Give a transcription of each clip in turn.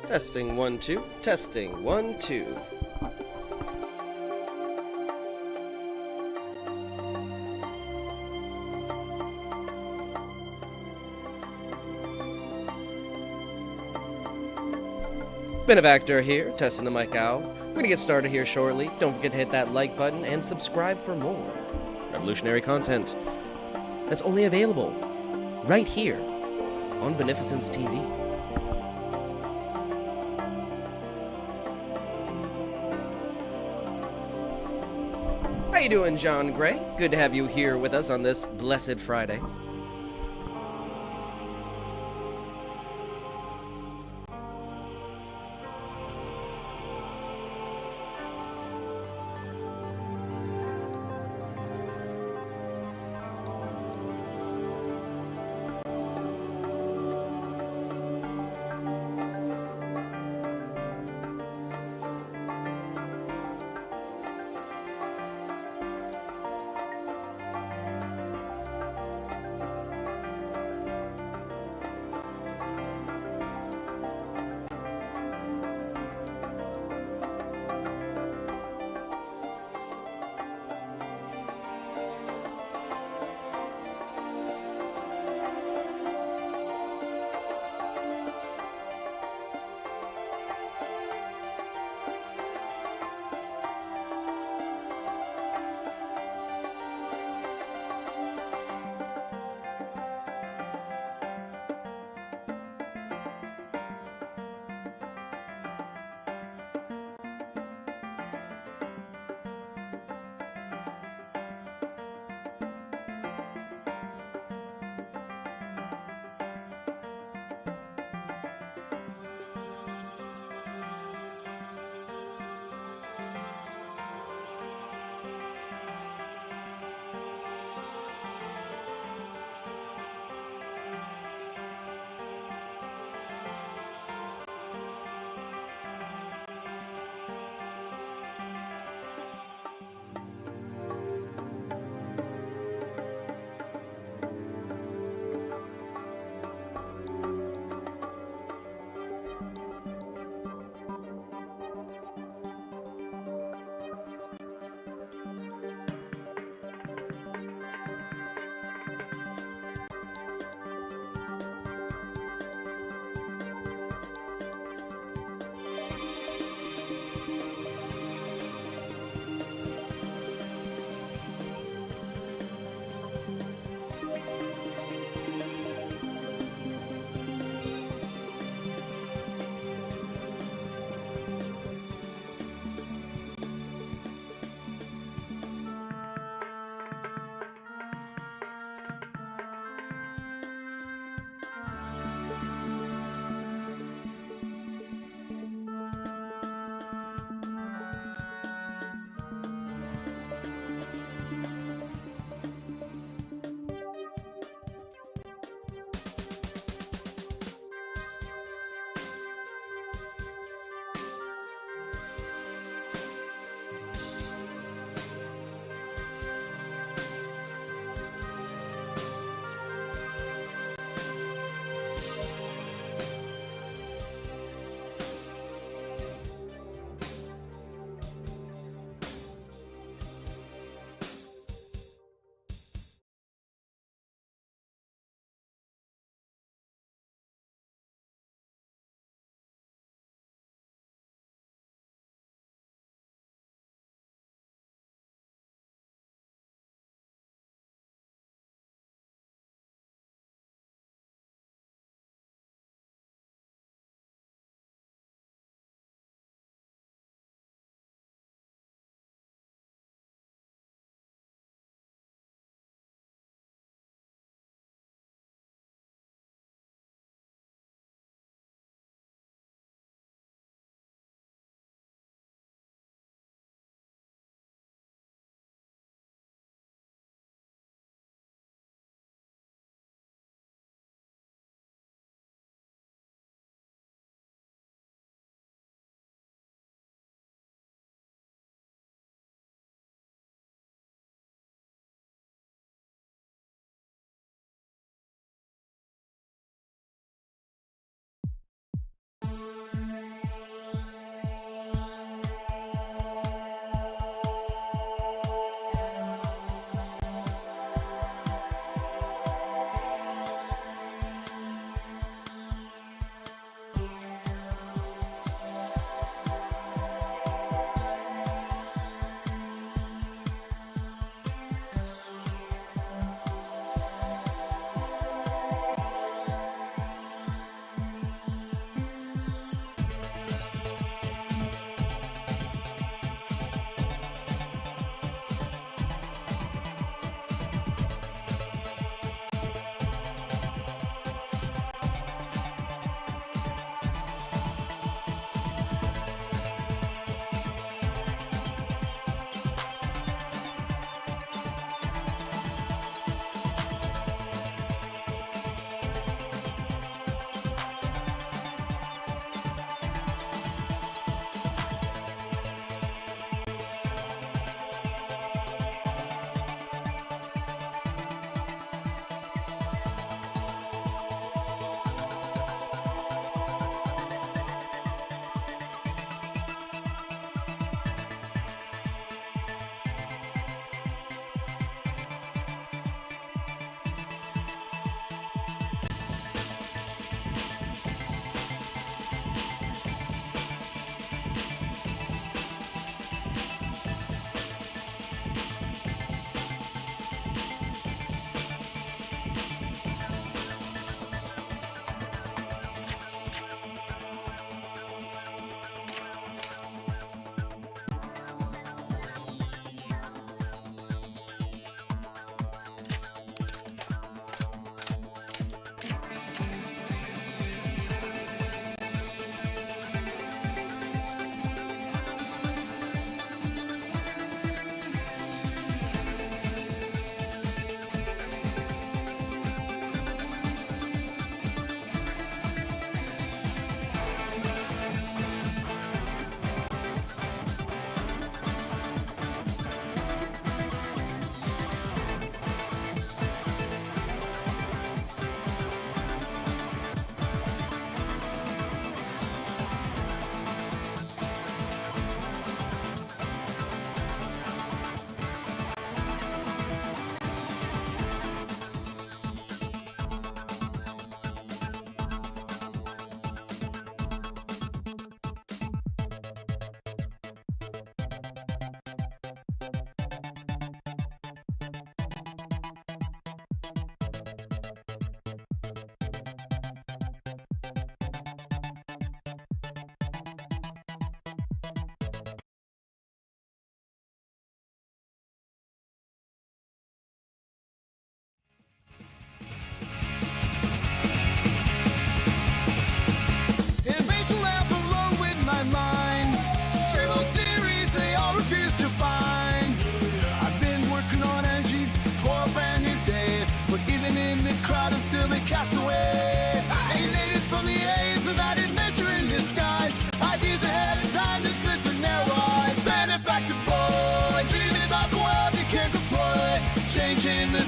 Testing 1 2. Testing 1 2. Benefactor here, testing the mic out. We're gonna get started here shortly. Don't forget to hit that like button and subscribe for more revolutionary content that's only available right here on Beneficence TV. How you doing, John Gray? Good to have you here with us on this blessed Friday.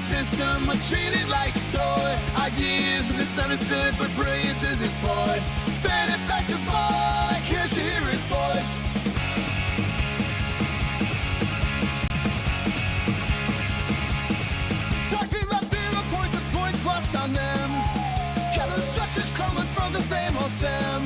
system, I treat it like a toy. Ideas misunderstood, but brilliance is his point. Benefactor boy, can't you hear his voice? Talking about 0 point, the points lost on them. Kevin structures crumbling from the same old Sam.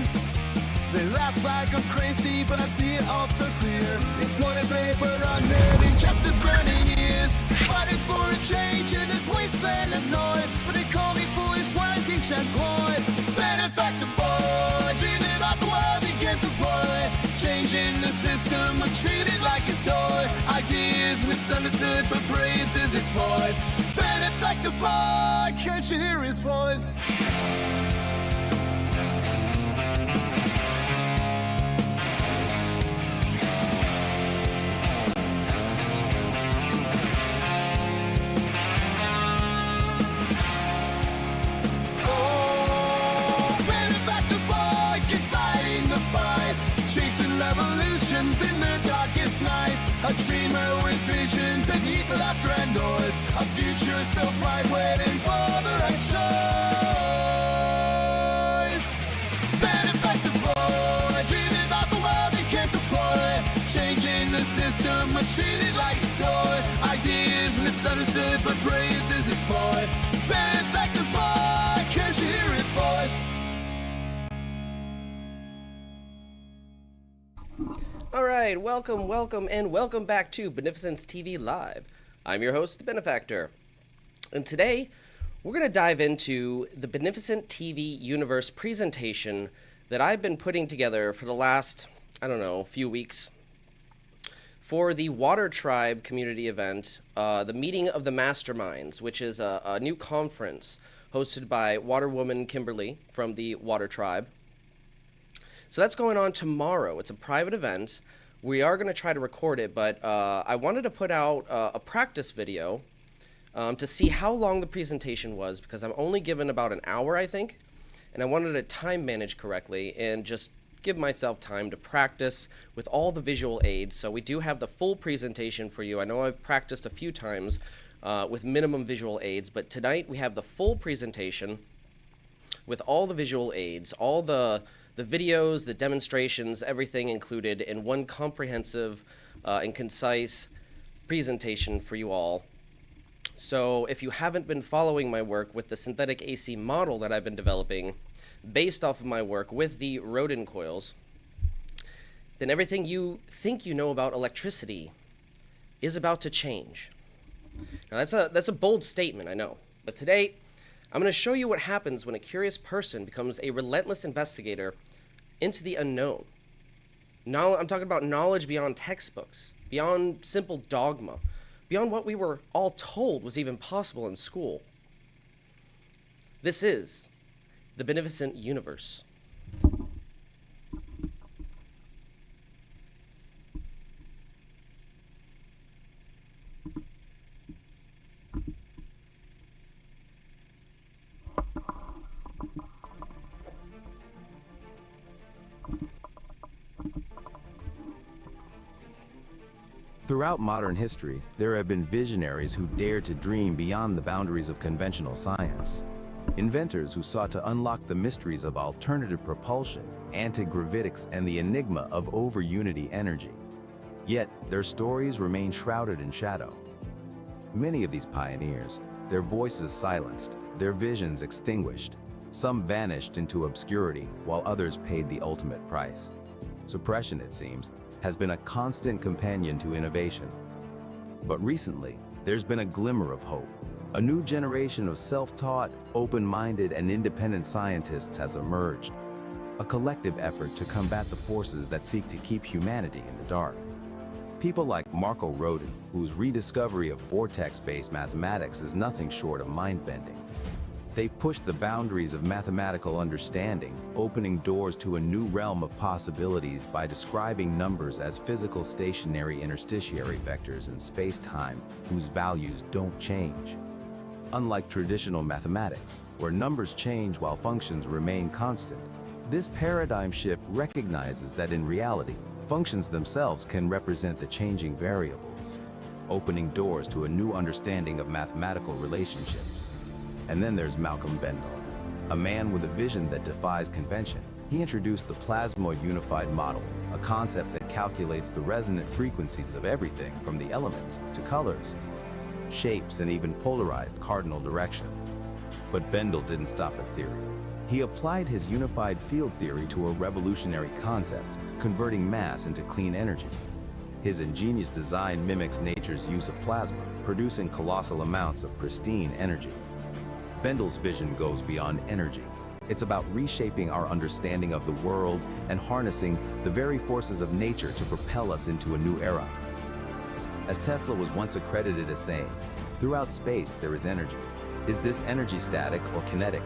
They laugh like I'm crazy, but I see it all so clear. Exploited paper on nerdy chaps his burning ears. Fighting for a change in this wasteland of noise. But they call me foolish when I teach and boys. Benefactor boy, dreaming about the world begin to boy. Changing the system, I treat it like a toy. Ideas misunderstood, but brilliance is his point. Benefactor boy, can't you hear his voice? Revolutions in the darkest nights. A dreamer with vision beneath the laughter and noise. A future so bright waiting for the right choice. Benefactor boy. system are treated like a toy. Ideas misunderstood, but brains is his boy. Benefactor boy, can't you hear his voice? Alright, welcome back to BeneficenceTV Live. I'm your host, Benefactor. And today, we're going to dive into the Beneficent TV Universe presentation that I've been putting together for the last, few weeks for the Water Tribe community event, the Meeting of the Masterminds, which is a new conference hosted by Water Woman Kimberly from the Water Tribe. So that's going on tomorrow. It's a private event. We are going to try to record it, but I wanted to put out a practice video to see how long the presentation was, because I'm only given about an hour, I think, and I wanted to time manage correctly and just give myself time to practice with all the visual aids. So we do have the full presentation for you. I know I've practiced a few times with minimum visual aids, but tonight we have the full presentation with all the visual aids, all the videos, the demonstrations, everything included in one comprehensive and concise presentation for you all. So if you haven't been following my work with the synthetic AC model that I've been developing based off of my work with the rodent coils, then everything you think you know about electricity is about to change. Now that's a bold statement, I know, but today I'm going to show you what happens when a curious person becomes a relentless investigator into the unknown. Now I'm talking about knowledge beyond textbooks, beyond simple dogma, beyond what we were all told was even possible in school. This is the Beneficent Universe. Throughout modern history, there have been visionaries who dared to dream beyond the boundaries of conventional science. Inventors who sought to unlock the mysteries of alternative propulsion, anti-gravitics, and the enigma of over-unity energy. Yet, their stories remain shrouded in shadow. Many of these pioneers, their voices silenced, their visions extinguished. Some vanished into obscurity, while others paid the ultimate price. Suppression, it seems, has been a constant companion to innovation. But recently, there's been a glimmer of hope. A new generation of self-taught, open-minded, and independent scientists has emerged. A collective effort to combat the forces that seek to keep humanity in the dark. People like Marco Rodin, whose rediscovery of vortex-based mathematics is nothing short of mind-bending. They've pushed the boundaries of mathematical understanding, opening doors to a new realm of possibilities by describing numbers as physical stationary interstitiary vectors in space-time whose values don't change. Unlike traditional mathematics, where numbers change while functions remain constant, this paradigm shift recognizes that in reality, functions themselves can represent the changing variables, opening doors to a new understanding of mathematical relationships. And then there's Malcolm Bendall, a man with a vision that defies convention. He introduced the plasmoid unified model, a concept that calculates the resonant frequencies of everything from the elements to colors, shapes, and even polarized cardinal directions. But Bendall didn't stop at theory. He applied his unified field theory to a revolutionary concept, converting mass into clean energy. His ingenious design mimics nature's use of plasma, producing colossal amounts of pristine energy. Bendall's vision goes beyond energy. It's about reshaping our understanding of the world and harnessing the very forces of nature to propel us into a new era. As Tesla was once accredited as saying, "Throughout space there is energy. Is this energy static or kinetic?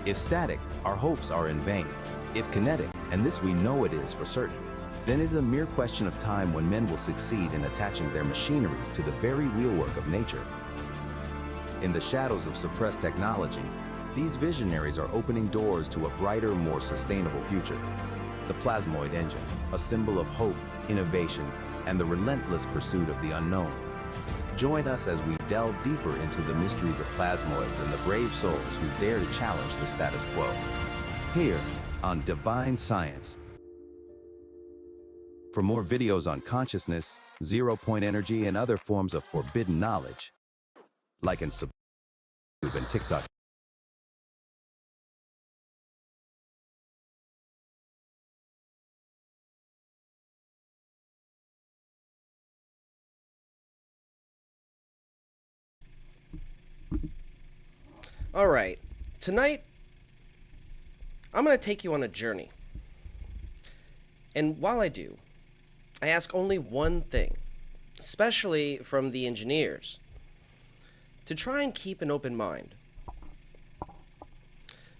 If static, our hopes are in vain. If kinetic, and this we know it is for certain, then it's a mere question of time when men will succeed in attaching their machinery to the very wheelwork of nature." In the shadows of suppressed technology, these visionaries are opening doors to a brighter, more sustainable future. The plasmoid engine, a symbol of hope, innovation, and the relentless pursuit of the unknown. Join us as we delve deeper into the mysteries of plasmoids and the brave souls who dare to challenge the status quo. Here on Divine Science. For more videos on consciousness, zero-point energy, and other forms of forbidden knowledge, like and subscribe and TikTok. All right, tonight I'm going to take you on a journey. And while I do, I ask only one thing, especially from the engineers, to try and keep an open mind.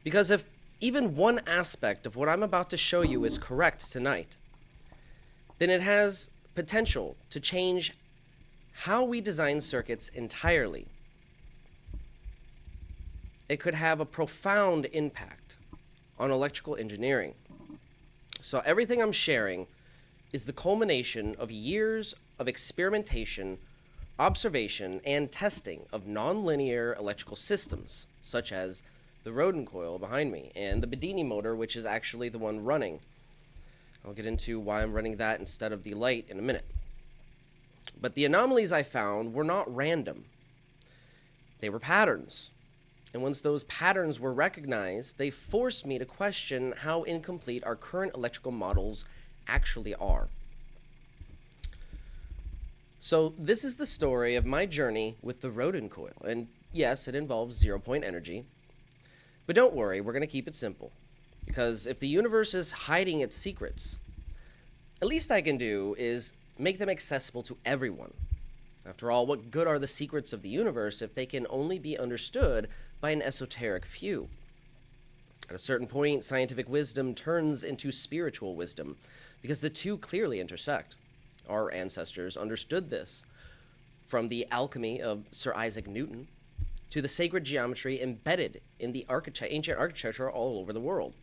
Because if even one aspect of what I'm about to show you is correct tonight, then it has potential to change how we design circuits entirely. It could have a profound impact on electrical engineering. So everything I'm sharing is the culmination of years of experimentation, observation, and testing of nonlinear electrical systems, such as the Rodin coil behind me and the Bedini motor, which is actually the one running. I'll get into why I'm running that instead of the light in a minute. But the anomalies I found were not random. They were patterns. And once those patterns were recognized, they forced me to question how incomplete our current electrical models actually are. So this is the story of my journey with the Rodin coil. And yes, it involves zero-point energy. But don't worry, we're going to keep it simple. Because if the universe is hiding its secrets, the least I can do is make them accessible to everyone. After all, what good are the secrets of the universe if they can only be understood by an esoteric few? At a certain point, scientific wisdom turns into spiritual wisdom, because the two clearly intersect. Our ancestors understood this, from the alchemy of Sir Isaac Newton to the sacred geometry embedded in the ancient architecture all over the world,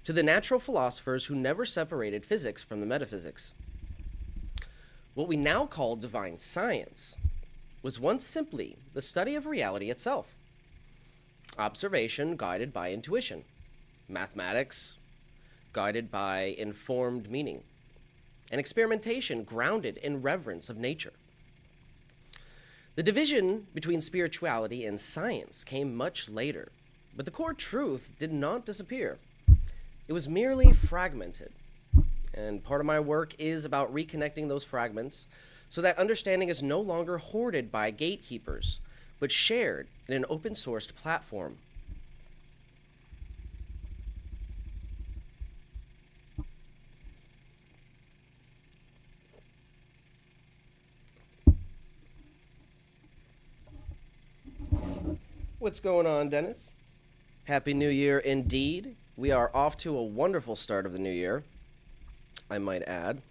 to the natural philosophers who never separated physics from the metaphysics. What we now call divine science was once simply the study of reality itself. Observation guided by intuition. Mathematics guided by informed meaning. And experimentation grounded in reverence of nature. The division between spirituality and science came much later, but the core truth did not disappear. It was merely fragmented. And part of my work is about reconnecting those fragments so that understanding is no longer hoarded by gatekeepers, but shared in an open-sourced platform. What's going on, Dennis? Happy New Year indeed. We are off to a wonderful start of the new year, I might add.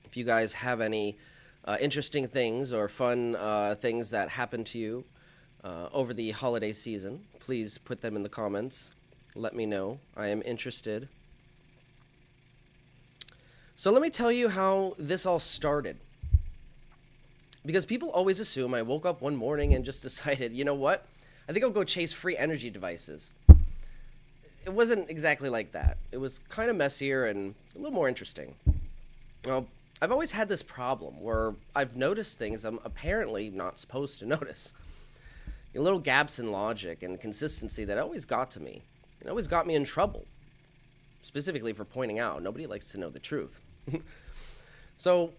If you guys have any interesting things or fun things that happened to you over the holiday season, please put them in the comments. Let me know. I am interested. So let me tell you how this all started. Because people always assume I woke up one morning and just decided, you know what? I think I'll go chase free energy devices. It wasn't exactly like that. It was kind of messier and a little more interesting. Well, I've always had this problem where I've noticed things I'm apparently not supposed to notice. Little gaps in logic and consistency that always got to me. It always got me in trouble, specifically for pointing out. Nobody likes to know the truth. So,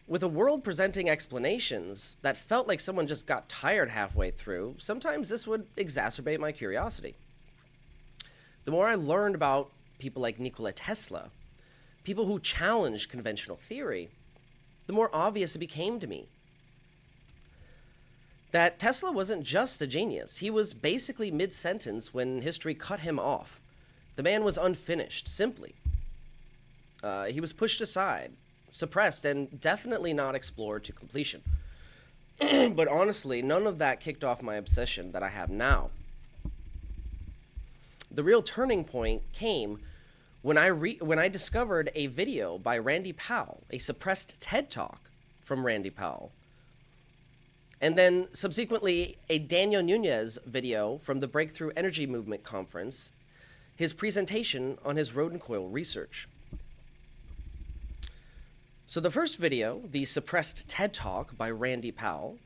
with a world presenting explanations that felt like someone just got tired halfway through, sometimes this would exacerbate my curiosity. The more I learned about people like Nikola Tesla, people who challenged conventional theory, the more obvious it became to me that Tesla wasn't just a genius. He was basically mid-sentence when history cut him off. The man was unfinished, simply. He was pushed aside, suppressed, and definitely not explored to completion. But honestly, none of that kicked off my obsession that I have now. The real turning point came when I discovered a video by Randy Powell, a suppressed TED Talk from Randy Powell, and then subsequently a Daniel Nunez video from the Breakthrough Energy Movement Conference, his presentation on his Rodin coil research. So the first video, the suppressed TED Talk by Randy Powell.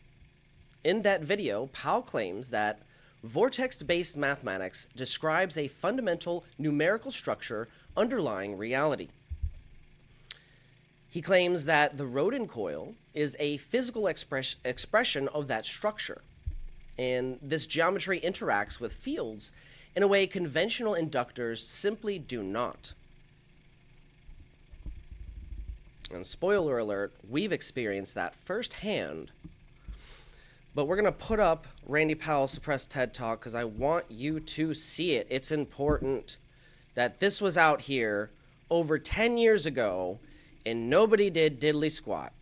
In that video, Powell claims that vortex-based mathematics describes a fundamental numerical structure underlying reality. He claims that the Rodin coil is a physical expression of that structure, and this geometry interacts with fields in a way conventional inductors simply do not. And spoiler alert, we've experienced that firsthand. But we're going to put up Randy Powell's suppressed TED Talk because I want you to see it. It's important that this was out here over 10 years ago and nobody did diddly squat.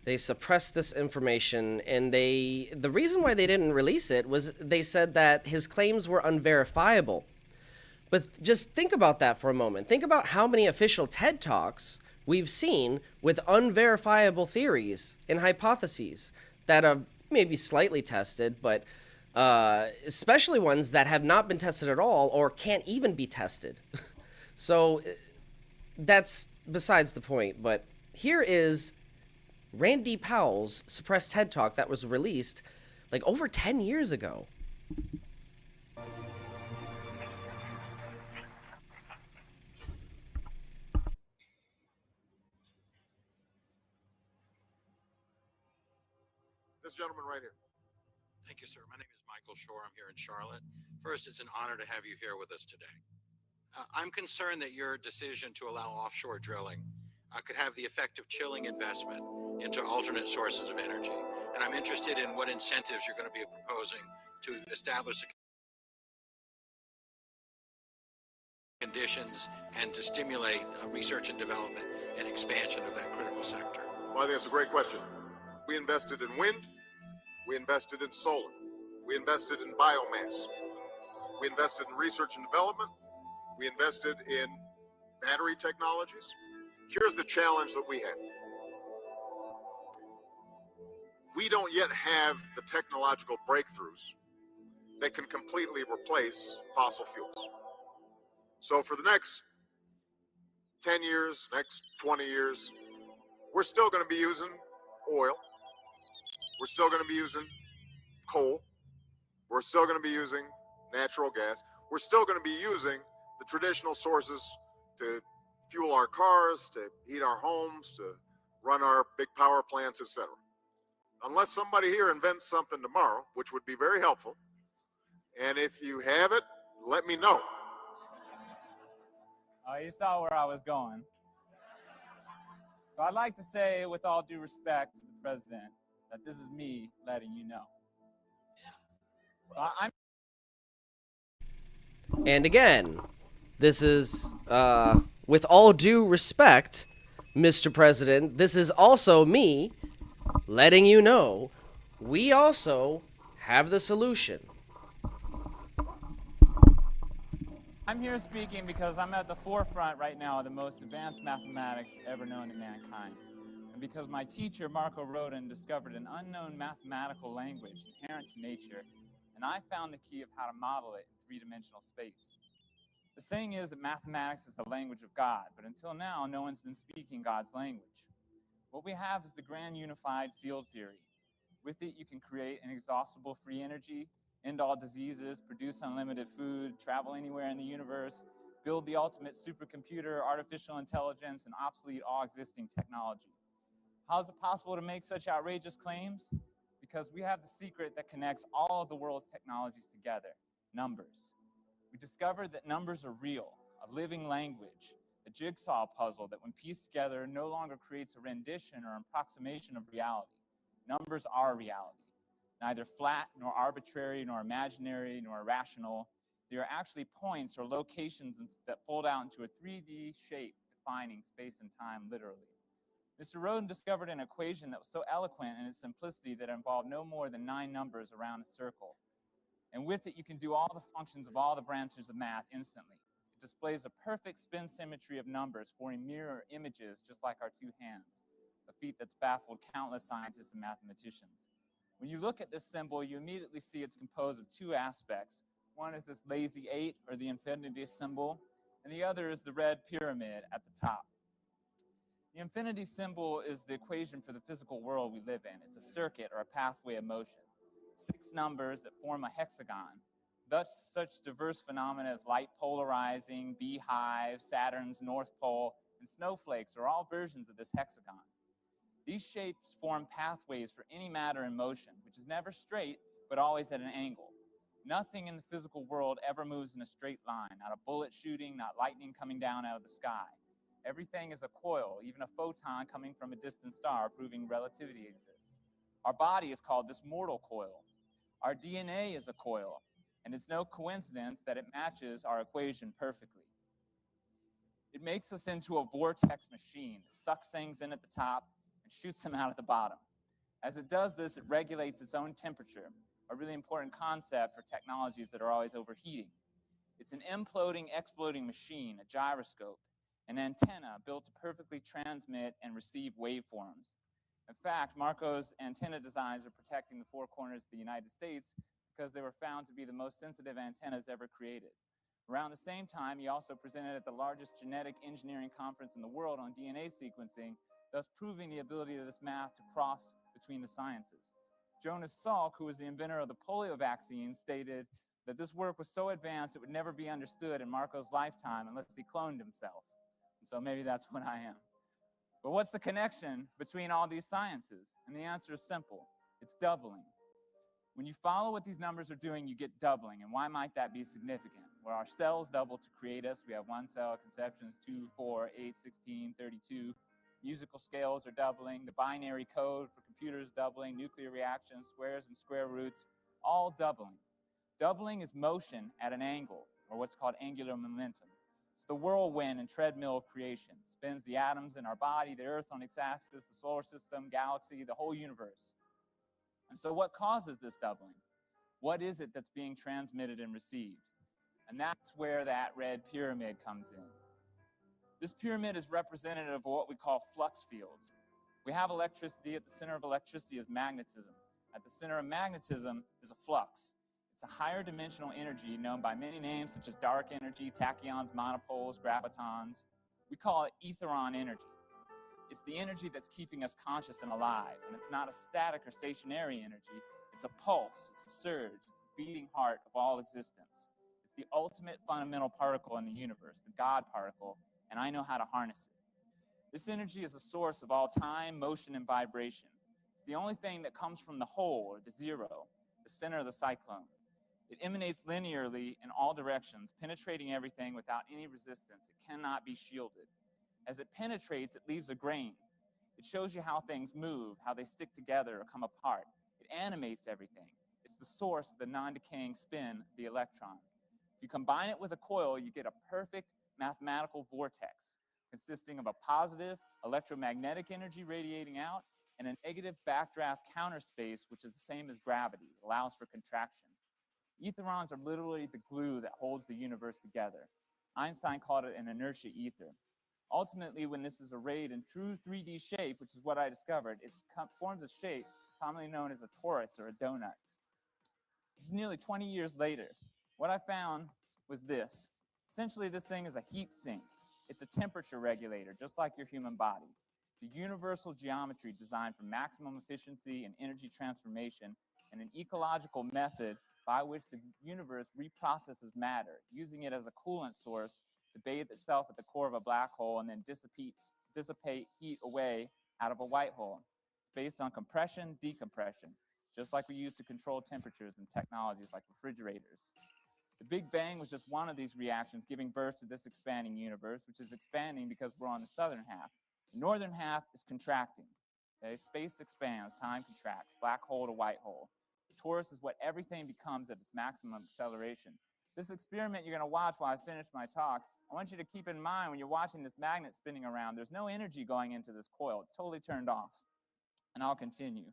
They suppressed this information, and the reason why they didn't release it was they said that his claims were unverifiable. But just think about that for a moment. Think about how many official TED Talks we've seen with unverifiable theories and hypotheses that are maybe slightly tested, but especially ones that have not been tested at all or can't even be tested. So that's besides the point. But here is Randy Powell's suppressed TED Talk that was released like over 10 years ago. This gentleman right here. Thank you, sir. My name is Michael Shore. I'm here in Charlotte. First, it's an honor to have you here with us today. I'm concerned that your decision to allow offshore drilling could have the effect of chilling investment into alternate sources of energy. And I'm interested in what incentives you're going to be proposing to establish the conditions and to stimulate research and development and expansion of that critical sector. Well, I think it's a great question. We invested in wind, we invested in solar, we invested in biomass, we invested in research and development, we invested in battery technologies. Here's the challenge that we have. We don't yet have the technological breakthroughs that can completely replace fossil fuels. So for the next 10 years, next 20 years, we're still going to be using oil. We're still going to be using coal. We're still going to be using natural gas. We're still going to be using the traditional sources to fuel our cars, to heat our homes, to run our big power plants, etc. Unless somebody here invents something tomorrow, which would be very helpful. And if you have it, let me know. You saw where I was going. So I'd like to say, with all due respect to the president, that this is me letting you know. And again, this is, with all due respect, Mr. President, this is also me letting you know we also have the solution. I'm here speaking because I'm at the forefront right now of the most advanced mathematics ever known to mankind. And because my teacher, Marco Rodin, discovered an unknown mathematical language inherent to nature, and I found the key of how to model it in three-dimensional space. The saying is that mathematics is the language of God, but until now, no one's been speaking God's language. What we have is the grand unified field theory. With it, you can create inexhaustible free energy, end all diseases, produce unlimited food, travel anywhere in the universe, build the ultimate supercomputer, artificial intelligence, and obsolete all existing technology. How is it possible to make such outrageous claims? Because we have the secret that connects all of the world's technologies together, numbers. We discovered that numbers are real, a living language, a jigsaw puzzle that when pieced together no longer creates a rendition or approximation of reality. Numbers are reality. Neither flat, nor arbitrary, nor imaginary, nor irrational. They are actually points or locations that fold out into a 3D shape, defining space and time literally. Mr. Rodin discovered an equation that was so eloquent in its simplicity that it involved no more than 9 numbers around a circle. And with it, you can do all the functions of all the branches of math instantly. It displays a perfect spin symmetry of numbers, forming mirror images just like our two hands, a feat that's baffled countless scientists and mathematicians. When you look at this symbol, you immediately see it's composed of 2 aspects. One is this lazy 8, or the infinity symbol, and the other is the red pyramid at the top. The infinity symbol is the equation for the physical world we live in. It's a circuit or a pathway of motion. 6 numbers that form a hexagon. Thus, such diverse phenomena as light polarizing, beehive, Saturn's North Pole, and snowflakes are all versions of this hexagon. These shapes form pathways for any matter in motion, which is never straight, but always at an angle. Nothing in the physical world ever moves in a straight line, not a bullet shooting, not lightning coming down out of the sky. Everything is a coil, even a photon coming from a distant star, proving relativity exists. Our body is called this mortal coil. Our DNA is a coil, and it's no coincidence that it matches our equation perfectly. It makes us into a vortex machine that sucks things in at the top and shoots them out at the bottom. As it does this, it regulates its own temperature, a really important concept for technologies that are always overheating. It's an imploding, exploding machine, a gyroscope, an antenna built to perfectly transmit and receive waveforms. In fact, Marco's antenna designs are protecting the 4 corners of the United States because they were found to be the most sensitive antennas ever created. Around the same time, he also presented at the largest genetic engineering conference in the world on DNA sequencing, thus proving the ability of this math to cross between the sciences. Jonas Salk, who was the inventor of the polio vaccine, stated that this work was so advanced it would never be understood in Marco's lifetime unless he cloned himself. And so maybe that's what I am. But what's the connection between all these sciences? And the answer is simple. It's doubling. When you follow what these numbers are doing, you get doubling. And why might that be significant? Where our cells double to create us. We have 1 cell at conceptions, 2, 4, 8, 16, 32. Musical scales are doubling. The binary code for computers doubling. Nuclear reactions, squares and square roots, all doubling. Doubling is motion at an angle, or what's called angular momentum. It's the whirlwind and treadmill of creation. It spins the atoms in our body, the Earth on its axis, the solar system, galaxy, the whole universe. And so what causes this doubling? What is it that's being transmitted and received? And that's where that red pyramid comes in. This pyramid is representative of what we call flux fields. We have electricity. At the center of electricity is magnetism. At the center of magnetism is a flux. It's a higher dimensional energy known by many names such as dark energy, tachyons, monopoles, gravitons. We call it etheron energy. It's the energy that's keeping us conscious and alive, and it's not a static or stationary energy. It's a pulse, it's a surge, it's the beating heart of all existence. It's the ultimate fundamental particle in the universe, the God particle, and I know how to harness it. This energy is the source of all time, motion, and vibration. It's the only thing that comes from the whole, or the zero, the center of the cyclone. It emanates linearly in all directions, penetrating everything without any resistance. It cannot be shielded. As it penetrates, it leaves a grain. It shows you how things move, how they stick together or come apart. It animates everything. It's the source of the non-decaying spin, the electron. If you combine it with a coil, you get a perfect mathematical vortex consisting of a positive electromagnetic energy radiating out and a negative backdraft counter space, which is the same as gravity. It allows for contraction. Etherons are literally the glue that holds the universe together. Einstein called it an inertia ether. Ultimately, when this is arrayed in true 3D shape, which is what I discovered, it forms a shape commonly known as a torus or a donut. This is nearly 20 years later. What I found was this. Essentially, this thing is a heat sink. It's a temperature regulator, just like your human body. It's a universal geometry designed for maximum efficiency and energy transformation, and an ecological method by which the universe reprocesses matter, using it as a coolant source to bathe itself at the core of a black hole and then dissipate heat away out of a white hole. It's based on compression, decompression, just like we use to control temperatures in technologies like refrigerators. The Big Bang was just one of these reactions giving birth to this expanding universe, which is expanding because we're on the southern half. The northern half is contracting. Okay? Space expands, time contracts, black hole to white hole. The torus is what everything becomes at its maximum acceleration. This experiment you're going to watch while I finish my talk, I want you to keep in mind when you're watching this magnet spinning around, there's no energy going into this coil. It's totally turned off. And I'll continue.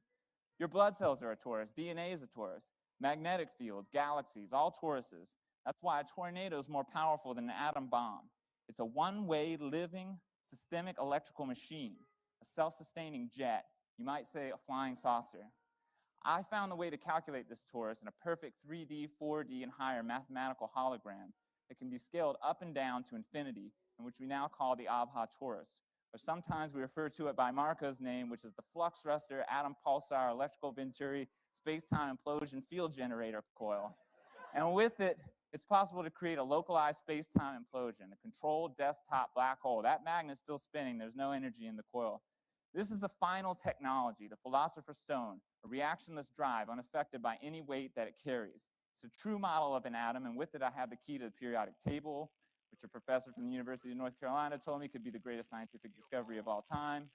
Your blood cells are a torus. DNA is a torus. Magnetic fields, galaxies, all toruses. That's why a tornado is more powerful than an atom bomb. It's a one-way, living, systemic electrical machine, a self-sustaining jet. You might say a flying saucer. I found a way to calculate this torus in a perfect 3D, 4D, and higher mathematical hologram that can be scaled up and down to infinity, and which we now call the Abha torus. Or sometimes we refer to it by Marco's name, which is the flux thruster, atom pulsar, electrical venturi, space-time implosion field generator coil. And with it, it's possible to create a localized space-time implosion, a controlled desktop black hole. That magnet's still spinning. There's no energy in the coil. This is the final technology, the philosopher's stone, a reactionless drive unaffected by any weight that it carries. It's a true model of an atom, and with it, I have the key to the periodic table, which a professor from the University of North Carolina told me could be the greatest scientific discovery of all time.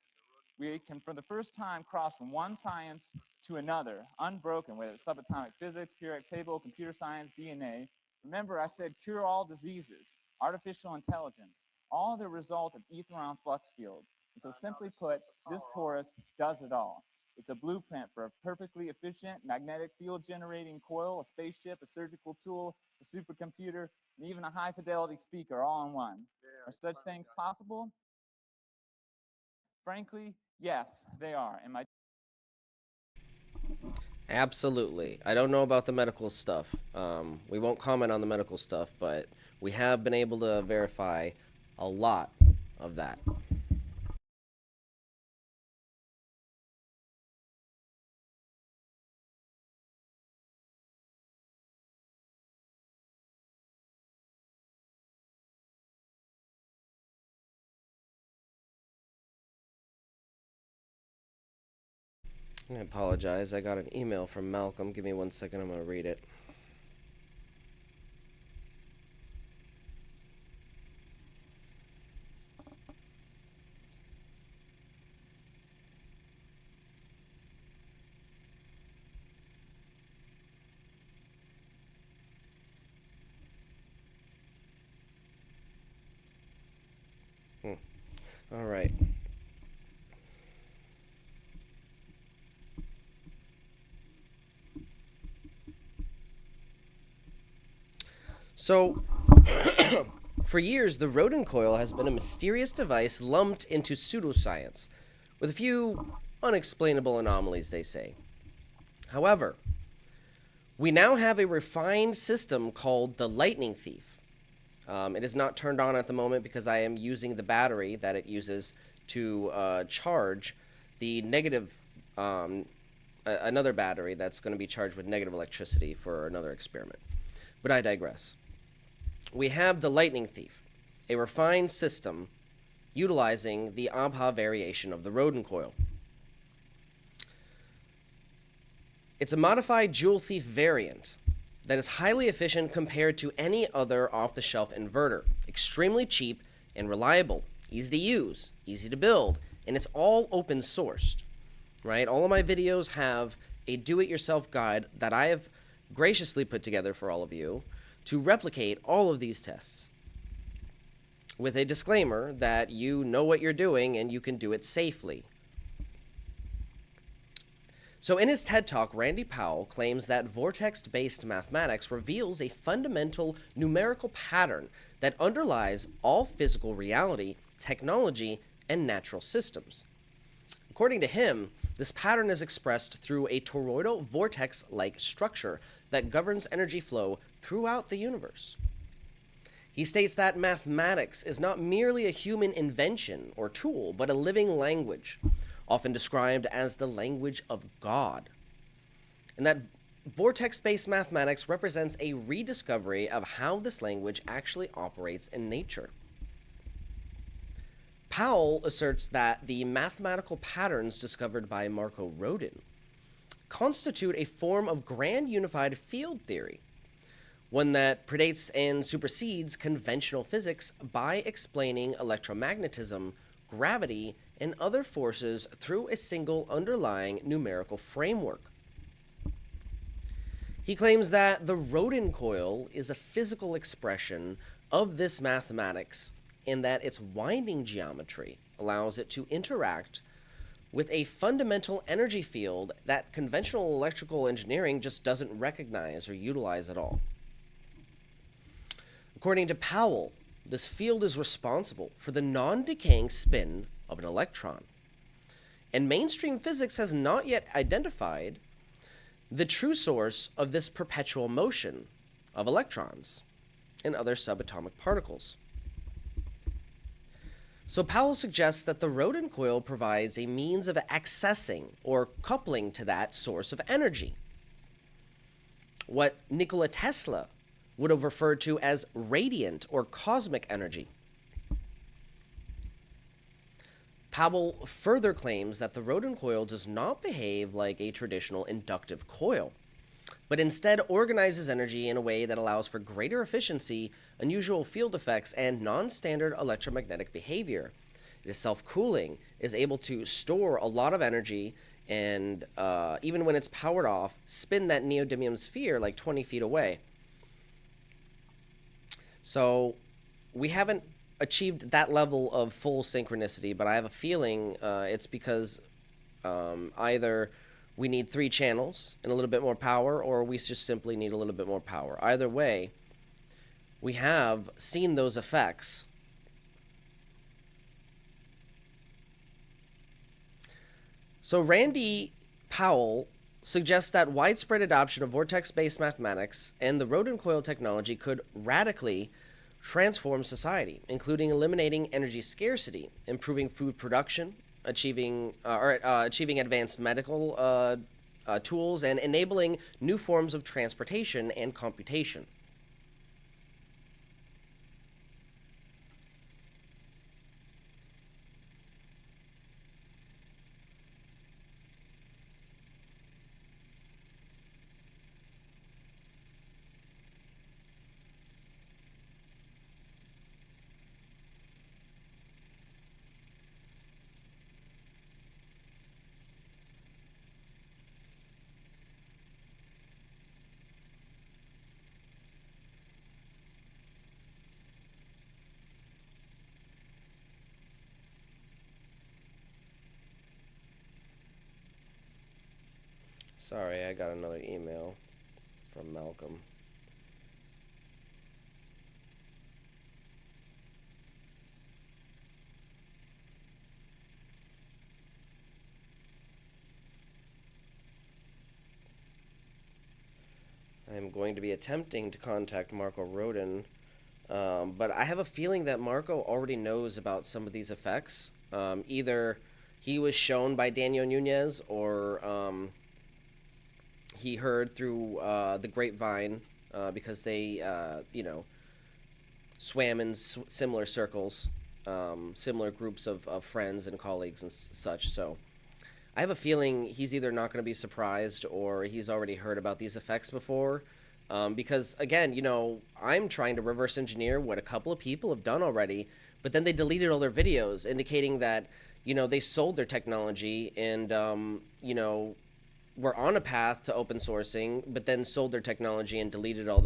We can, for the first time, cross from one science to another, unbroken, whether it's subatomic physics, periodic table, computer science, DNA. Remember, I said cure all diseases, artificial intelligence, all the result of ether-on flux fields. And so simply put, this torus does it all. It's a blueprint for a perfectly efficient magnetic field generating coil, a spaceship, a surgical tool, a supercomputer, and even a high fidelity speaker all in one. Are such things possible? Frankly, yes, they are. And Absolutely. I don't know about the medical stuff. We won't comment on the medical stuff, but we have been able to verify a lot of that. I apologize. I got an email from Malcolm. Give me 1 second. I'm going to read it. All right. So, for years, the rodent coil has been a mysterious device lumped into pseudoscience, with a few unexplainable anomalies, they say. However, we now have a refined system called the lightning thief. It is not turned on at the moment because I am using the battery that it uses to charge the negative, another battery that's going to be charged with negative electricity for another experiment. But I digress. We have the lightning thief, a refined system utilizing the Abha variation of the rodent coil. It's a modified jewel thief variant that is highly efficient compared to any other off-the-shelf inverter, extremely cheap and reliable, easy to use, easy to build, and it's all open sourced, right? All of my videos have a do-it-yourself guide that I have graciously put together for all of you to replicate all of these tests, with a disclaimer that you know what you're doing and you can do it safely. So in his TED Talk, Randy Powell claims that vortex-based mathematics reveals a fundamental numerical pattern that underlies all physical reality, technology, and natural systems. According to him, this pattern is expressed through a toroidal vortex-like structure that governs energy flow throughout the universe. He states that mathematics is not merely a human invention or tool, but a living language, often described as the language of God, and that vortex-based mathematics represents a rediscovery of how this language actually operates in nature. Powell asserts that the mathematical patterns discovered by Marco Rodin constitute a form of grand unified field theory, one that predates and supersedes conventional physics by explaining electromagnetism, gravity, and other forces through a single underlying numerical framework. He claims that the Rodin coil is a physical expression of this mathematics, and that its winding geometry allows it to interact with a fundamental energy field that conventional electrical engineering just doesn't recognize or utilize at all. According to Powell, this field is responsible for the non-decaying spin of an electron, and mainstream physics has not yet identified the true source of this perpetual motion of electrons and other subatomic particles. So Powell suggests that the Rodin coil provides a means of accessing or coupling to that source of energy, what Nikola Tesla would have referred to as radiant or cosmic energy. Powell further claims that the Rodin coil does not behave like a traditional inductive coil, but instead organizes energy in a way that allows for greater efficiency, unusual field effects, and non-standard electromagnetic behavior. It is self-cooling, is able to store a lot of energy, and even when it's powered off, spin that neodymium sphere like 20 feet away. So we haven't achieved that level of full synchronicity, but I have a feeling it's because either we need 3 channels and a little bit more power, or we just simply need a little bit more power. Either way, we have seen those effects. So Randy Powell suggests that widespread adoption of vortex-based mathematics and the Rodin coil technology could radically transform society, including eliminating energy scarcity, improving food production, achieving advanced medical tools, and enabling new forms of transportation and computation. Sorry, I got another email from Malcolm. I'm going to be attempting to contact Marco Rodin, but I have a feeling that Marco already knows about some of these effects. Either he was shown by Daniel Nunez, or he heard through the grapevine, because they, swam in similar circles, similar groups of friends and colleagues and such. So I have a feeling he's either not going to be surprised, or he's already heard about these effects before. Because, again, I'm trying to reverse engineer what a couple of people have done already, but then they deleted all their videos, indicating that, they sold their technology and, were on a path to open sourcing, but then sold their technology and deleted all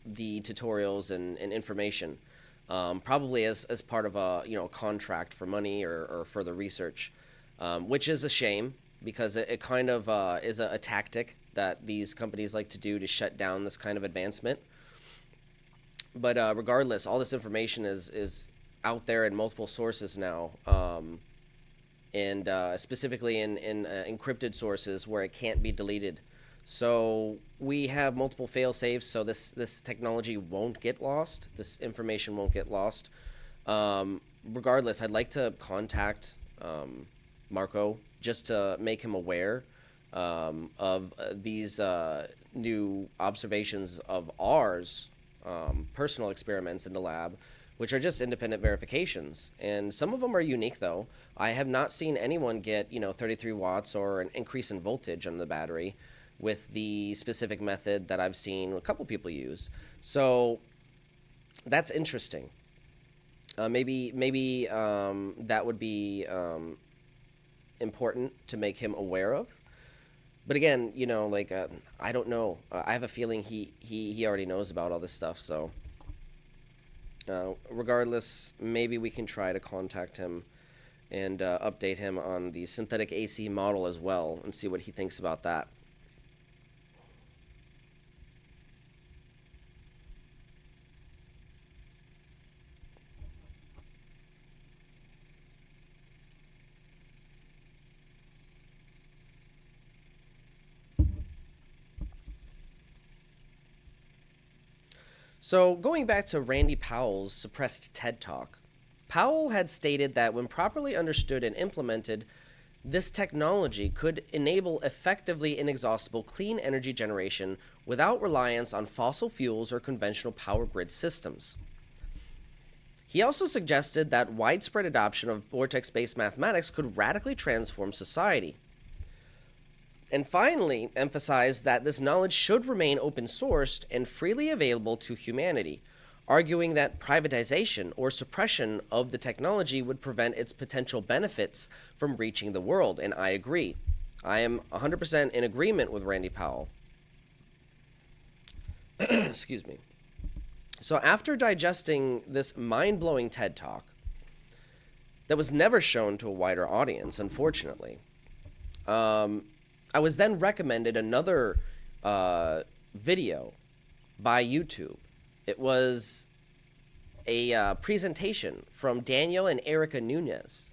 the tutorials and information, probably as part of a contract for money or further research, which is a shame, because it kind of is a tactic that these companies like to do to shut down this kind of advancement. But regardless, all this information is out there in multiple sources now, and specifically in encrypted sources where it can't be deleted. So we have multiple fail-safes, so this technology won't get lost. This information won't get lost. Regardless, I'd like to contact Marco just to make him aware of these new observations of ours, personal experiments in the lab, which are just independent verifications. And some of them are unique, though. I have not seen anyone get, 33 watts or an increase in voltage on the battery with the specific method that I've seen a couple people use. So that's interesting. Maybe that would be important to make him aware of. But again, I don't know. I have a feeling he already knows about all this stuff. So regardless, maybe we can try to contact him and update him on the synthetic AC model as well and see what he thinks about that. So, going back to Randy Powell's suppressed TED Talk, Powell had stated that when properly understood and implemented, this technology could enable effectively inexhaustible clean energy generation without reliance on fossil fuels or conventional power grid systems. He also suggested that widespread adoption of vortex-based mathematics could radically transform society. And finally, emphasized that this knowledge should remain open-sourced and freely available to humanity, arguing that privatization or suppression of the technology would prevent its potential benefits from reaching the world. And I agree. I am 100% in agreement with Randy Powell. Excuse me. So after digesting this mind-blowing TED Talk that was never shown to a wider audience, unfortunately, I was then recommended another video by YouTube. It was a presentation from Daniel and Erica Nunez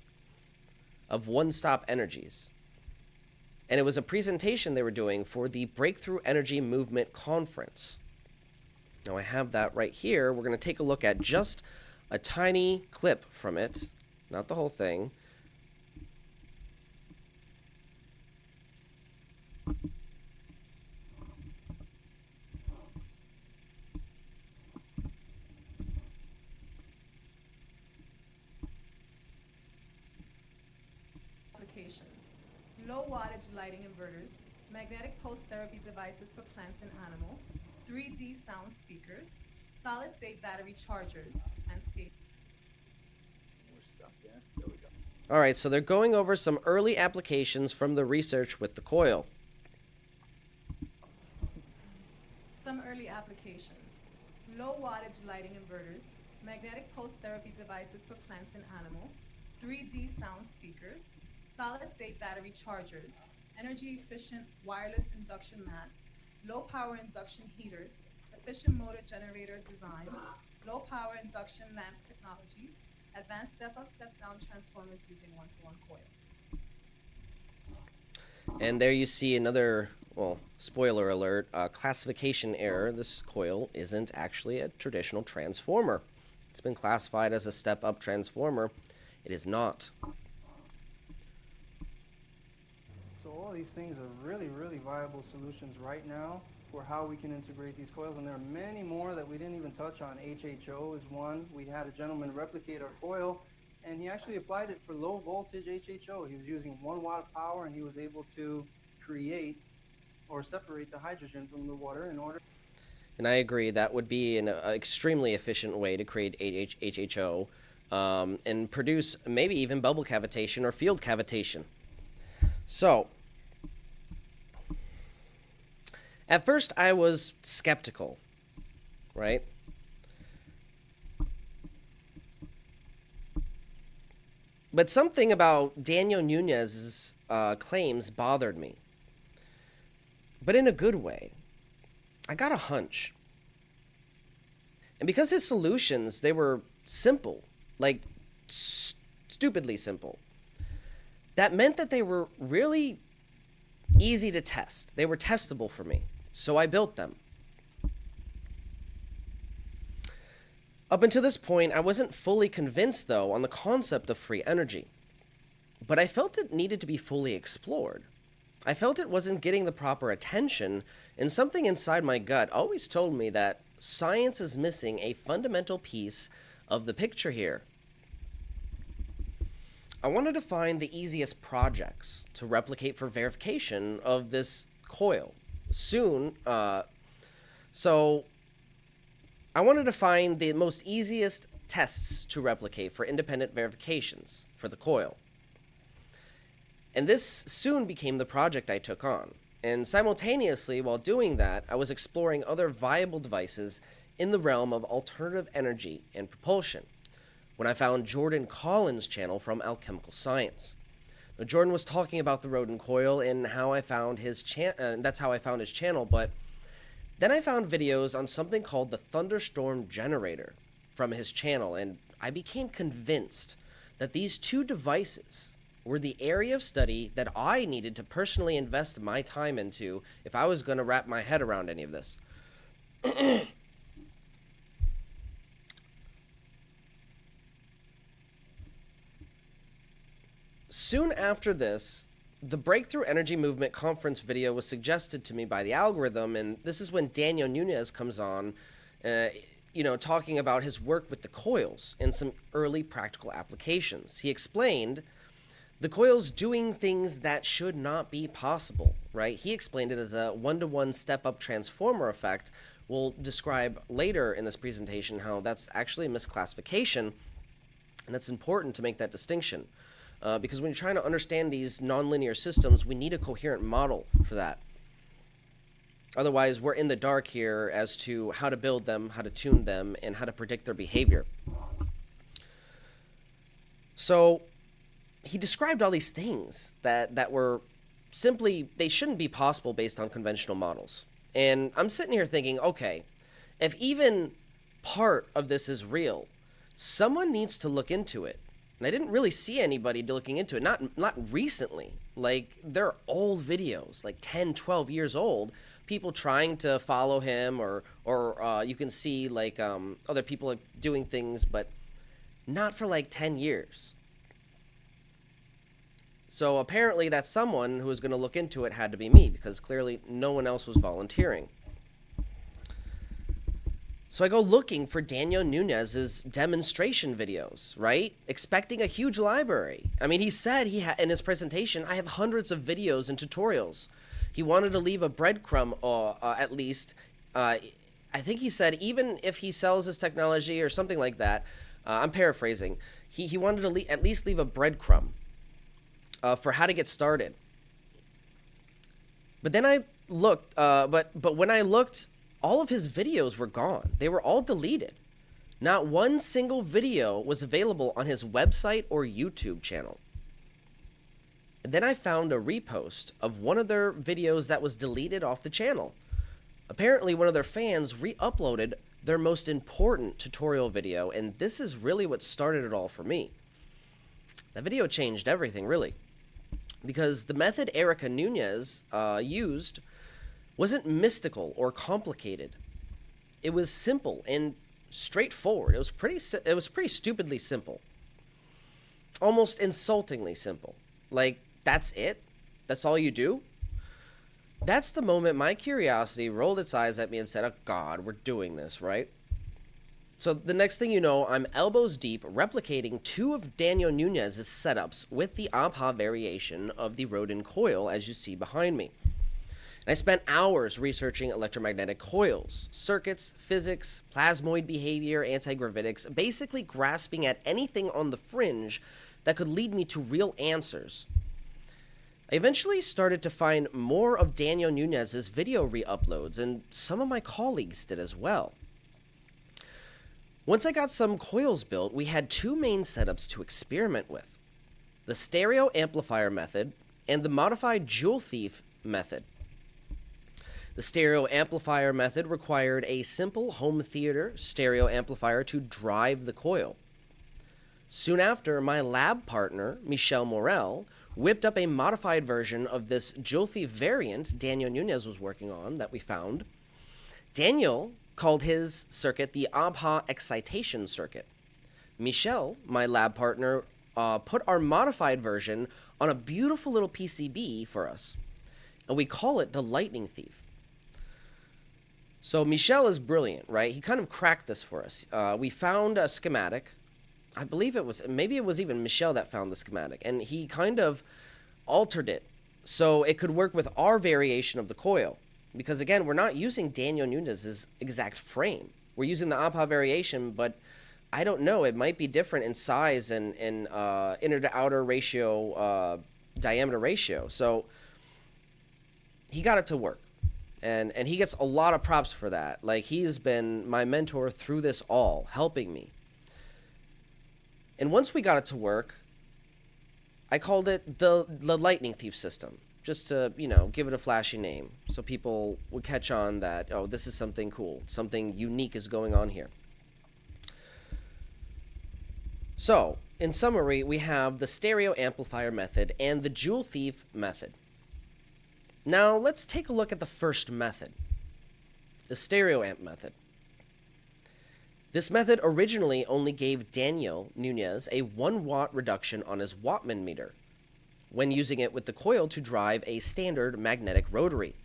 of One Stop Energies. And it was a presentation they were doing for the Breakthrough Energy Movement Conference. Now I have that right here. We're going to take a look at just a tiny clip from it, not the whole thing. Applications: low wattage lighting inverters, magnetic pulse therapy devices for plants and animals, 3D sound speakers, solid-state battery chargers, and space. We're stuck there. There we go. All right, so they're going over some early applications from the research with the coil. Some early applications: low wattage lighting inverters, magnetic pulse therapy devices for plants and animals, 3D sound speakers, solid-state battery chargers, energy-efficient wireless induction mats, low-power induction heaters, efficient motor generator designs, low-power induction lamp technologies, advanced step-up, step-down transformers using one-to-one coils. And there you see another, well, spoiler alert, classification error. This coil isn't actually a traditional transformer. It's been classified as a step-up transformer. It is not. So all these things are really, really viable solutions right now for how we can integrate these coils, and there are many more that we didn't even touch on. HHO is one. We had a gentleman replicate our coil, and he actually applied it for low voltage HHO. He was using 1 watt of power, and he was able to create or separate the hydrogen from the water in order. And I agree, that would be an extremely efficient way to create HHO and produce maybe even bubble cavitation or field cavitation. So, at first I was skeptical, right? But something about Daniel Nunez's claims bothered me. But in a good way. I got a hunch. And because his solutions, they were simple, like stupidly simple, that meant that they were really easy to test. They were testable for me. So I built them. Up until this point, I wasn't fully convinced, though, on the concept of free energy. But I felt it needed to be fully explored. I felt it wasn't getting the proper attention, and something inside my gut always told me that science is missing a fundamental piece of the picture here. I wanted to find the easiest projects to replicate for verification of this coil. So I wanted to find the most easiest tests to replicate for independent verifications for the coil. And this soon became the project I took on. And simultaneously, while doing that, I was exploring other viable devices in the realm of alternative energy and propulsion, when I found Jordan Collins' channel from Alchemical Science. Now, Jordan was talking about the Rodin coil and how I found his that's how I found his channel, but then I found videos on something called the Thunderstorm Generator from his channel, and I became convinced that these two devices were the area of study that I needed to personally invest my time into if I was going to wrap my head around any of this. soon after this, the Breakthrough Energy Movement conference video was suggested to me by the algorithm, and this is when Daniel Nunez comes on, talking about his work with the coils and some early practical applications. He explained the coils doing things that should not be possible, right? He explained it as a one-to-one step-up transformer effect. We'll describe later in this presentation how that's actually a misclassification, and that's important to make that distinction. Because when you're trying to understand these nonlinear systems, we need a coherent model for that. Otherwise, we're in the dark here as to how to build them, how to tune them, and how to predict their behavior. So he described all these things that were simply, they shouldn't be possible based on conventional models. And I'm sitting here thinking, okay, if even part of this is real, someone needs to look into it. And I didn't really see anybody looking into it, not recently. Like, they're old videos, like 10, 12 years old, people trying to follow him, or you can see, like, other people doing things, but not for, like, 10 years. So apparently that someone who was going to look into it had to be me, because clearly no one else was volunteering. So I go looking for Daniel Nunez's demonstration videos, right? Expecting a huge library. I mean, he said in his presentation, I have hundreds of videos and tutorials. He wanted to leave a breadcrumb, at least. I think he said even if he sells his technology or something like that, I'm paraphrasing, he wanted to at least leave a breadcrumb for how to get started. But then I looked, but when I looked, all of his videos were gone. They were all deleted. Not one single video was available on his website or YouTube channel. And then I found a repost of one of their videos that was deleted off the channel. Apparently, one of their fans re-uploaded their most important tutorial video, and this is really what started it all for me. That video changed everything, really. Because the method Erica Nunez used wasn't mystical or complicated. It was simple and straightforward. It was pretty stupidly simple. Almost insultingly simple. Like, that's it? That's all you do? That's the moment my curiosity rolled its eyes at me and said, oh God, we're doing this, right? So the next thing you know, I'm elbows deep replicating two of Daniel Nunez's setups with the APA variation of the Rodin coil, as you see behind me. And I spent hours researching electromagnetic coils, circuits, physics, plasmoid behavior, anti-gravitics, basically grasping at anything on the fringe that could lead me to real answers. I eventually started to find more of Daniel Nunez's video re-uploads, and some of my colleagues did as well. Once I got some coils built, we had two main setups to experiment with: the stereo amplifier method and the modified jewel thief method. The stereo amplifier method required a simple home theater stereo amplifier to drive the coil. Soon after, my lab partner, Michel Morel, whipped up a modified version of this jewel thief variant Daniel Nunez was working on that we found. Daniel called his circuit the ABHA excitation circuit. Michel, my lab partner, put our modified version on a beautiful little PCB for us, and we call it the lightning thief. So Michel is brilliant, right? He kind of cracked this for us. We found a schematic. I believe maybe it was even Michel that found the schematic, and he kind of altered it so it could work with our variation of the coil. Because again, we're not using Daniel Nunez's exact frame. We're using the APA variation, but I don't know, it might be different in size and inner to outer ratio, diameter ratio. So he got it to work. And he gets a lot of props for that. Like, he has been my mentor through this all, helping me. And once we got it to work, I called it the lightning thief system, just to, give it a flashy name, so people would catch on that, oh, this is something cool, something unique is going on here. So, in summary, we have the stereo amplifier method and the jewel thief method. Now, let's take a look at the first method, the stereo amp method. This method originally only gave Daniel Nunez a 1 watt reduction on his Wattman meter. when using it with the coil to drive a standard magnetic rotary,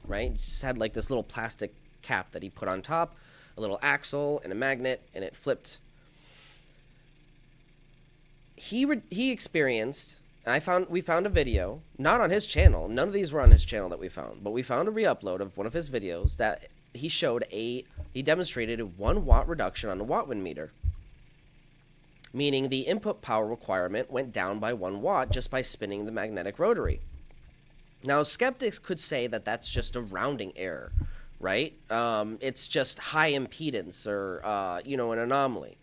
right? It just had like this little plastic cap that he put on top, a little axle and a magnet, and it flipped. He experienced, we found a video, not on his channel, none of these were on his channel that we found, but we found a re-upload of one of his videos that he demonstrated a 1 watt reduction on the Wattman meter, meaning the input power requirement went down by 1 watt just by spinning the magnetic rotary. Now, skeptics could say that that's just a rounding error, right? It's just high impedance or, an anomaly.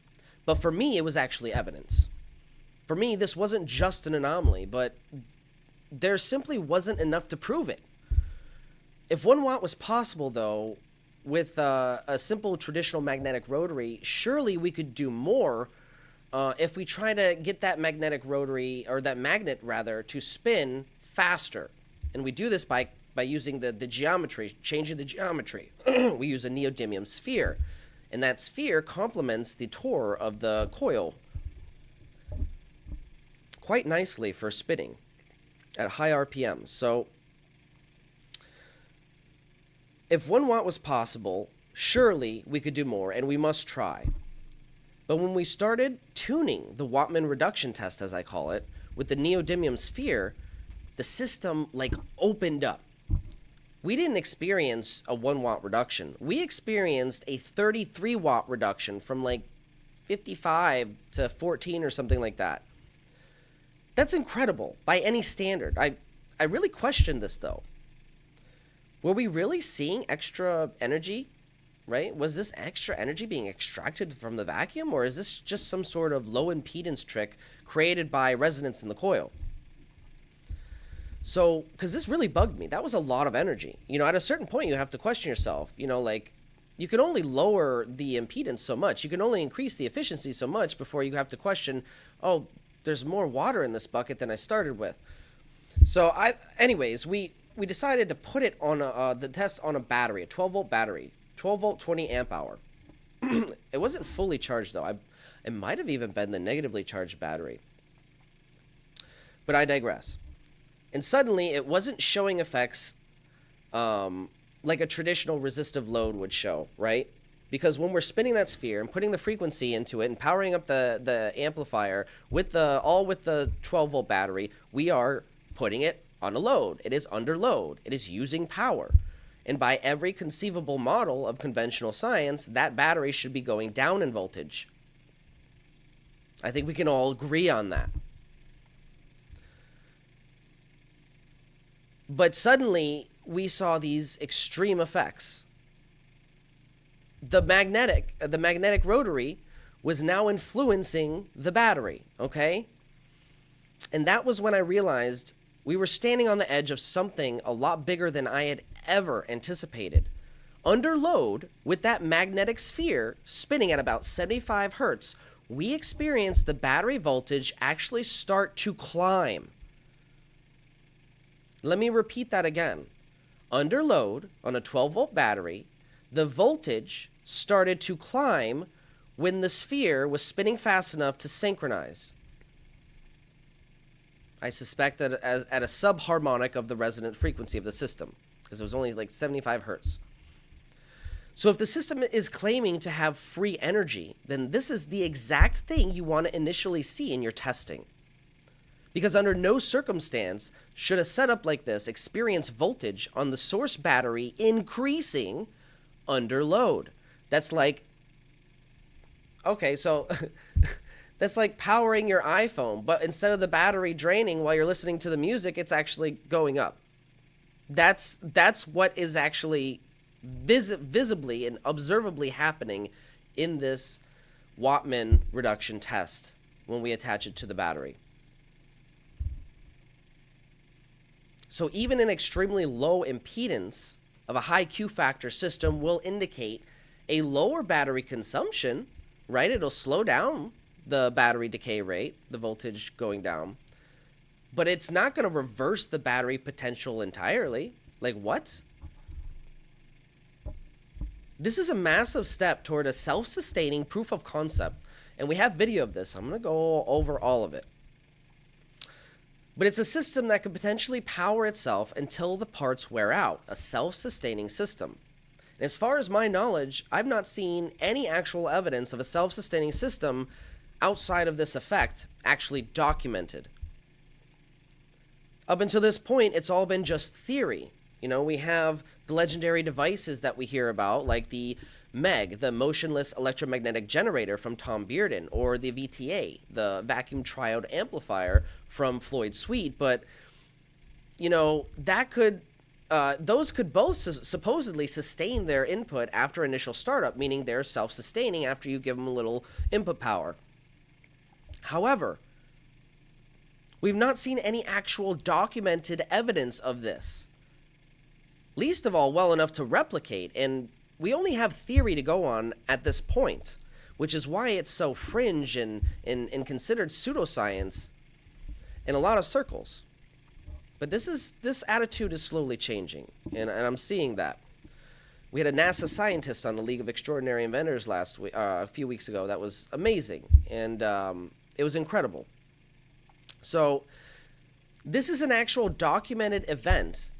But for me, it was actually evidence. For me, this wasn't just an anomaly, but there simply wasn't enough to prove it. If 1 watt was possible, though, with a simple traditional magnetic rotary, surely we could do more if we try to get that magnetic rotary, or that magnet rather, to spin faster. And we do this by using the geometry, changing the geometry. We use a neodymium sphere, and that sphere complements the torr of the coil quite nicely for spinning at high RPMs. So if 1 watt was possible, surely we could do more, and we must try. But when we started tuning the Wattman reduction test, as I call it, with the neodymium sphere, the system opened up. We didn't experience a 1 watt reduction. We experienced a 33 watt reduction from 55 to 14 or something like that. That's incredible by any standard. I really questioned this, though. Were we really seeing extra energy, right? Was this extra energy being extracted from the vacuum, or is this just some sort of low impedance trick created by resonance in the coil? So, because this really bugged me. That was a lot of energy. At a certain point, you have to question yourself. You can only lower the impedance so much. You can only increase the efficiency so much before you have to question, oh, there's more water in this bucket than I started with. So, anyways, we decided to put it on the test on a battery, a 12-volt battery, 12-volt, 20 amp hour. It wasn't fully charged, though. It might have even been the negatively charged battery. But I digress. And suddenly, it wasn't showing effects like a traditional resistive load would show, right? Because when we're spinning that sphere and putting the frequency into it and powering up the amplifier with the 12-volt battery, we are putting it on a load. It is under load. It is using power. And by every conceivable model of conventional science, that battery should be going down in voltage. I think we can all agree on that. But suddenly, we saw these extreme effects. The magnetic rotary was now influencing the battery, okay? And that was when I realized we were standing on the edge of something a lot bigger than I had ever anticipated. Under load, with that magnetic sphere spinning at about 75 hertz, we experienced the battery voltage actually start to climb. Let me repeat that again. Under load, on a 12-volt battery, the voltage started to climb when the sphere was spinning fast enough to synchronize. I suspect that at a subharmonic of the resonant frequency of the system, because it was only 75 hertz. So if the system is claiming to have free energy, then this is the exact thing you want to initially see in your testing. Because under no circumstance should a setup like this experience voltage on the source battery increasing under load. That's okay, so that's like powering your iPhone, but instead of the battery draining while you're listening to the music, it's actually going up. That's what is actually visibly and observably happening in this Wattman reduction test when we attach it to the battery. So even an extremely low impedance of a high Q factor system will indicate a lower battery consumption, right? It'll slow down the battery decay rate, the voltage going down, but it's not going to reverse the battery potential entirely. What? This is a massive step toward a self-sustaining proof of concept, and we have video of this. I'm going to go over all of it. But it's a system that could potentially power itself until the parts wear out, a self-sustaining system. And as far as my knowledge, I've not seen any actual evidence of a self-sustaining system outside of this effect actually documented. Up until this point, it's all been just theory. You know, we have the legendary devices that we hear about, like the MEG, the motionless electromagnetic generator from Tom Bearden, or the VTA, the vacuum triode amplifier from Floyd Sweet. But, you know, that could, those could both supposedly sustain their input after initial startup, meaning they're self-sustaining after you give them a little input power. However, we've not seen any actual documented evidence of this. Least of all, well enough to replicate, and we only have theory to go on at this point, which is why it's so fringe and considered pseudoscience in a lot of circles. But this attitude is slowly changing, and I'm seeing that. We had a NASA scientist on the League of Extraordinary Inventors last week, a few weeks ago. That was amazing, and it was incredible. So this is an actual documented event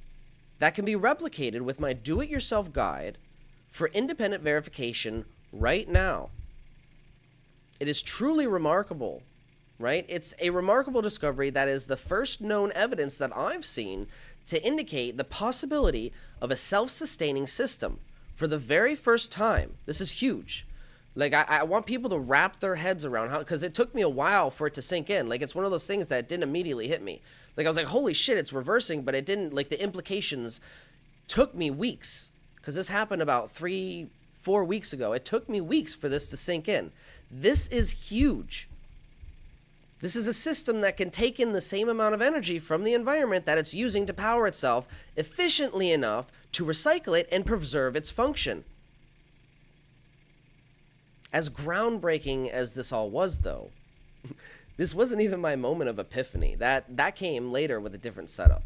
that can be replicated with my do-it-yourself guide for independent verification right now. It is truly remarkable, right? It's a remarkable discovery that is the first known evidence that I've seen to indicate the possibility of a self-sustaining system for the very first time. This is huge. Like, I want people to wrap their heads around how, because it took me a while for it to sink in. Like, it's one of those things that didn't immediately hit me. Like, I was like, holy shit, it's reversing, but it didn't, like, the implications took me weeks. Because this happened about 3-4 weeks ago. It took me weeks for this to sink in. This is huge. This is a system that can take in the same amount of energy from the environment that it's using to power itself efficiently enough to recycle it and preserve its function. As groundbreaking as this all was, though, this wasn't even my moment of epiphany. That came later with a different setup.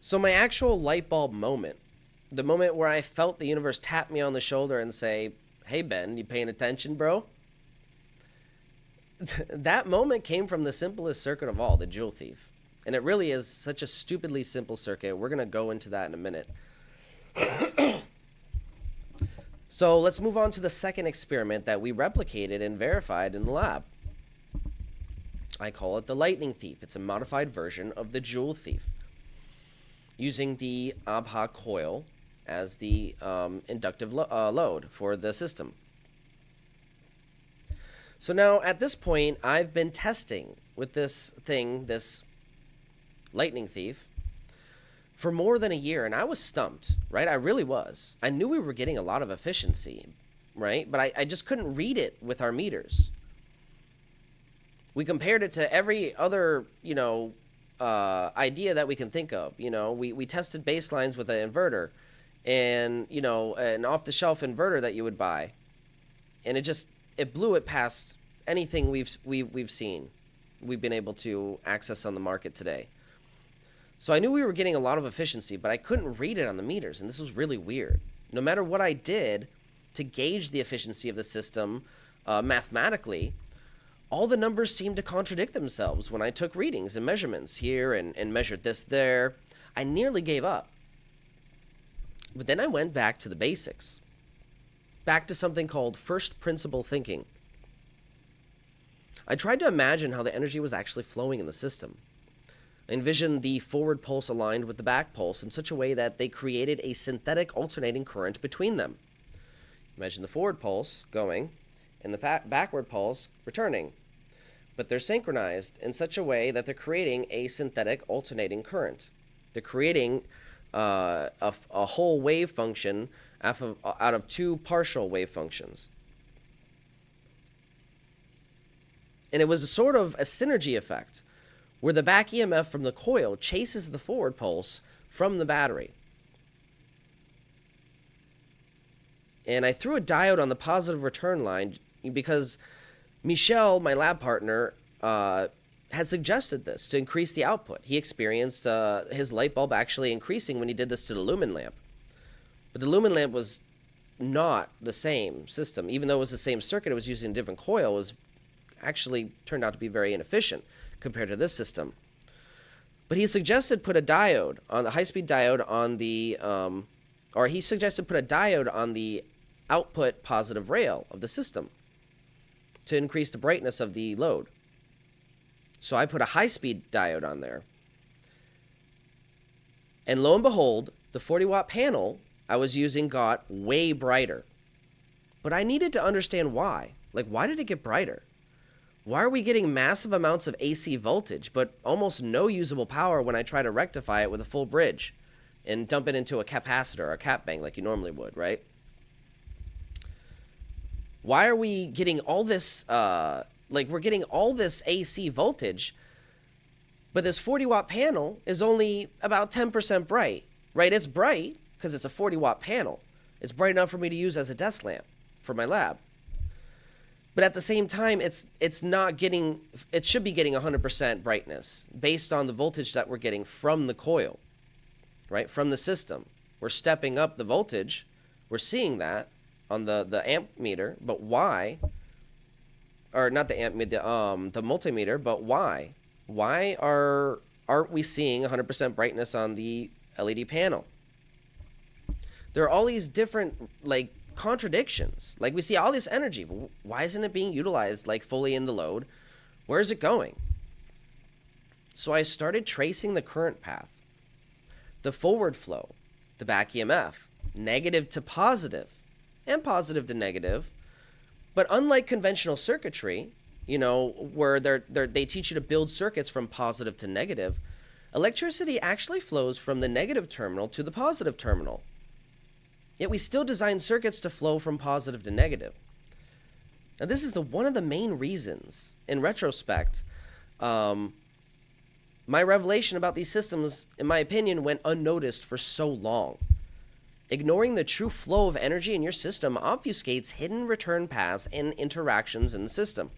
So my actual light bulb moment, the moment where I felt the universe tap me on the shoulder and say, hey, Ben, you paying attention, bro? That moment came from the simplest circuit of all, the Joule Thief. And it really is such a stupidly simple circuit. We're going to go into that in a minute. So let's move on to the second experiment that we replicated and verified in the lab. I call it the Lightning Thief. It's a modified version of the Joule Thief, using the ABHA coil as the inductive load for the system. So now, at this point, I've been testing with this thing, this Lightning Thief, for more than a year, and I was stumped, right? I really was. I knew we were getting a lot of efficiency, right? But I just couldn't read it with our meters. We compared it to every other, you know, idea that we can think of. You know, we tested baselines with an inverter, and, you know, an off-the-shelf inverter that you would buy, and it blew it past anything we've seen, we've been able to access on the market today. So I knew we were getting a lot of efficiency, but I couldn't read it on the meters, and this was really weird. No matter what I did to gauge the efficiency of the system mathematically, all the numbers seemed to contradict themselves when I took readings and measurements here and measured this there. I nearly gave up. But then I went back to the basics, back to something called first principle thinking. I tried to imagine how the energy was actually flowing in the system. I envisioned the forward pulse aligned with the back pulse in such a way that they created a synthetic alternating current between them. Imagine the forward pulse going and the backward pulse returning. But they're synchronized in such a way that they're creating a synthetic alternating current. They're creating a whole wave function out of two partial wave functions. And it was a sort of a synergy effect, where the back EMF from the coil chases the forward pulse from the battery. And I threw a diode on the positive return line because Michel, my lab partner, had suggested this to increase the output. He experienced his light bulb actually increasing when he did this to the lumen lamp. But the lumen lamp was not the same system. Even though it was the same circuit, it was using a different coil. It was actually turned out to be very inefficient compared to this system. But he suggested put a diode on the high-speed diode on the, or he suggested put a diode on the output positive rail of the system to increase the brightness of the load. So I put a high-speed diode on there. And lo and behold, the 40-watt panel I was using got way brighter. But I needed to understand why. Like, why did it get brighter? Why are we getting massive amounts of AC voltage, but almost no usable power when I try to rectify it with a full bridge and dump it into a capacitor or a cap bank like you normally would, right? Why are we getting all this, we're getting all this AC voltage, but this 40-watt panel is only about 10% bright, right? It's bright because it's a 40-watt panel. It's bright enough for me to use as a desk lamp for my lab. But at the same time, it's not getting, it should be getting 100% brightness based on the voltage that we're getting from the coil, right? From the system. We're stepping up the voltage. We're seeing that on the amp meter, but why? Or not the amp meter, the multimeter, but why? Why aren't we seeing 100% brightness on the LED panel? There are all these different, like, contradictions. Like, we see all this energy, but why isn't it being utilized like fully in the load? Where is it going? So I started tracing the current path, the forward flow, the back EMF, negative to positive, and positive to negative. But unlike conventional circuitry, you know, where they teach you to build circuits from positive to negative, electricity actually flows from the negative terminal to the positive terminal. Yet we still design circuits to flow from positive to negative. Now, this is one of the main reasons, in retrospect, my revelation about these systems, in my opinion, went unnoticed for so long. Ignoring the true flow of energy in your system obfuscates hidden return paths and interactions in the system.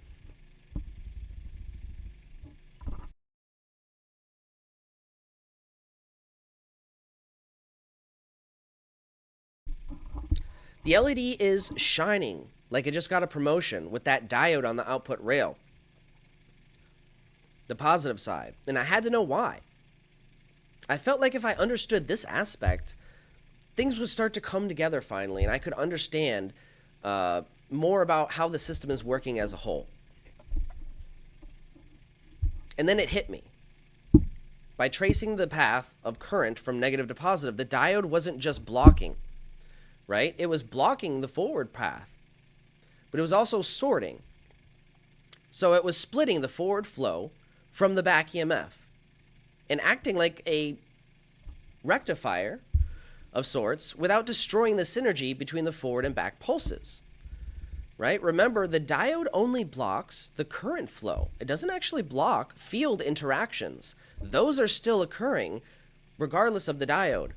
The LED is shining like it just got a promotion with that diode on the output rail, the positive side, and I had to know why. I felt like if I understood this aspect, things would start to come together finally, and I could understand more about how the system is working as a whole. And then it hit me. By tracing the path of current from negative to positive, the diode wasn't just blocking, right? It was blocking the forward path, but it was also sorting. So it was splitting the forward flow from the back EMF and acting like a rectifier of sorts without destroying the synergy between the forward and back pulses, right? Remember, the diode only blocks the current flow. It doesn't actually block field interactions. Those are still occurring regardless of the diode.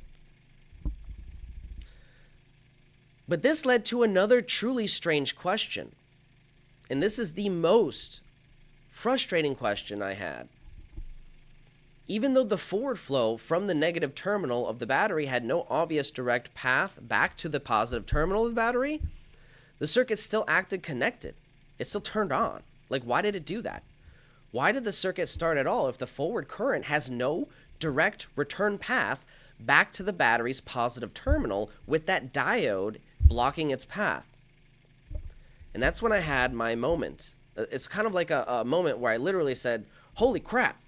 But this led to another truly strange question. And this is the most frustrating question I had. Even though the forward flow from the negative terminal of the battery had no obvious direct path back to the positive terminal of the battery, the circuit still acted connected. It still turned on. Like, why did it do that? Why did the circuit start at all if the forward current has no direct return path back to the battery's positive terminal with that diode blocking its path? And that's when I had my moment. It's kind of like a moment where I literally said, holy crap.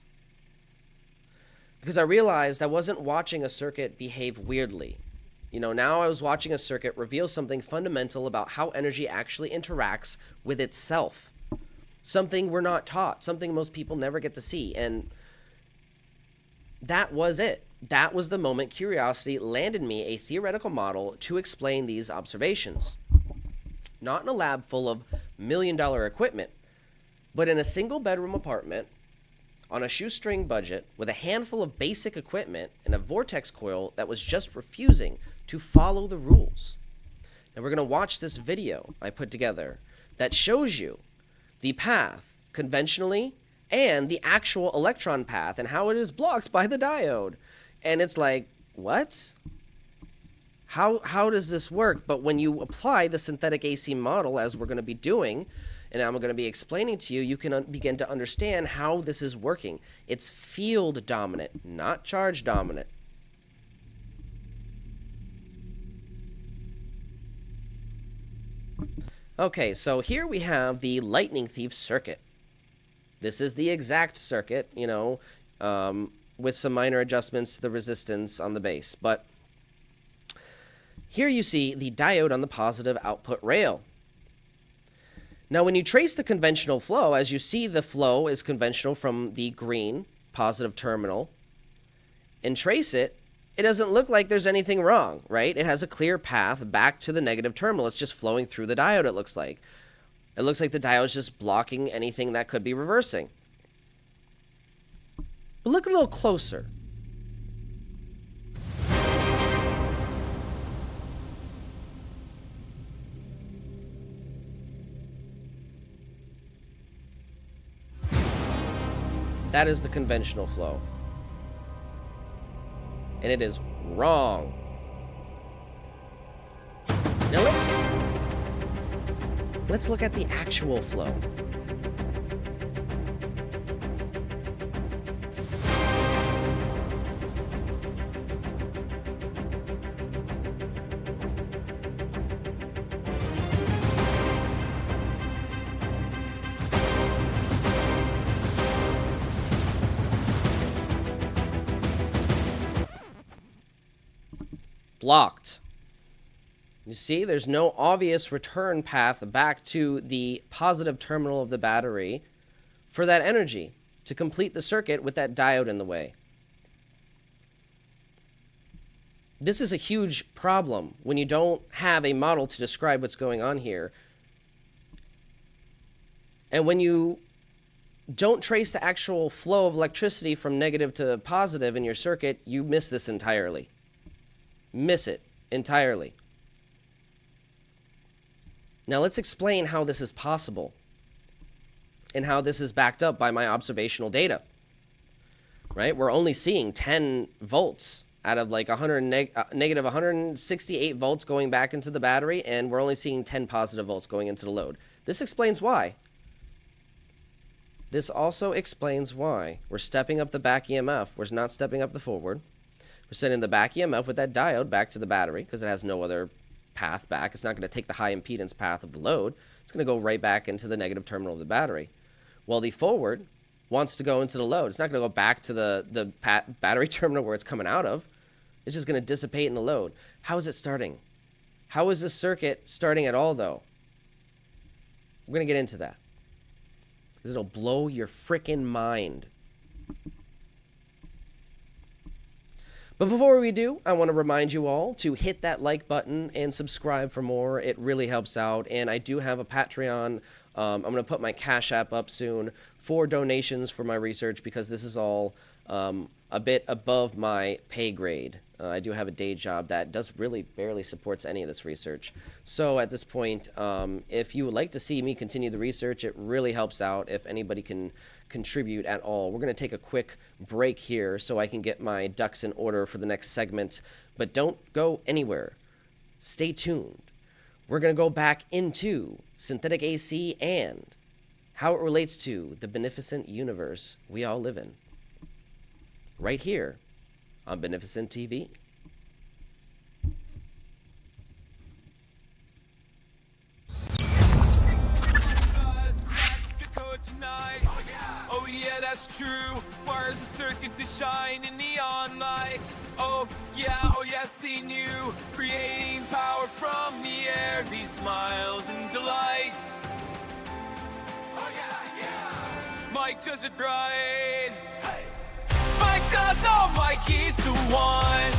Because I realized I wasn't watching a circuit behave weirdly. You know, now I was watching a circuit reveal something fundamental about how energy actually interacts with itself. Something we're not taught, something most people never get to see. And that was it. That was the moment curiosity landed me a theoretical model to explain these observations. Not in a lab full of million-dollar equipment, but in a single-bedroom apartment on a shoestring budget with a handful of basic equipment and a vortex coil that was just refusing to follow the rules. And we're going to watch this video I put together that shows you the path conventionally and the actual electron path and how it is blocked by the diode. And it's like, what? How does this work? But when you apply the synthetic AC model, as we're going to be doing, and I'm going to be explaining to you, you can begin to understand how this is working. It's field dominant, not charge dominant. Okay, so here we have the lightning thief circuit. This is the exact circuit, you know, with some minor adjustments to the resistance on the base. But here you see the diode on the positive output rail. Now, when you trace the conventional flow, as you see, the flow is conventional from the green positive terminal, and trace it, it doesn't look like there's anything wrong, right? It has a clear path back to the negative terminal. It's just flowing through the diode, it looks like. It looks like the diode's just blocking anything that could be reversing. But look a little closer. That is the conventional flow. And it is wrong. Now let's look at the actual flow. Blocked. You see, there's no obvious return path back to the positive terminal of the battery for that energy to complete the circuit with that diode in the way. This is a huge problem when you don't have a model to describe what's going on here. And when you don't trace the actual flow of electricity from negative to positive in your circuit, you miss this entirely. Miss it entirely. Now let's explain how this is possible and how this is backed up by my observational data. Right? We're only seeing 10 volts out of like negative 168 volts going back into the battery, and we're only seeing 10 positive volts going into the load. This explains why. This also explains why. We're stepping up the back EMF. We're not stepping up the forward. We're sending the back EMF with that diode back to the battery because it has no other path back. It's not going to take the high impedance path of the load. It's going to go right back into the negative terminal of the battery. Well, the forward wants to go into the load. It's not going to go back to the battery terminal where it's coming out of. It's just going to dissipate in the load. How is it starting? How is this circuit starting at all, though? We're going to get into that because it'll blow your frickin' mind. But before we do, I want to remind you all to hit that like button and subscribe for more. It really helps out. And I do have a Patreon. I'm going to put my Cash App up soon for donations for my research because this is all a bit above my pay grade. I do have a day job that does really barely supports any of this research. So at this point, if you would like to see me continue the research, it really helps out if anybody can contribute at all. We're going to take a quick break here so I can get my ducks in order for the next segment, but don't go anywhere. Stay tuned. We're going to go back into synthetic AC and how it relates to the beneficent universe we all live in. Right here on Beneficent TV. Oh yeah, that's true. Wires and circuits that shine in neon lights. Oh yeah, seen you creating power from the air. These smiles and delights. Oh yeah. Mike does it right. Hey. Mike does all my keys to one.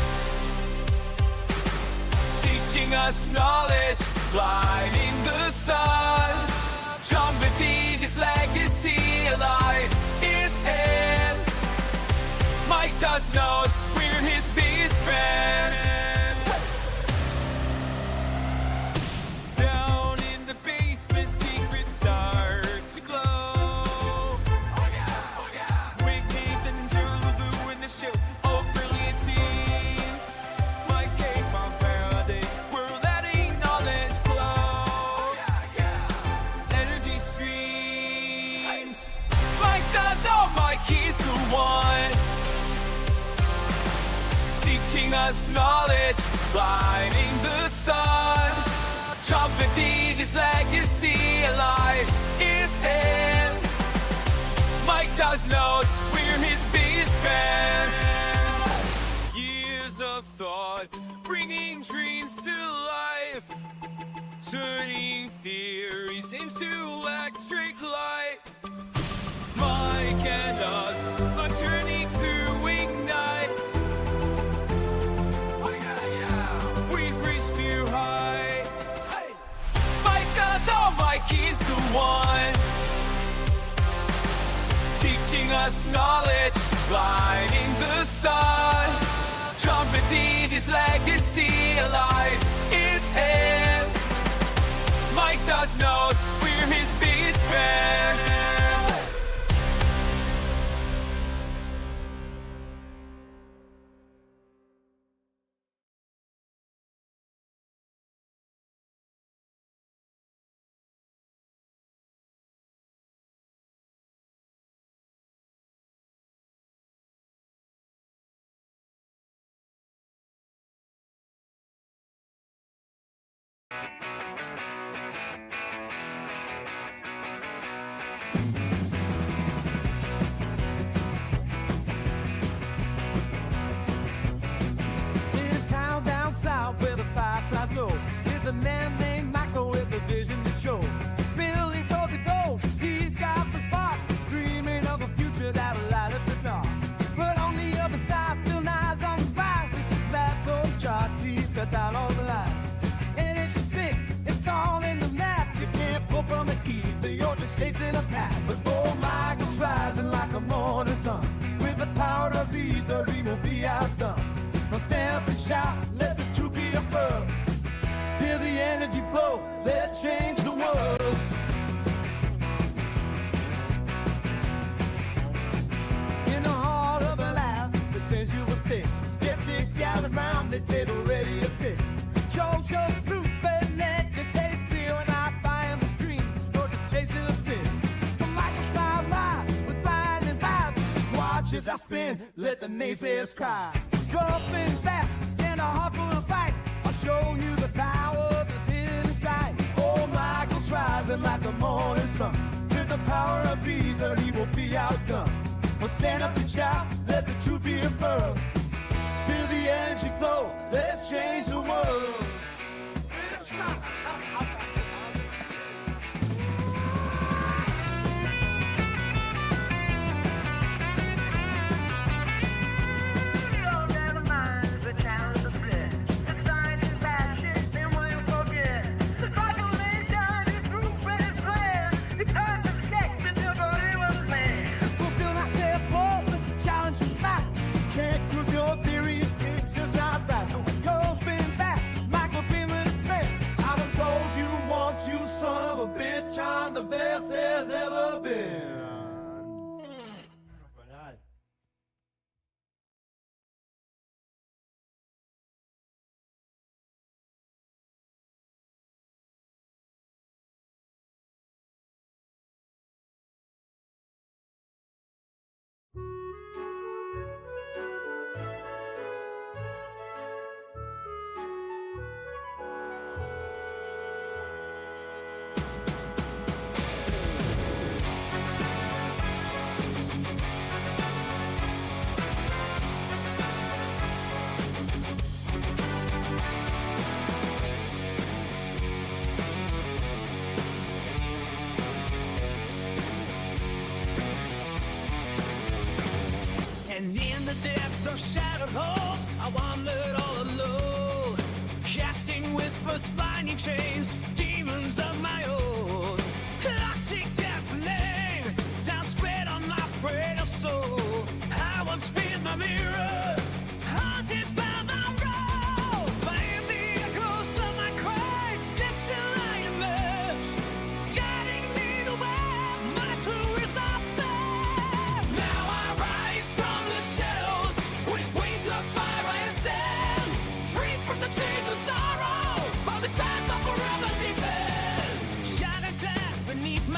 Teaching us knowledge, lighting the sun. John Batista's legacy alive is his. Mike does knows we're his biggest fans. Down in the basement, secrets start to glow. Oh yeah. With Nathan and Lulu in the show. Oh, brilliant team. Mike gave my paradise. teaching us knowledge, blinding the sun, trumpeting his legacy alive is his. Mike does knows we're his biggest fans. Years of thought, bringing dreams to life, turning theories into electric light. Mike and us, a journey to ignite. Oh yeah. We've reached new heights. Hey. Mike does, oh Mike is the one, teaching us knowledge, blinding the sun, trumpeting his legacy alive is his. Mike does knows we're his biggest fans. In a town down south where the fireflies glow, there's a man named Michael with a vision to show. Building towards the goal, he's got the spark, dreaming of a future that'll light up the dark. But on the other side, still eyes on the prize, because that gold charts, he's cut down all the lies. And it's just fixed, it's all in the map. You can't pull from the ether, you're just chasing a path. But oh, Michael's rising like a morning sun. With the power of either, he will be outdone. Now stand up and shout, let the truth be unfurled. Feel the energy flow, let's change the world. In the heart of the lab, the tension was thick. Skeptics gathered round the table ready to pick. Show proof, but let the taste clear. We're not buying the stream, nor just chasing a spin. But Michael smiled by with fire in his eyes. Just watch as I spin, let the naysayers cry. Go spin fast and a heart full of fight. I'll show you the power that's hidden inside. Oh, Michael's rising like the morning sun. With the power of either, he will be outdone. Well, stand up and shout, let the truth be unfurled. Feel the energy flow, let's change the world. I'm the best there's ever been. And in the depths of shattered halls, I wandered all alone, casting whispers, binding chains, demons of my own. Toxic deafening, down spread on my frail soul. I once spin my mirror, haunted by my role. But in the echoes of my cries, just still I emerge, guiding me to where my true results are. Now I rise from the shadows with wings of fire I ascend, free from the chains of sorrow, from this path of forever defend. Shattered glass beneath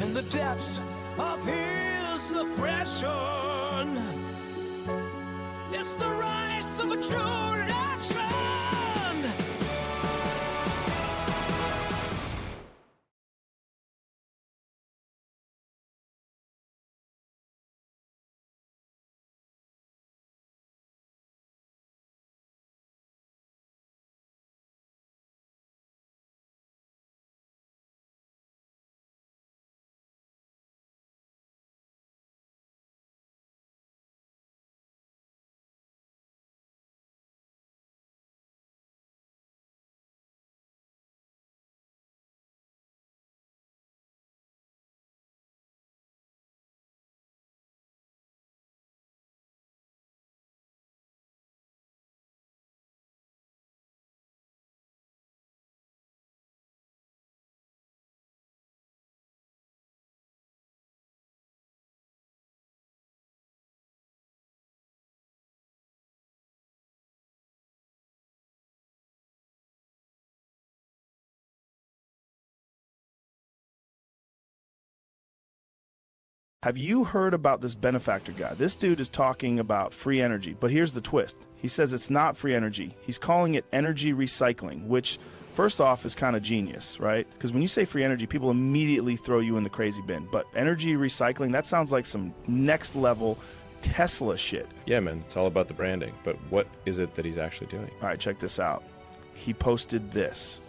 in the depths of his oppression. It's the rise of a true nation. Have you heard about this Benefactor guy? This dude is talking about free energy, but here's the twist. He says it's not free energy. He's calling it energy recycling, which first off is kind of genius, right? Because when you say free energy, people immediately throw you in the crazy bin. But energy recycling, that sounds like some next level Tesla shit. Yeah, man, it's all about the branding. But what is it that he's actually doing? All right, check this out. He posted this.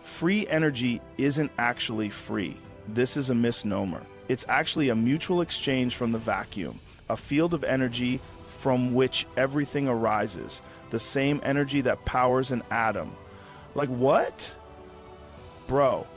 Free energy isn't actually free. This is a misnomer. It's actually a mutual exchange from the vacuum, a field of energy from which everything arises, the same energy that powers an atom. Like what? Bro,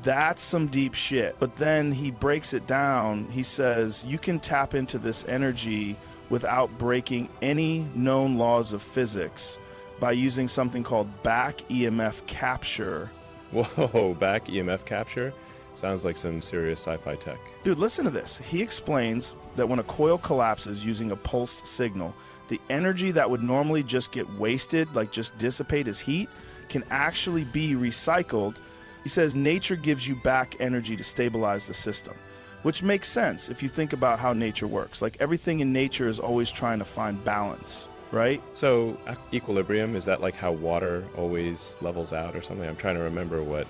that's some deep shit. But then he breaks it down. He says you can tap into this energy without breaking any known laws of physics by using something called back EMF capture. Whoa, back EMF capture? Sounds like some serious sci-fi tech. Dude, listen to this. He explains that when a coil collapses using a pulsed signal, the energy that would normally just get wasted, like just dissipate as heat, can actually be recycled. He says nature gives you back energy to stabilize the system, which makes sense if you think about how nature works. Like everything in nature is always trying to find balance, right? So equilibrium, is that like how water always levels out or something? I'm trying to remember what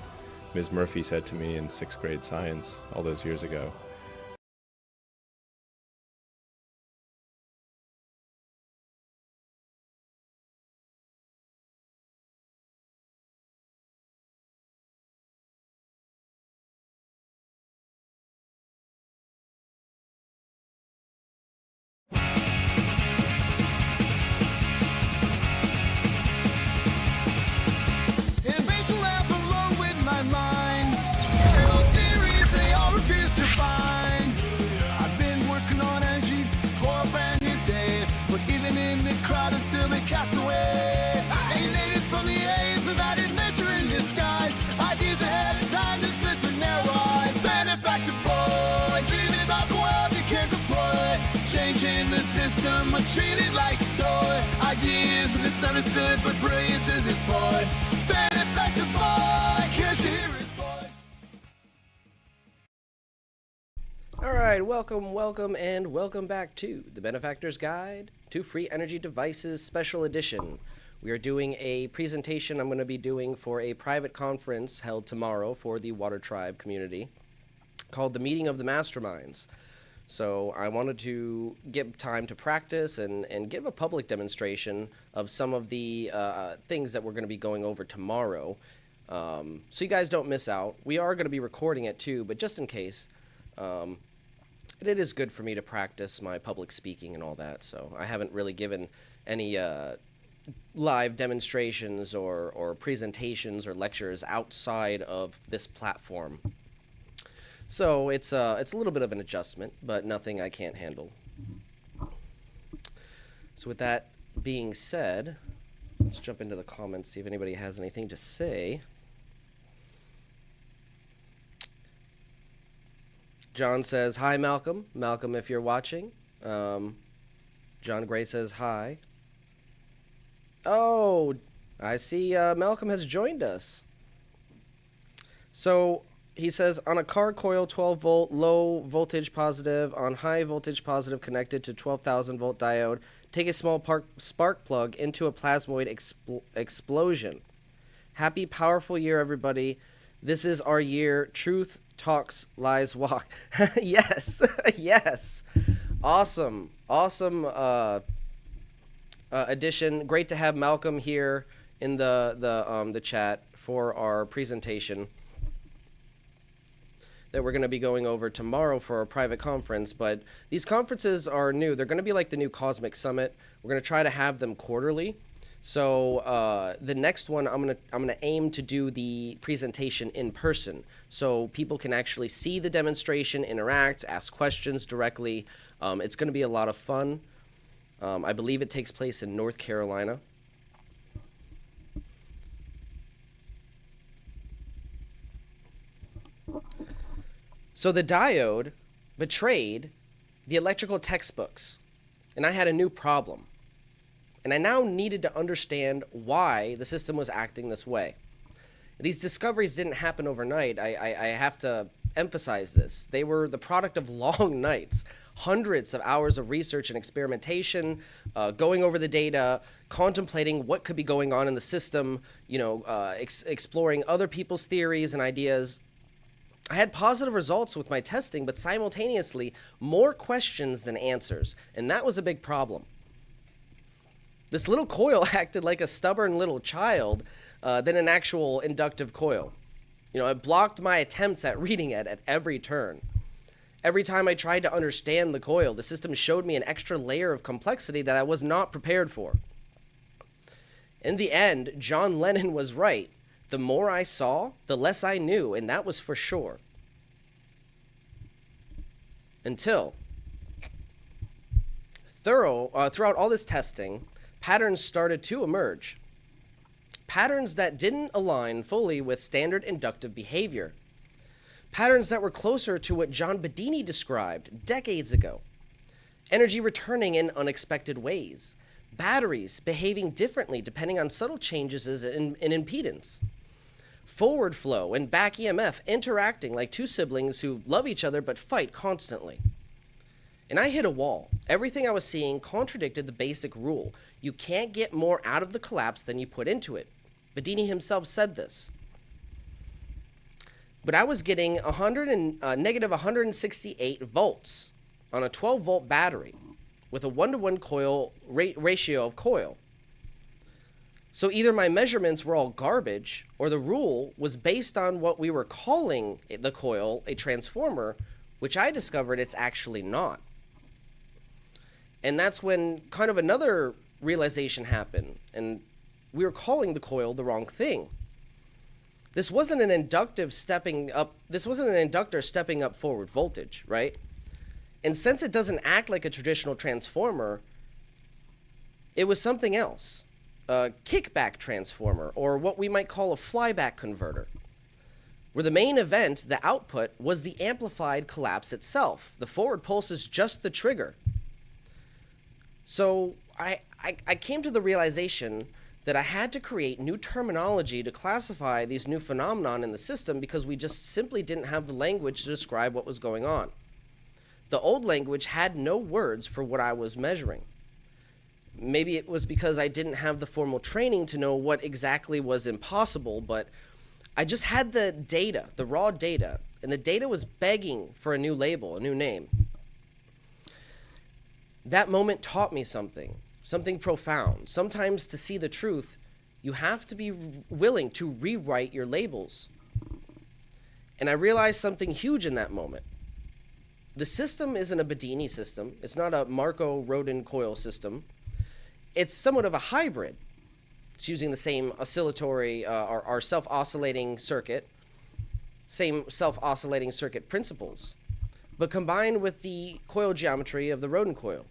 Ms. Murphy said to me in 6th grade science all those years ago. In base lab alone with my mind. Real theories they all refuse to find. I've been working on energy for a brand new day, but even in the crowd I've still been cast away. Alienated from the aids of added nature in disguise. Ideas ahead of time dismissed with narrow eyes. Benefactor boy, dreaming about the world you can't deploy. Changing the system, but treated like a toy. Ideas misunderstood, but brilliance is his boy. Benefactor boy, can't you hear his voice? Alright, welcome, and welcome back to the Benefactor's Guide to Free Energy Devices Special Edition. We are doing a presentation I'm going to be doing for a private conference held tomorrow for the Water Tribe community called the Meeting of the Masterminds. So I wanted to give time to practice and give a public demonstration of some of the things that we're going to be going over tomorrow. So you guys don't miss out. We are going to be recording it too, but just in case, it is good for me to practice my public speaking and all that. So I haven't really given any live demonstrations or presentations or lectures outside of this platform. So it's a little bit of an adjustment, but nothing I can't handle. So with that being said, let's jump into the comments, see if anybody has anything to say. John says, hi, Malcolm. Malcolm, if you're watching. John Gray says, hi. Oh, I see Malcolm has joined us. So he says, on a car coil 12 volt, low voltage positive, on high voltage positive connected to 12,000 volt diode, take a small spark plug into a plasmoid explosion. Happy, powerful year, everybody. This is our year. Truth talks, lies walk. Yes, yes. Awesome, awesome addition. Great to have Malcolm here in the chat for our presentation that we're going to be going over tomorrow for our private conference. But these conferences are new. They're going to be like the new Cosmic Summit. We're going to try to have them quarterly. So the next one, I'm gonna aim to do the presentation in person, so people can actually see the demonstration, interact, ask questions directly. It's going to be a lot of fun. I believe it takes place in North Carolina. So the diode betrayed the electrical textbooks, and I had a new problem. And I now needed to understand why the system was acting this way. These discoveries didn't happen overnight. I have to emphasize this. They were the product of long nights, hundreds of hours of research and experimentation, going over the data, contemplating what could be going on in the system, exploring other people's theories and ideas. I had positive results with my testing, but simultaneously more questions than answers, and that was a big problem. This little coil acted like a stubborn little child than an actual inductive coil. It blocked my attempts at reading it at every turn. Every time I tried to understand the coil, the system showed me an extra layer of complexity that I was not prepared for. In the end, John Lennon was right. The more I saw, the less I knew, and that was for sure. Until throughout all this testing, patterns started to emerge. Patterns that didn't align fully with standard inductive behavior. Patterns that were closer to what John Bedini described decades ago. Energy returning in unexpected ways. Batteries behaving differently depending on subtle changes in impedance. Forward flow and back EMF interacting like two siblings who love each other but fight constantly. And I hit a wall. Everything I was seeing contradicted the basic rule. You can't get more out of the collapse than you put into it. Bedini himself said this. But I was getting negative 168 volts on a 12-volt battery with a 1-to-1 coil ratio of coil. So either my measurements were all garbage, or the rule was based on what we were calling the coil a transformer, which I discovered it's actually not. And that's when kind of another realization happened, and we were calling the coil the wrong thing. This wasn't an inductor stepping up forward voltage, right? And since it doesn't act like a traditional transformer, it was something else. A kickback transformer, or what we might call a flyback converter, where the main event, the output, was the amplified collapse itself. The forward pulse is just the trigger. So I came to the realization that I had to create new terminology to classify these new phenomenon in the system, because we just simply didn't have the language to describe what was going on. The old language had no words for what I was measuring. Maybe it was because I didn't have the formal training to know what exactly was impossible, but I just had the data, the raw data, and the data was begging for a new label, a new name. That moment taught me something profound. Sometimes to see the truth, you have to be willing to rewrite your labels. And I realized something huge in that moment. The system isn't a Bedini system. It's not a Marco Rodin coil system. It's somewhat of a hybrid. It's using the same oscillatory or self-oscillating circuit, same self-oscillating circuit principles, but combined with the coil geometry of the Rodin coil.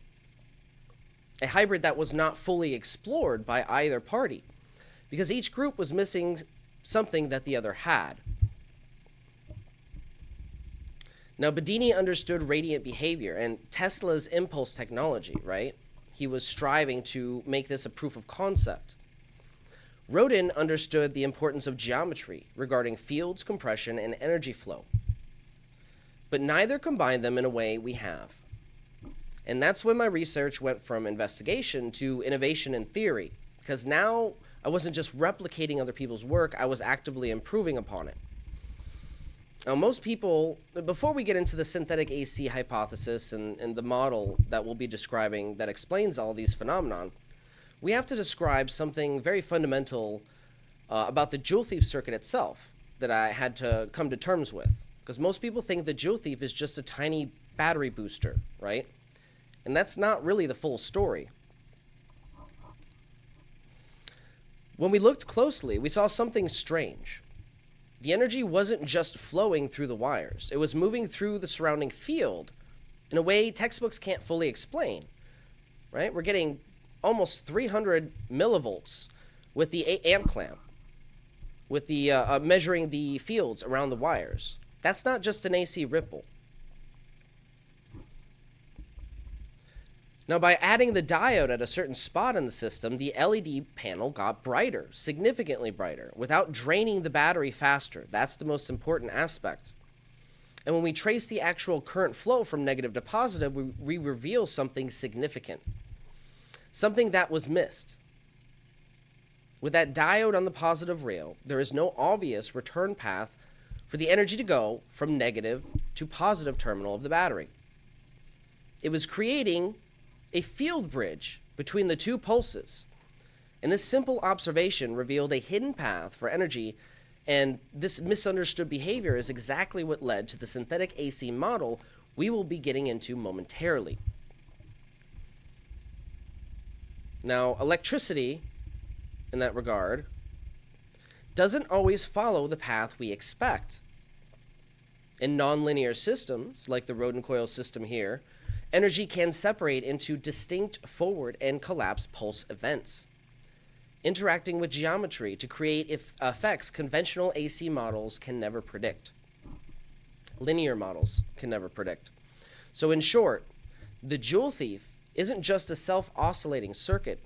A hybrid that was not fully explored by either party, because each group was missing something that the other had. Now, Bedini understood radiant behavior and Tesla's impulse technology, right? He was striving to make this a proof of concept. Rodin understood the importance of geometry regarding fields, compression, and energy flow. But neither combined them in a way we have. And that's when my research went from investigation to innovation in theory, because now I wasn't just replicating other people's work, I was actively improving upon it. Now, most people, before we get into the synthetic AC hypothesis and the model that we'll be describing that explains all these phenomenon, we have to describe something very fundamental about the Joule Thief circuit itself that I had to come to terms with. Because most people think the Joule Thief is just a tiny battery booster, right? And that's not really the full story. When we looked closely, we saw something strange. The energy wasn't just flowing through the wires. It was moving through the surrounding field in a way textbooks can't fully explain, right? We're getting almost 300 millivolts with the amp clamp, with the measuring the fields around the wires. That's not just an AC ripple. Now, by adding the diode at a certain spot in the system, the LED panel got brighter, significantly brighter, without draining the battery faster. That's the most important aspect. And when we trace the actual current flow from negative to positive, we reveal something significant. Something that was missed. With that diode on the positive rail, there is no obvious return path for the energy to go from negative to positive terminal of the battery. It was creating a field bridge between the two pulses. And this simple observation revealed a hidden path for energy, and this misunderstood behavior is exactly what led to the synthetic AC model we will be getting into momentarily. Now, electricity, in that regard, doesn't always follow the path we expect. In nonlinear systems, like the Rodin coil system here, energy can separate into distinct forward and collapse pulse events, interacting with geometry to create effects conventional AC models can never predict. Linear models can never predict. So in short, the Joule Thief isn't just a self-oscillating circuit.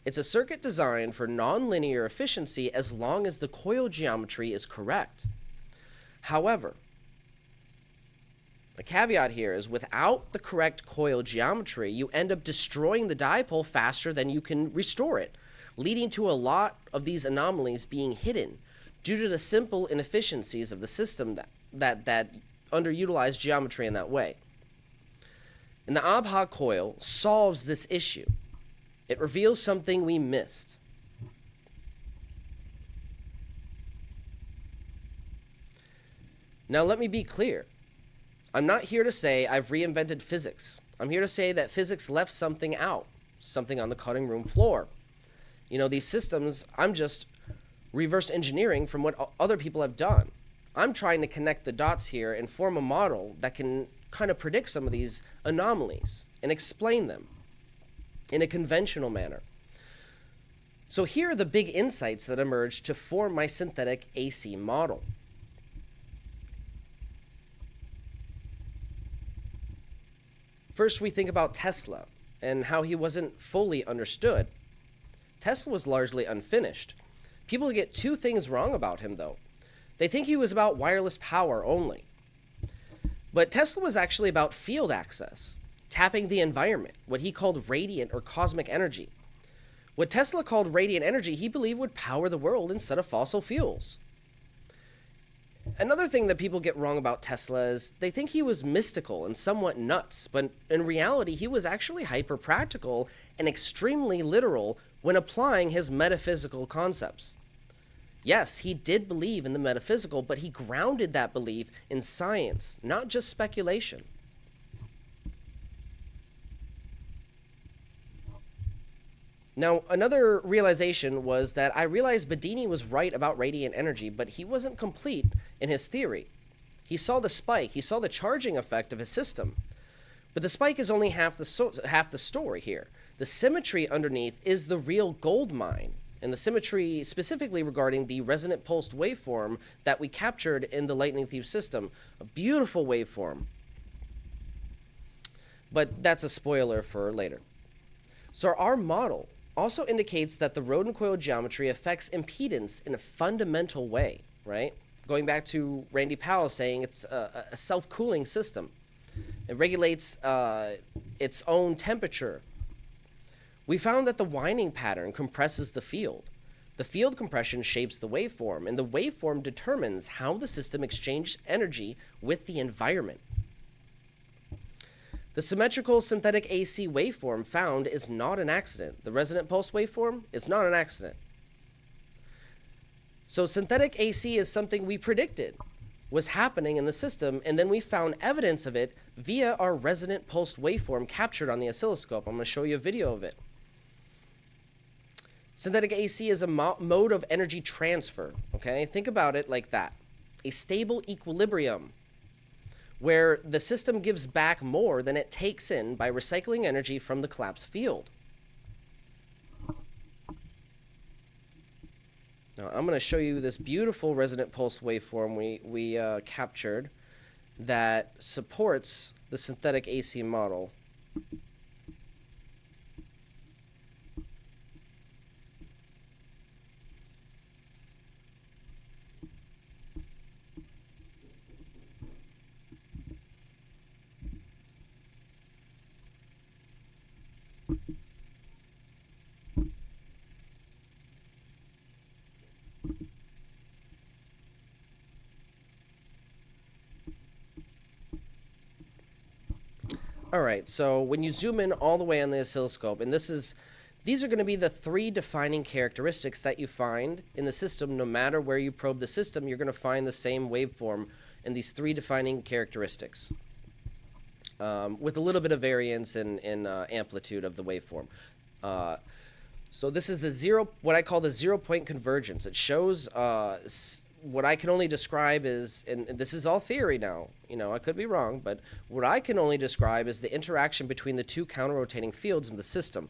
It's a circuit designed for nonlinear efficiency as long as the coil geometry is correct. However, the caveat here is without the correct coil geometry, you end up destroying the dipole faster than you can restore it, leading to a lot of these anomalies being hidden due to the simple inefficiencies of the system that underutilize geometry in that way. And the ABHA coil solves this issue. It reveals something we missed. Now let me be clear. I'm not here to say I've reinvented physics. I'm here to say that physics left something out, something on the cutting room floor. You know, these systems, I'm just reverse engineering from what other people have done. I'm trying to connect the dots here and form a model that can kind of predict some of these anomalies and explain them in a conventional manner. So here are the big insights that emerged to form my synthetic AC model. First, we think about Tesla and how he wasn't fully understood. Tesla was largely unfinished. People get two things wrong about him, though. They think he was about wireless power only. But Tesla was actually about field access, tapping the environment, what he called radiant or cosmic energy. What Tesla called radiant energy, he believed would power the world instead of fossil fuels. Another thing that people get wrong about Tesla is they think he was mystical and somewhat nuts, but in reality, he was actually hyper-practical and extremely literal when applying his metaphysical concepts. Yes, he did believe in the metaphysical, but he grounded that belief in science, not just speculation. Now, another realization was that I realized Bedini was right about radiant energy, but he wasn't complete in his theory. He saw the spike, he saw the charging effect of his system. But the spike is only half the story here. The symmetry underneath is the real gold mine, and the symmetry specifically regarding the resonant pulsed waveform that we captured in the Lightning Thief system. A beautiful waveform. But that's a spoiler for later. So our model also indicates that the Roden coil geometry affects impedance in a fundamental way, right? Going back to Randy Powell saying it's a self-cooling system. It regulates its own temperature. We found that the winding pattern compresses the field. The field compression shapes the waveform, and the waveform determines how the system exchanges energy with the environment. The symmetrical synthetic AC waveform found is not an accident. The resonant pulse waveform is not an accident. So synthetic AC is something we predicted was happening in the system, and then we found evidence of it via our resonant pulsed waveform captured on the oscilloscope. I'm going to show you a video of it. Synthetic AC is a mode of energy transfer, okay? Think about it like that. A stable equilibrium where the system gives back more than it takes in by recycling energy from the collapsed field. Now, I'm going to show you this beautiful resonant pulse waveform we captured that supports the synthetic AC model. All right, so when you zoom in all the way on the oscilloscope, and these are going to be the three defining characteristics that you find in the system. No matter where you probe the system, you're going to find the same waveform and these three defining characteristics, with a little bit of variance in amplitude of the waveform. So this is what I call the 0-point convergence. It shows what I can only describe is, and this is all theory now, I could be wrong, but what I can only describe is the interaction between the two counter-rotating fields in the system.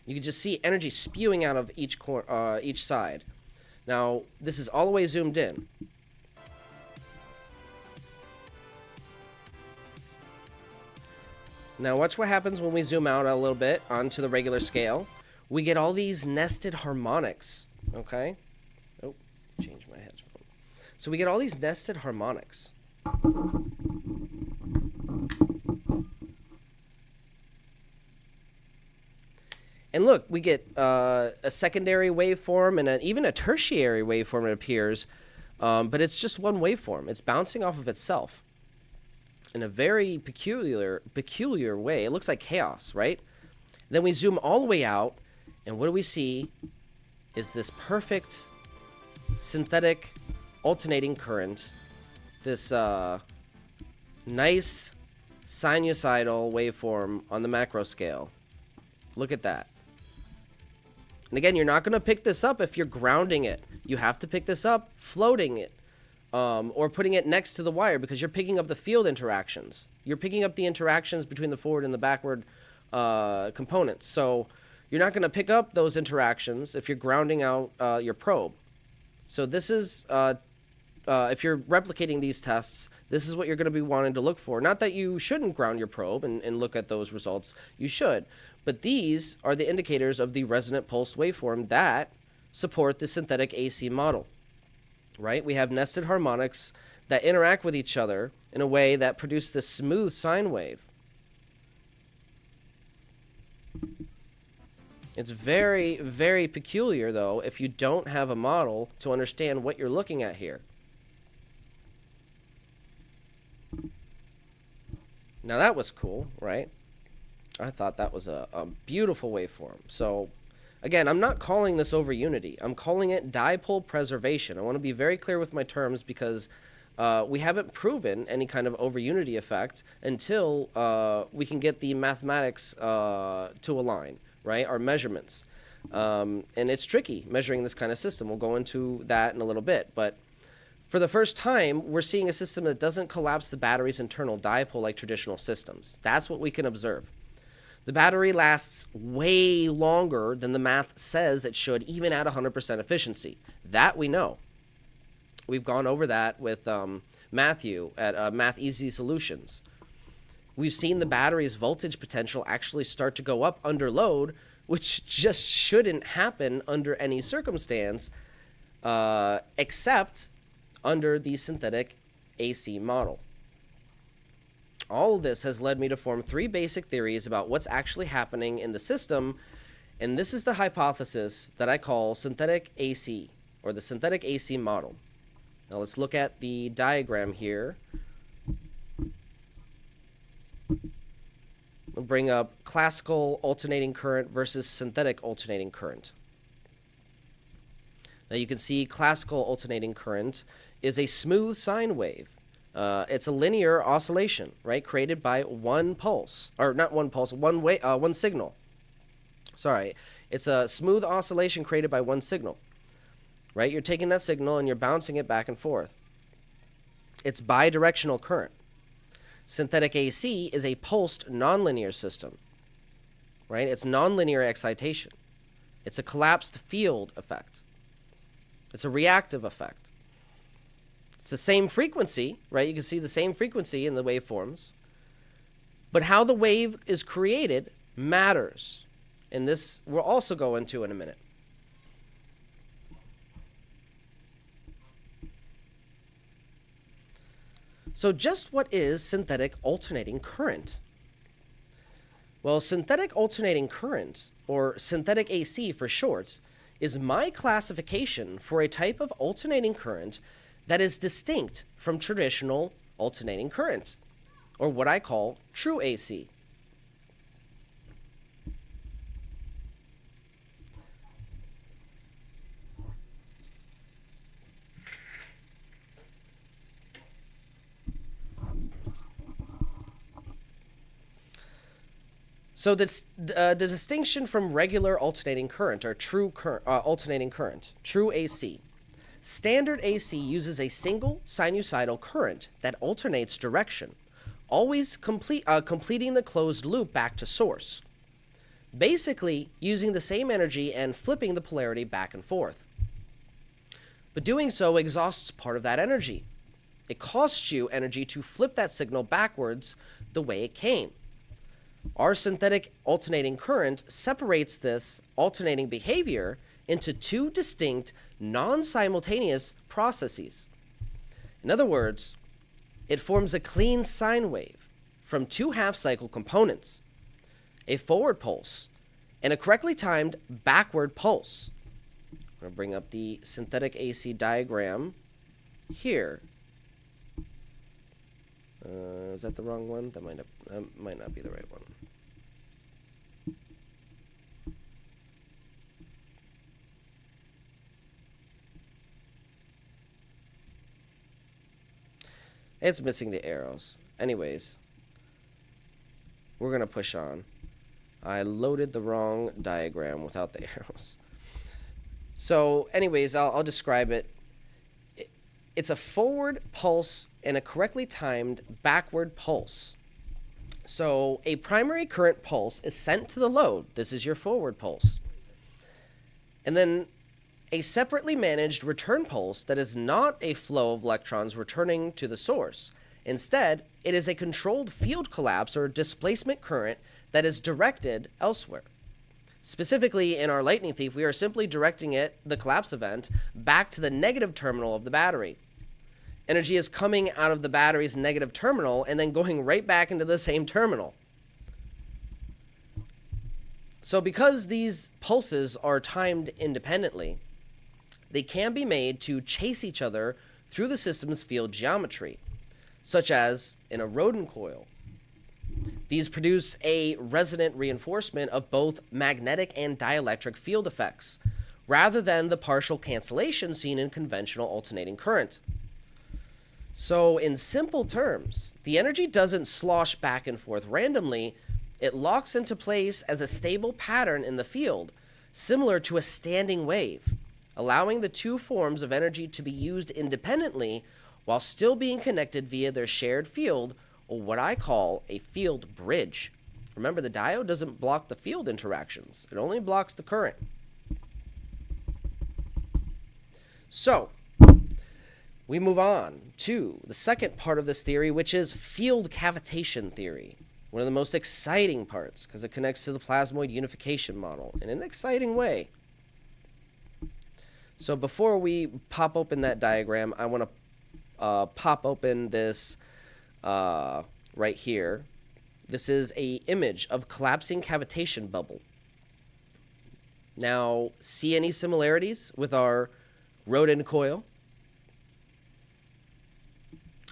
You can just see energy spewing out of each side. Now, this is all the way zoomed in. Now, watch what happens when we zoom out a little bit onto the regular scale. We get all these nested harmonics, okay? Oh, change my headphone. So we get all these nested harmonics. And look, we get a secondary waveform and even a tertiary waveform, it appears, but it's just one waveform. It's bouncing off of itself in a very peculiar way. It looks like chaos, right? Then we zoom all the way out, and what do we see is this perfect synthetic alternating current, this nice sinusoidal waveform on the macro scale. Look at that. And again, you're not going to pick this up if you're grounding it. You have to pick this up floating it, or putting it next to the wire, because you're picking up the field interactions. You're picking up the interactions between the forward and the backward components. So you're not going to pick up those interactions if you're grounding out your probe. So this is, if you're replicating these tests, this is what you're going to be wanting to look for. Not that you shouldn't ground your probe and look at those results. You should. But these are the indicators of the resonant pulsed waveform that support the synthetic AC model, right? We have nested harmonics that interact with each other in a way that produce this smooth sine wave. It's very, very peculiar, though, if you don't have a model to understand what you're looking at here. Now that was cool, right? I thought that was a beautiful waveform. So, again, I'm not calling this over unity. I'm calling it dipole preservation. I want to be very clear with my terms because we haven't proven any kind of over unity effect until we can get the mathematics to align, right? Our measurements. And it's tricky measuring this kind of system. We'll go into that in a little bit. But for the first time, we're seeing a system that doesn't collapse the battery's internal dipole like traditional systems. That's what we can observe. The battery lasts way longer than the math says it should, even at 100% efficiency. That we know. We've gone over that with Matthew at Math Easy Solutions. We've seen the battery's voltage potential actually start to go up under load which just shouldn't happen under any circumstance except under the synthetic AC model. All of this has led me to form 3 basic theories about what's actually happening in the system, and this is the hypothesis that I call synthetic AC, or the synthetic AC model. Now let's look at the diagram here. We'll bring up classical alternating current versus synthetic alternating current. Now you can see classical alternating current is a smooth sine wave. It's a linear oscillation, right, created by one pulse, or not one pulse, one signal. Sorry, it's a smooth oscillation created by one signal, right? You're taking that signal and you're bouncing it back and forth. It's bidirectional current. Synthetic AC is a pulsed nonlinear system, right? It's nonlinear excitation. It's a collapsed field effect. It's a reactive effect. It's the same frequency, right? You can see the same frequency in the waveforms. But how the wave is created matters. And this we'll also go into in a minute. So just what is synthetic alternating current? Well, synthetic alternating current, or synthetic AC for short, is my classification for a type of alternating current that is distinct from traditional alternating current, or what I call true AC. So the distinction from regular alternating current, or true alternating current, true AC. Standard AC uses a single sinusoidal current that alternates direction, always completing the closed loop back to source, basically using the same energy and flipping the polarity back and forth. But doing so exhausts part of that energy. It costs you energy to flip that signal backwards the way it came. Our synthetic alternating current separates this alternating behavior into 2 distinct, non-simultaneous processes. In other words, it forms a clean sine wave from 2 half-cycle components, a forward pulse, and a correctly timed backward pulse. I'm going to bring up the synthetic AC diagram here. Is that the wrong one? That might not be the right one. It's missing the arrows. Anyways, we're going to push on. I loaded the wrong diagram without the arrows. So anyways, I'll describe it. It's a forward pulse and a correctly timed backward pulse. So a primary current pulse is sent to the load. This is your forward pulse. And then a separately managed return pulse that is not a flow of electrons returning to the source. Instead, it is a controlled field collapse or displacement current that is directed elsewhere. Specifically, in our lightning thief, we are simply directing the collapse event, back to the negative terminal of the battery. Energy is coming out of the battery's negative terminal and then going right back into the same terminal. So because these pulses are timed independently, they can be made to chase each other through the system's field geometry, such as in a rodent coil. These produce a resonant reinforcement of both magnetic and dielectric field effects, rather than the partial cancellation seen in conventional alternating current. So in simple terms, the energy doesn't slosh back and forth randomly. It locks into place as a stable pattern in the field, similar to a standing wave, allowing the 2 forms of energy to be used independently while still being connected via their shared field, or what I call a field bridge. Remember, the diode doesn't block the field interactions. It only blocks the current. So, we move on to the second part of this theory, which is field cavitation theory, one of the most exciting parts, because it connects to the plasmoid unification model in an exciting way. So before we pop open that diagram, I want to pop open this right here. This is an image of collapsing cavitation bubble. Now, see any similarities with our Rodin coil?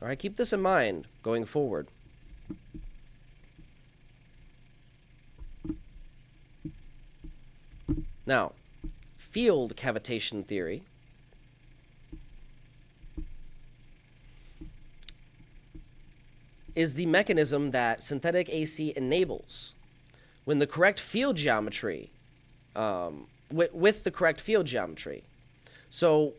All right, keep this in mind going forward. Now, field cavitation theory is the mechanism that synthetic AC enables when the correct field geometry, with the correct field geometry. So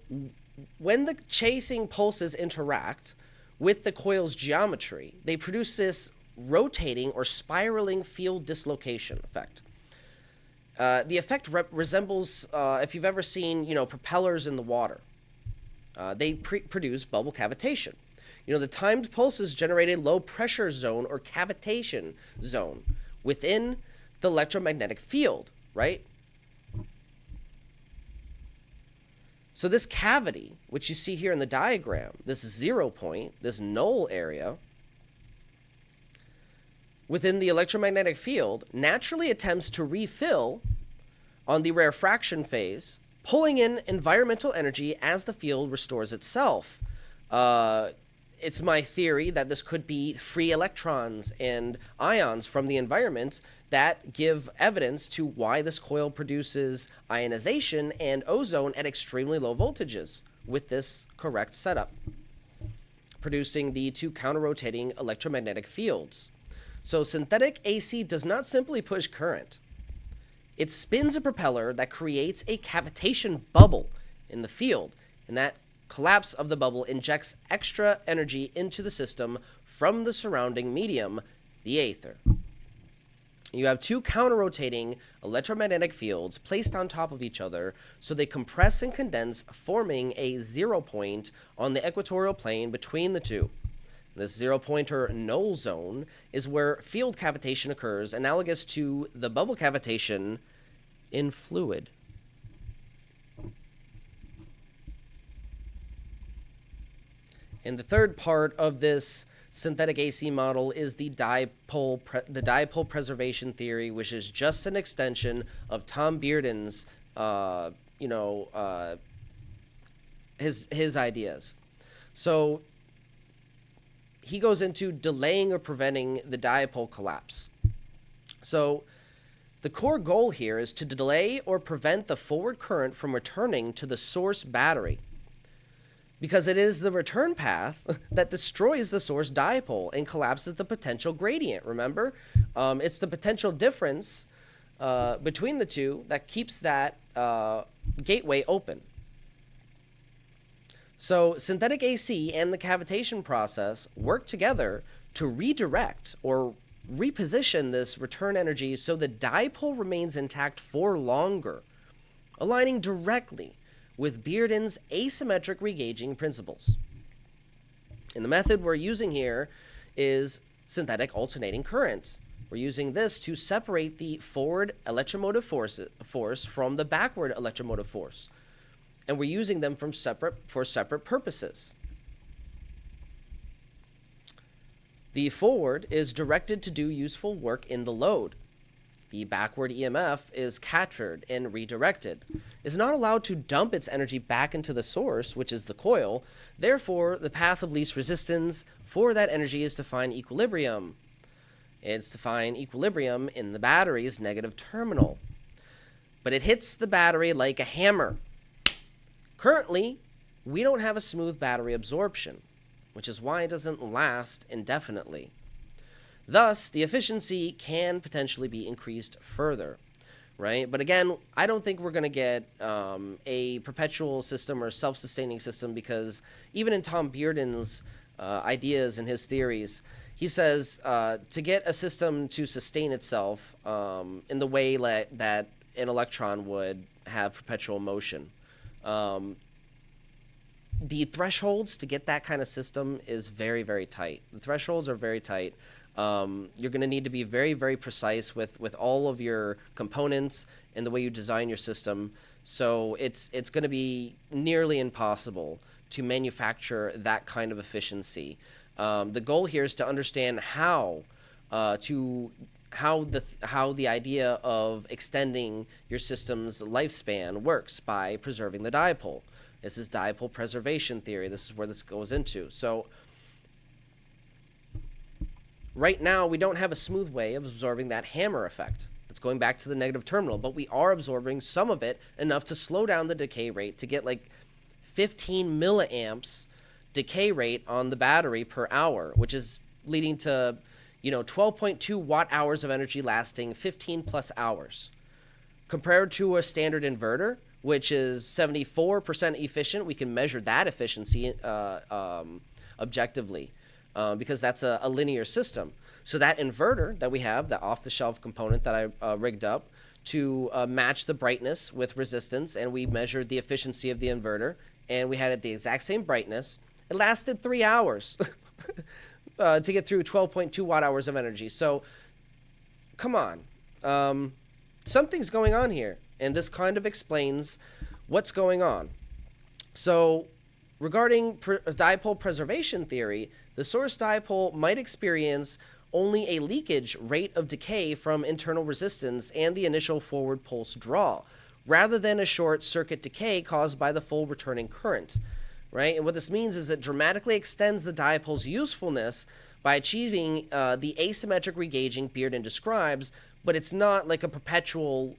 when the chasing pulses interact with the coil's geometry, they produce this rotating or spiraling field dislocation effect. The effect resembles, if you've ever seen, propellers in the water. They produce bubble cavitation. The timed pulses generate a low pressure zone or cavitation zone within the electromagnetic field, right? So this cavity, which you see here in the diagram, this 0 point, this null area, within the electromagnetic field, naturally attempts to refill on the rarefaction phase, pulling in environmental energy as the field restores itself. It's my theory that this could be free electrons and ions from the environment that give evidence to why this coil produces ionization and ozone at extremely low voltages with this correct setup, producing the two counter-rotating electromagnetic fields. So synthetic AC does not simply push current. It spins a propeller that creates a cavitation bubble in the field, and that collapse of the bubble injects extra energy into the system from the surrounding medium, the aether. You have two counter-rotating electromagnetic fields placed on top of each other, so they compress and condense, forming a 0 point on the equatorial plane between the two. This 0 point or null zone is where field cavitation occurs, analogous to the bubble cavitation in fluid. And the third part of this synthetic AC model is the dipole preservation theory, which is just an extension of Tom Bearden's, his ideas. So he goes into delaying or preventing the dipole collapse. So the core goal here is to delay or prevent the forward current from returning to the source battery, because it is the return path that destroys the source dipole and collapses the potential gradient. Remember, it's the potential difference between the two that keeps that gateway open. So synthetic AC and the cavitation process work together to redirect or reposition this return energy so the dipole remains intact for longer, aligning directly with Bearden's asymmetric regauging principles. And the method we're using here is synthetic alternating current. We're using this to separate the forward electromotive force from the backward electromotive force. And we're using them for separate purposes. The forward is directed to do useful work in the load. The backward EMF is captured and redirected. It's not allowed to dump its energy back into the source, which is the coil. Therefore, the path of least resistance for that energy is to find equilibrium. It's to find equilibrium in the battery's negative terminal. But it hits the battery like a hammer. Currently, we don't have a smooth battery absorption, which is why it doesn't last indefinitely. Thus, the efficiency can potentially be increased further, right? But again, I don't think we're going to get a perpetual system or self-sustaining system, because even in Tom Bearden's ideas and his theories, he says to get a system to sustain itself in the way that an electron would have perpetual motion, the thresholds to get that kind of system is very, very tight. The thresholds are very tight. You're going to need to be very, very precise with all of your components and the way you design your system. So it's going to be nearly impossible to manufacture that kind of efficiency. The goal here is to understand how the idea of extending your system's lifespan works by preserving the dipole. This is dipole preservation theory. This is where this goes into. So right now, we don't have a smooth way of absorbing that hammer effect. It's going back to the negative terminal, but we are absorbing some of it enough to slow down the decay rate to get like 15 milliamps decay rate on the battery per hour, which is leading to, 12.2 watt hours of energy lasting 15 plus hours. Compared to a standard inverter, which is 74% efficient, we can measure that efficiency objectively because that's a linear system. So that inverter that we have, the off-the-shelf component that I rigged up to match the brightness with resistance, and we measured the efficiency of the inverter, and we had it the exact same brightness. It lasted 3 hours to get through 12.2 watt hours of energy. So, come on. Something's going on here, and this kind of explains what's going on. So, regarding dipole preservation theory, the source dipole might experience only a leakage rate of decay from internal resistance and the initial forward pulse draw, rather than a short circuit decay caused by the full returning current, right? And what this means is it dramatically extends the dipole's usefulness by achieving the asymmetric regaging Bearden describes, but it's not like a perpetual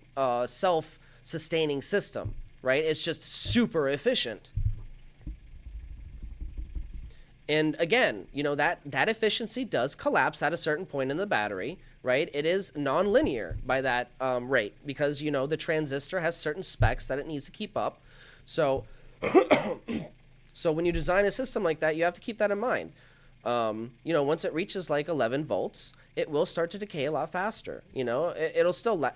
self-sustaining system, right? It's just super efficient. And again, that efficiency does collapse at a certain point in the battery, right? It is non-linear by that rate because, the transistor has certain specs that it needs to keep up. So, so when you design a system like that, you have to keep that in mind. Once it reaches like 11 volts, it will start to decay a lot faster. It'll still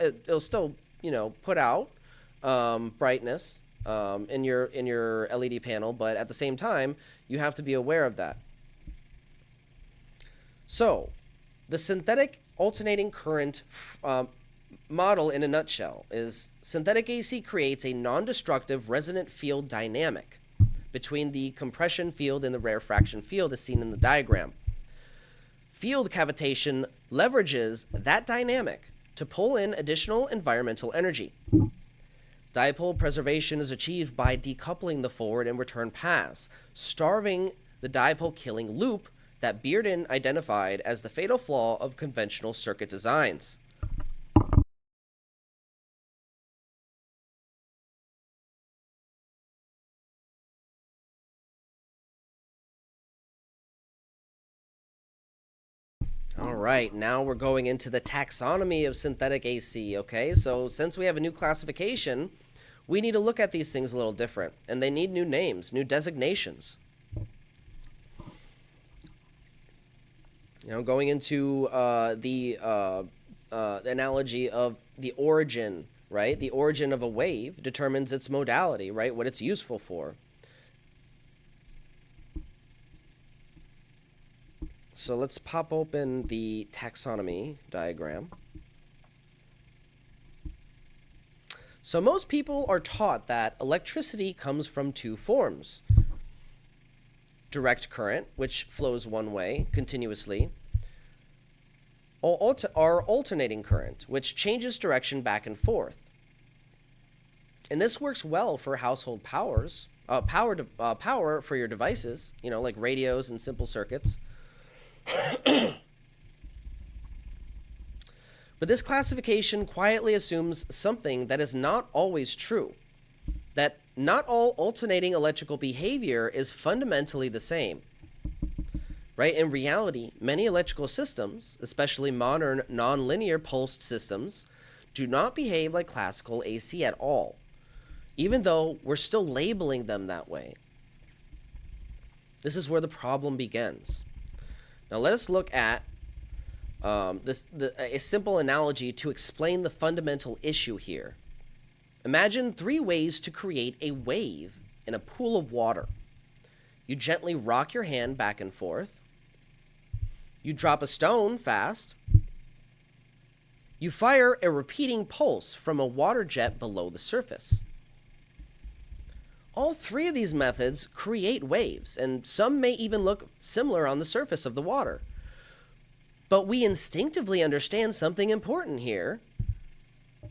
put out brightness in your LED panel, but at the same time, you have to be aware of that. So, the synthetic alternating current model in a nutshell is synthetic AC creates a non-destructive resonant field dynamic between the compression field and the rarefaction field as seen in the diagram. Field cavitation leverages that dynamic to pull in additional environmental energy. Dipole preservation is achieved by decoupling the forward and return paths, starving the dipole killing loop that Bearden identified as the fatal flaw of conventional circuit designs. All right, now we're going into the taxonomy of synthetic AC, okay? So since we have a new classification, we need to look at these things a little different, and they need new names, new designations. Going into the analogy of the origin, right? The origin of a wave determines its modality, right? What it's useful for. So let's pop open the taxonomy diagram. So most people are taught that electricity comes from two forms. Direct current, which flows one way continuously, or alternating current, which changes direction back and forth. And this works well for household power for your devices, like radios and simple circuits. But this classification quietly assumes something that is not always true, that not all alternating electrical behavior is fundamentally the same. Right? In reality, many electrical systems, especially modern nonlinear pulsed systems, do not behave like classical AC at all, even though we're still labeling them that way. This is where the problem begins. Now let us look at a simple analogy to explain the fundamental issue here. Imagine 3 ways to create a wave in a pool of water. You gently rock your hand back and forth. You drop a stone fast. You fire a repeating pulse from a water jet below the surface. All three of these methods create waves, and some may even look similar on the surface of the water. But we instinctively understand something important here.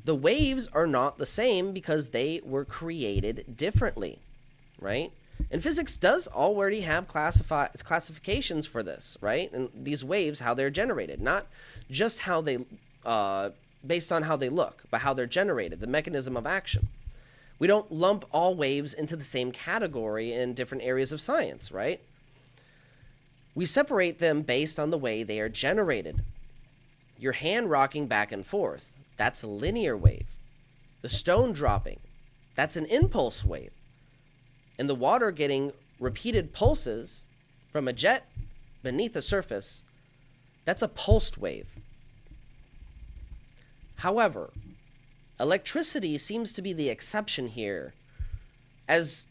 The waves are not the same because they were created differently, right? And physics does already have classifications for this, right? And these waves, how they're generated, not just how they, based on how they look, but how they're generated, the mechanism of action. We don't lump all waves into the same category in different areas of science, right? We separate them based on the way they are generated. Your hand rocking back and forth, that's a linear wave. The stone dropping, that's an impulse wave. And the water getting repeated pulses from a jet beneath the surface, that's a pulsed wave. However, electricity seems to be the exception here, as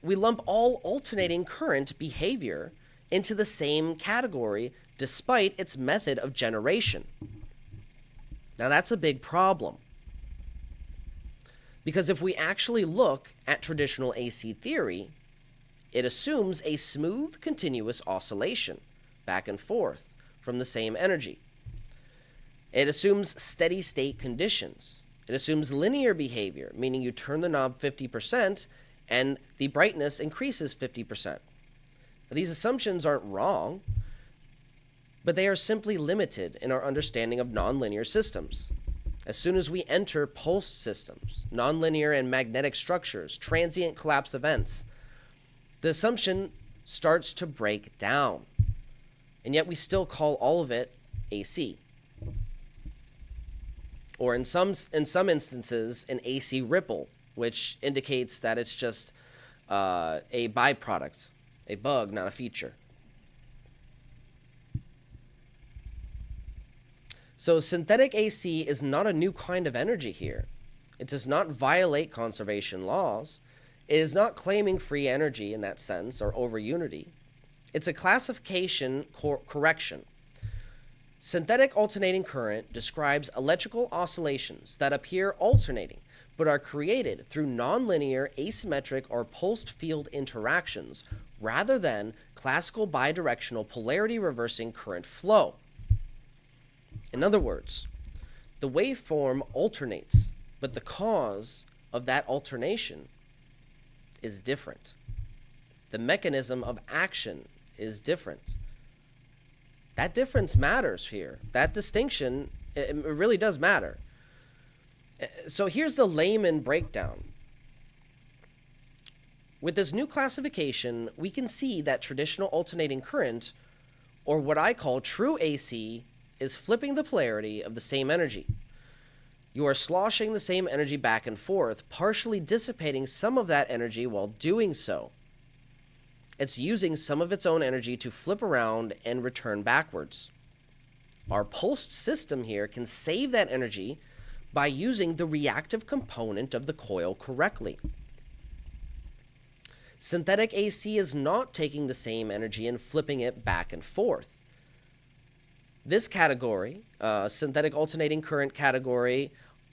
we lump all alternating current behavior into the same category despite its method of generation. Now that's a big problem, because if we actually look at traditional AC theory, it assumes a smooth, continuous oscillation back and forth from the same energy. It assumes steady state conditions. It assumes linear behavior, meaning you turn the knob 50% and the brightness increases 50%. Now, these assumptions aren't wrong, but they are simply limited in our understanding of nonlinear systems. As soon as we enter pulsed systems, nonlinear and magnetic structures, transient collapse events, the assumption starts to break down. And yet we still call all of it AC. Or in some instances, an AC ripple, which indicates that it's just a byproduct, a bug, not a feature. So synthetic AC is not a new kind of energy here. It does not violate conservation laws. It is not claiming free energy in that sense or over unity. It's a classification correction. Synthetic alternating current describes electrical oscillations that appear alternating but are created through nonlinear, asymmetric, or pulsed field interactions rather than classical bidirectional polarity reversing current flow. In other words, the waveform alternates, but the cause of that alternation is different. The mechanism of action is different. That difference matters here. That distinction, it really does matter. So here's the layman breakdown. With this new classification, we can see that traditional alternating current, or what I call true AC, is flipping the polarity of the same energy. You are sloshing the same energy back and forth, partially dissipating some of that energy while doing so. It's using some of its own energy to flip around and return backwards. Our pulsed system here can save that energy by using the reactive component of the coil correctly. Synthetic AC is not taking the same energy and flipping it back and forth. This category, synthetic alternating current category,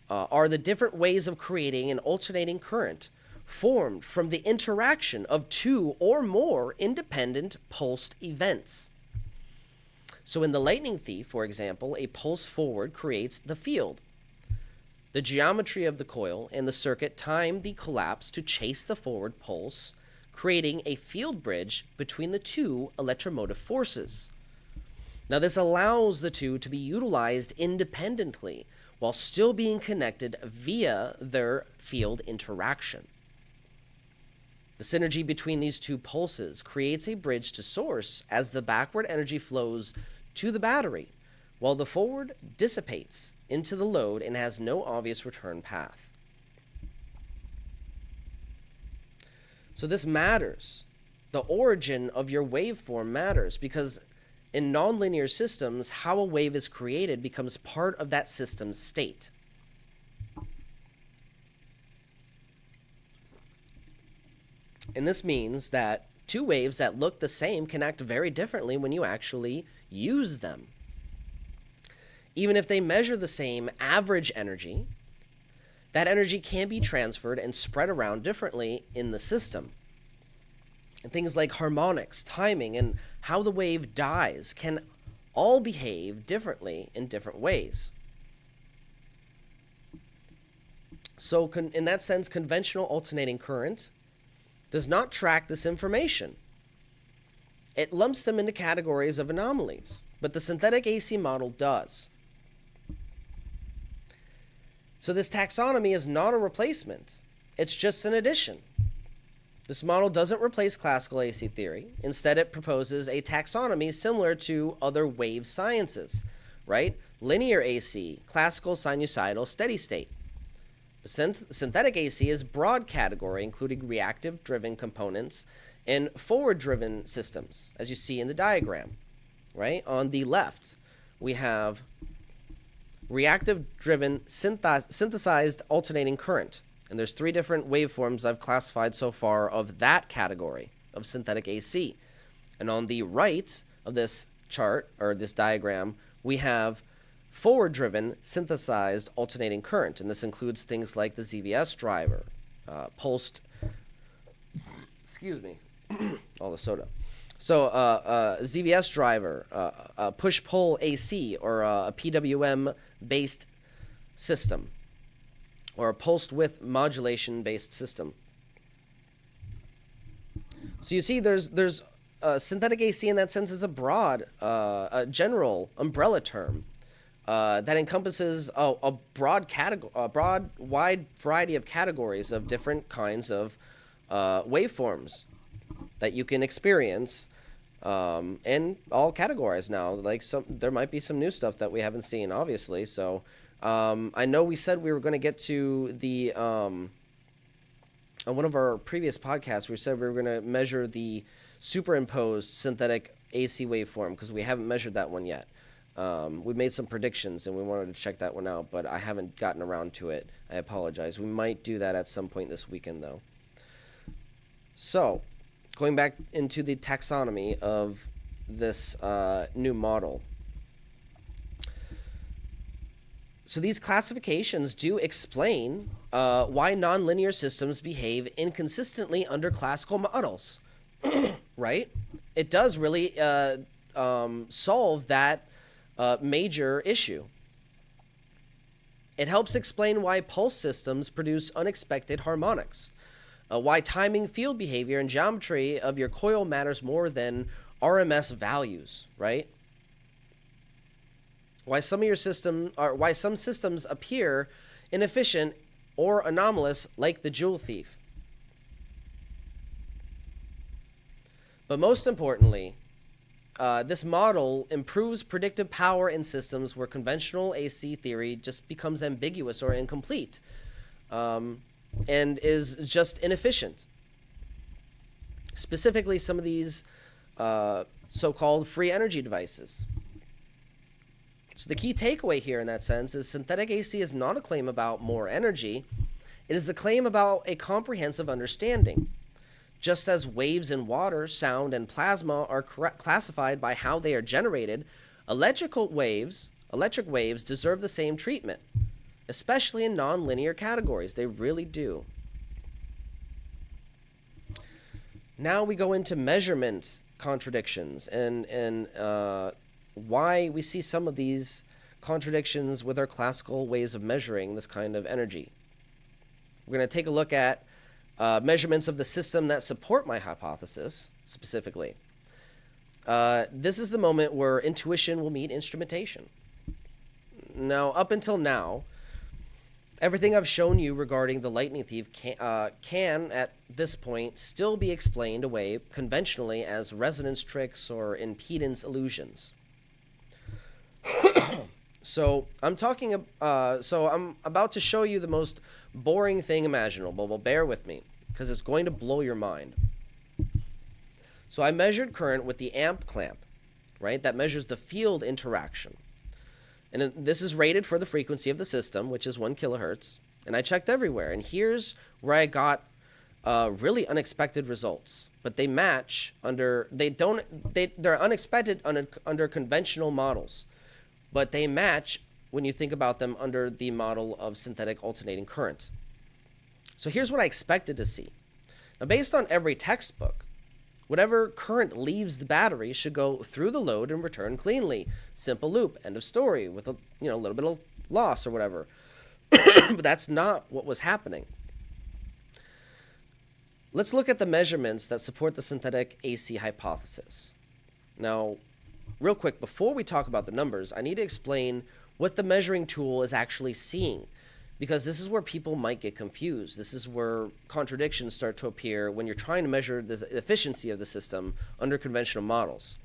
are the different ways of creating an alternating current formed from the interaction of two or more independent pulsed events. So in the lightning thief, for example, a pulse forward creates the field. The geometry of the coil and the circuit time the collapse to chase the forward pulse, creating a field bridge between the two electromotive forces. Now this allows the two to be utilized independently while still being connected via their field interaction. The synergy between these two pulses creates a bridge to source as the backward energy flows to the battery, while the forward dissipates into the load and has no obvious return path. So this matters. The origin of your waveform matters, because in nonlinear systems, how a wave is created becomes part of that system's state. And this means that two waves that look the same can act very differently when you actually use them. Even if they measure the same average energy, that energy can be transferred and spread around differently in the system. And things like harmonics, timing, and how the wave dies can all behave differently in different ways. So in that sense, conventional alternating current does not track this information. It lumps them into categories of anomalies, but the synthetic AC model does. So this taxonomy is not a replacement. It's just an addition. This model doesn't replace classical AC theory. Instead, it proposes a taxonomy similar to other wave sciences, right? Linear AC, classical, sinusoidal, steady state. Synthetic AC is broad category, including reactive-driven components and forward-driven systems, as you see in the diagram, right? On the left, we have reactive-driven synthesized alternating current. And there's 3 different waveforms I've classified so far of that category of synthetic AC. And on the right of this chart, or this diagram, we have forward-driven synthesized alternating current. And this includes things like the ZVS driver, pulsed, excuse me, all the soda. So ZVS driver, push-pull AC, or a PWM-based system, or a pulsed width modulation-based system. So you see, there's synthetic AC in that sense is a broad, a general umbrella term that encompasses a broad, wide variety of categories of different kinds of waveforms that you can experience, and all categorized now. Like there might be some new stuff that we haven't seen, obviously. So I know we said we were going to get to the on one of our previous podcasts. We said we were going to measure the superimposed synthetic AC waveform because we haven't measured that one yet. We made some predictions and we wanted to check that one out, but I haven't gotten around to it. I apologize. We might do that at some point this weekend, though. So, going back into the taxonomy of this new model. So these classifications do explain why nonlinear systems behave inconsistently under classical models, right? It does really solve that major issue. It helps explain why pulse systems produce unexpected harmonics, why timing, field behavior, and geometry of your coil matters more than RMS values, right? Why some systems appear inefficient or anomalous, like the Joule thief. But most importantly, this model improves predictive power in systems where conventional AC theory just becomes ambiguous or incomplete, and is just inefficient. Specifically, some of these so-called free energy devices. So the key takeaway here in that sense is synthetic AC is not a claim about more energy. It is a claim about a comprehensive understanding. Just as waves in water, sound, and plasma are classified by how they are generated, electric waves deserve the same treatment, especially in nonlinear categories. They really do. Now we go into measurement contradictions and why we see some of these contradictions with our classical ways of measuring this kind of energy. We're going to take a look at measurements of the system that support my hypothesis, specifically. This is the moment where intuition will meet instrumentation. Now, up until now, everything I've shown you regarding the lightning thief can, at this point, still be explained away conventionally as resonance tricks or impedance illusions. So I'm about to show you the most boring thing imaginable, but bear with me, because it's going to blow your mind. So I measured current with the amp clamp, right? That measures the field interaction. And this is rated for the frequency of the system, which is 1 kilohertz. And I checked everywhere. And here's where I got really unexpected results, but they match they're unexpected under conventional models, but they match when you think about them under the model of synthetic alternating current. So here's what I expected to see. Now, based on every textbook, whatever current leaves the battery should go through the load and return cleanly. Simple loop, end of story, with a little bit of loss or whatever. But that's not what was happening. Let's look at the measurements that support the synthetic AC hypothesis. Now, real quick, before we talk about the numbers, I need to explain what the measuring tool is actually seeing, because this is where people might get confused. This is where contradictions start to appear when you're trying to measure the efficiency of the system under conventional models.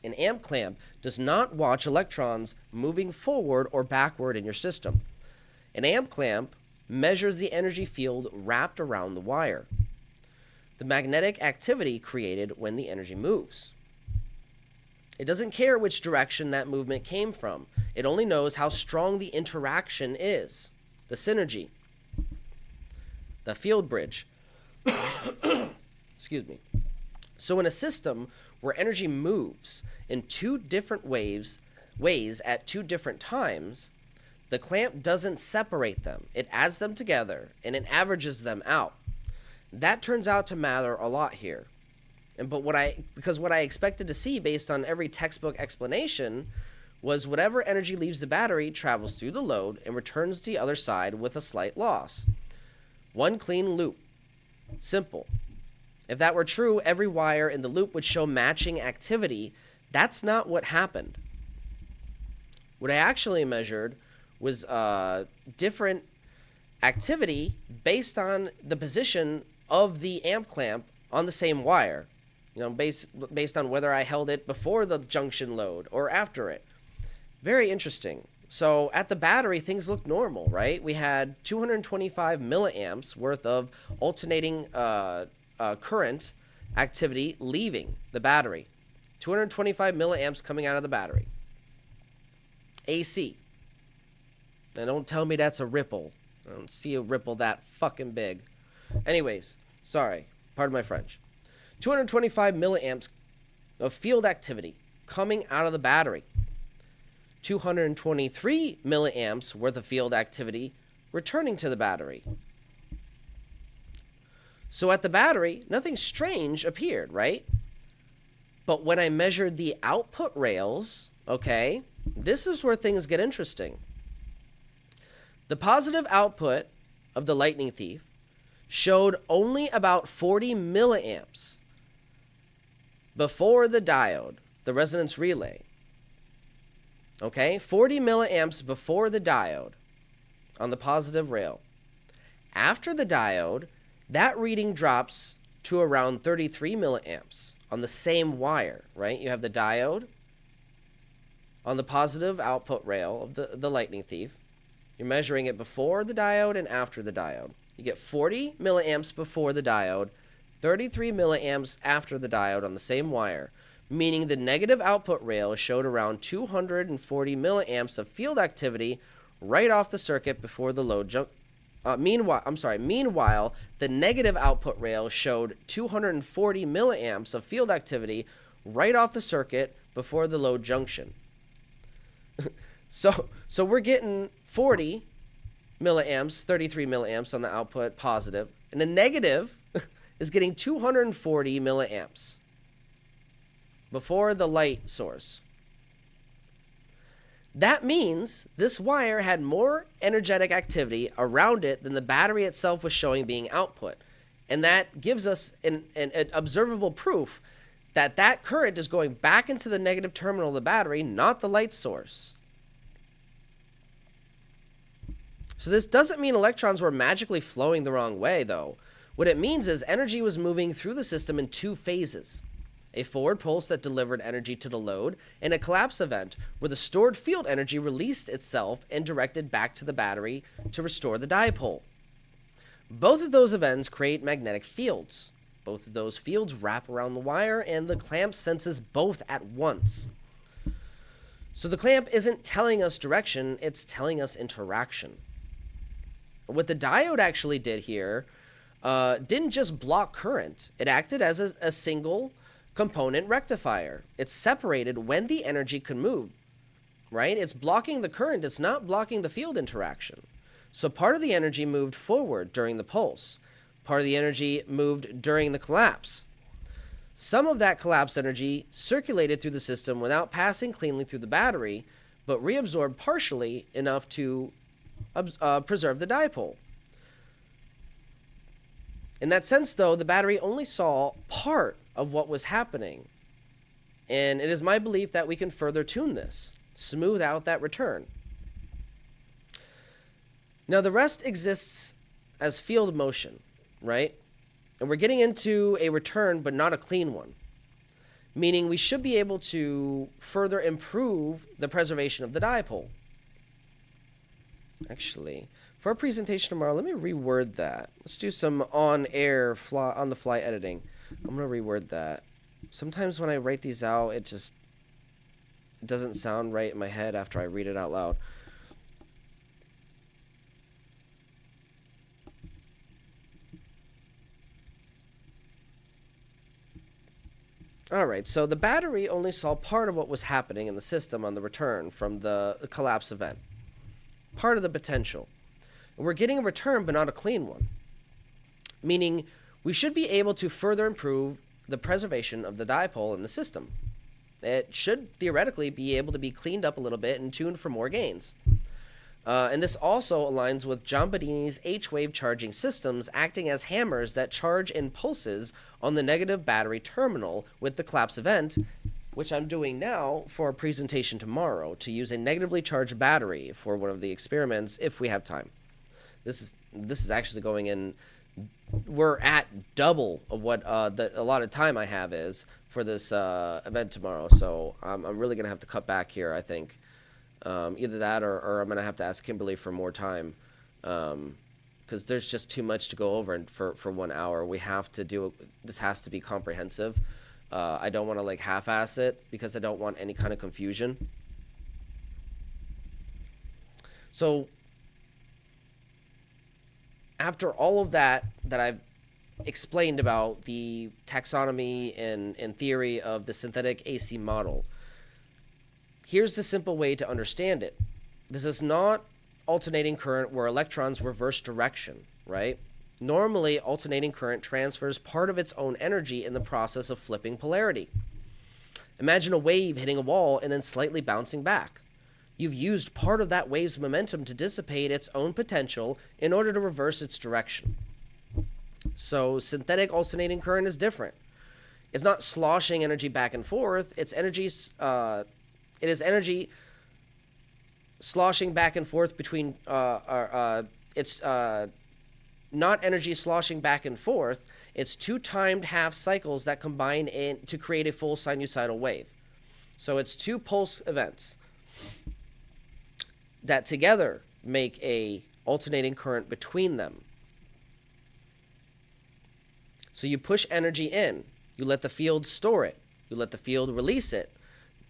An amp clamp does not watch electrons moving forward or backward in your system. An amp clamp measures the energy field wrapped around the wire, the magnetic activity created when the energy moves. It doesn't care which direction that movement came from. It only knows how strong the interaction is, the synergy, the field bridge. Excuse me. So in a system where energy moves in two different ways at two different times, the clamp doesn't separate them. It adds them together and it averages them out. That turns out to matter a lot here. Because what I expected to see based on every textbook explanation was whatever energy leaves the battery travels through the load and returns to the other side with a slight loss. One clean loop. Simple. If that were true, every wire in the loop would show matching activity. That's not what happened. What I actually measured was different activity based on the position of the amp clamp on the same wire. Based on whether I held it before the junction load or after it. Very interesting. So at the battery, things looked normal, right? We had 225 milliamps worth of alternating current activity leaving the battery. 225 milliamps coming out of the battery. AC. And don't tell me that's a ripple. I don't see a ripple that fucking big. Anyways, sorry. Pardon my French. 225 milliamps of field activity coming out of the battery. 223 milliamps worth of field activity returning to the battery. So at the battery, nothing strange appeared, right? But when I measured the output rails, okay, this is where things get interesting. The positive output of the lightning thief showed only about 40 milliamps before the diode, the resonance relay. Okay, 40 milliamps before the diode on the positive rail. After the diode, that reading drops to around 33 milliamps on the same wire, right? You have the diode on the positive output rail of the lightning thief. You're measuring it before the diode and after the diode. You get 40 milliamps before the diode, 33 milliamps after the diode on the same wire, meaning the negative output rail showed around 240 milliamps of field activity right off the circuit before the load jump. Meanwhile, the negative output rail showed 240 milliamps of field activity right off the circuit before the load junction. So we're getting 40 milliamps, 33 milliamps on the output positive, and the negative is getting 240 milliamps before the light source. That means this wire had more energetic activity around it than the battery itself was showing being output. And that gives us an observable proof that that current is going back into the negative terminal of the battery, not the light source. So this doesn't mean electrons were magically flowing the wrong way, though. What it means is energy was moving through the system in two phases. A forward pulse that delivered energy to the load, and a collapse event where the stored field energy released itself and directed back to the battery to restore the dipole. Both of those events create magnetic fields. Both of those fields wrap around the wire, and the clamp senses both at once. So the clamp isn't telling us direction, it's telling us interaction. What the diode actually did here didn't just block current. It acted as a single component rectifier. It's separated when the energy could move, right? It's blocking the current. It's not blocking the field interaction. So part of the energy moved forward during the pulse. Part of the energy moved during the collapse. Some of that collapsed energy circulated through the system without passing cleanly through the battery, but reabsorbed partially enough to preserve the dipole. In that sense, though, the battery only saw part of what was happening. And it is my belief that we can further tune this, smooth out that return. Now, the rest exists as field motion, right? And we're getting into a return, but not a clean one. Meaning we should be able to further improve the preservation of the dipole. Actually, for our presentation tomorrow, let me reword that. Let's do some on-air, on-the-fly editing. I'm going to reword that. Sometimes when I write these out, it doesn't sound right in my head after I read it out loud. Alright, so the battery only saw part of what was happening in the system on the return from the collapse event. Part of the potential. And we're getting a return, but not a clean one. Meaning, we should be able to further improve the preservation of the dipole in the system. It should theoretically be able to be cleaned up a little bit and tuned for more gains. And this also aligns with John Bedini's H-wave charging systems acting as hammers that charge in pulses on the negative battery terminal with the collapse event, which I'm doing now for a presentation tomorrow to use a negatively charged battery for one of the experiments if we have time. This is actually going in. We're at double of what the allotted time I have is for this event tomorrow, so I'm really gonna have to cut back here, I think. Either that or I'm going to have to ask Kimberly for more time because there's just too much to go over and for 1 hour. We have to do this has to be comprehensive. I don't want to like half-ass it because I don't want any kind of confusion. So after all of that I've explained about the taxonomy and theory of the synthetic AC model, here's the simple way to understand it. This is not alternating current where electrons reverse direction, right? Normally, alternating current transfers part of its own energy in the process of flipping polarity. Imagine a wave hitting a wall and then slightly bouncing back. You've used part of that wave's momentum to dissipate its own potential in order to reverse its direction. So synthetic alternating current is different. It's not sloshing energy back and forth. It is energy sloshing back and forth between, it's not energy sloshing back and forth. It's two timed half cycles that combine in to create a full sinusoidal wave. So it's two pulse events that together make a alternating current between them. So you push energy in, you let the field store it, you let the field release it,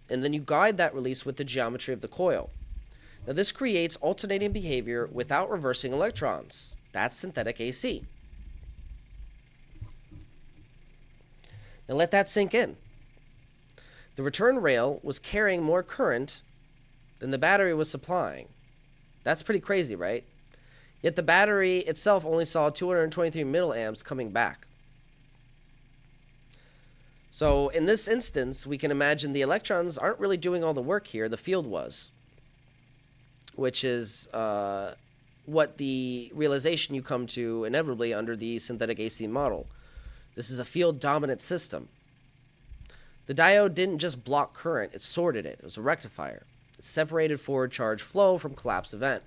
and then you guide that release with the geometry of the coil. Now this creates alternating behavior without reversing electrons. That's synthetic AC. Now let that sink in. The return rail was carrying more current than the battery was supplying. That's pretty crazy, right? Yet the battery itself only saw 223 milliamps coming back. So in this instance, we can imagine the electrons aren't really doing all the work here. The field was, which is what the realization you come to inevitably under the synthetic AC model. This is a field-dominant system. The diode didn't just block current, it sorted it. It was a rectifier. It separated forward charge flow from collapse event.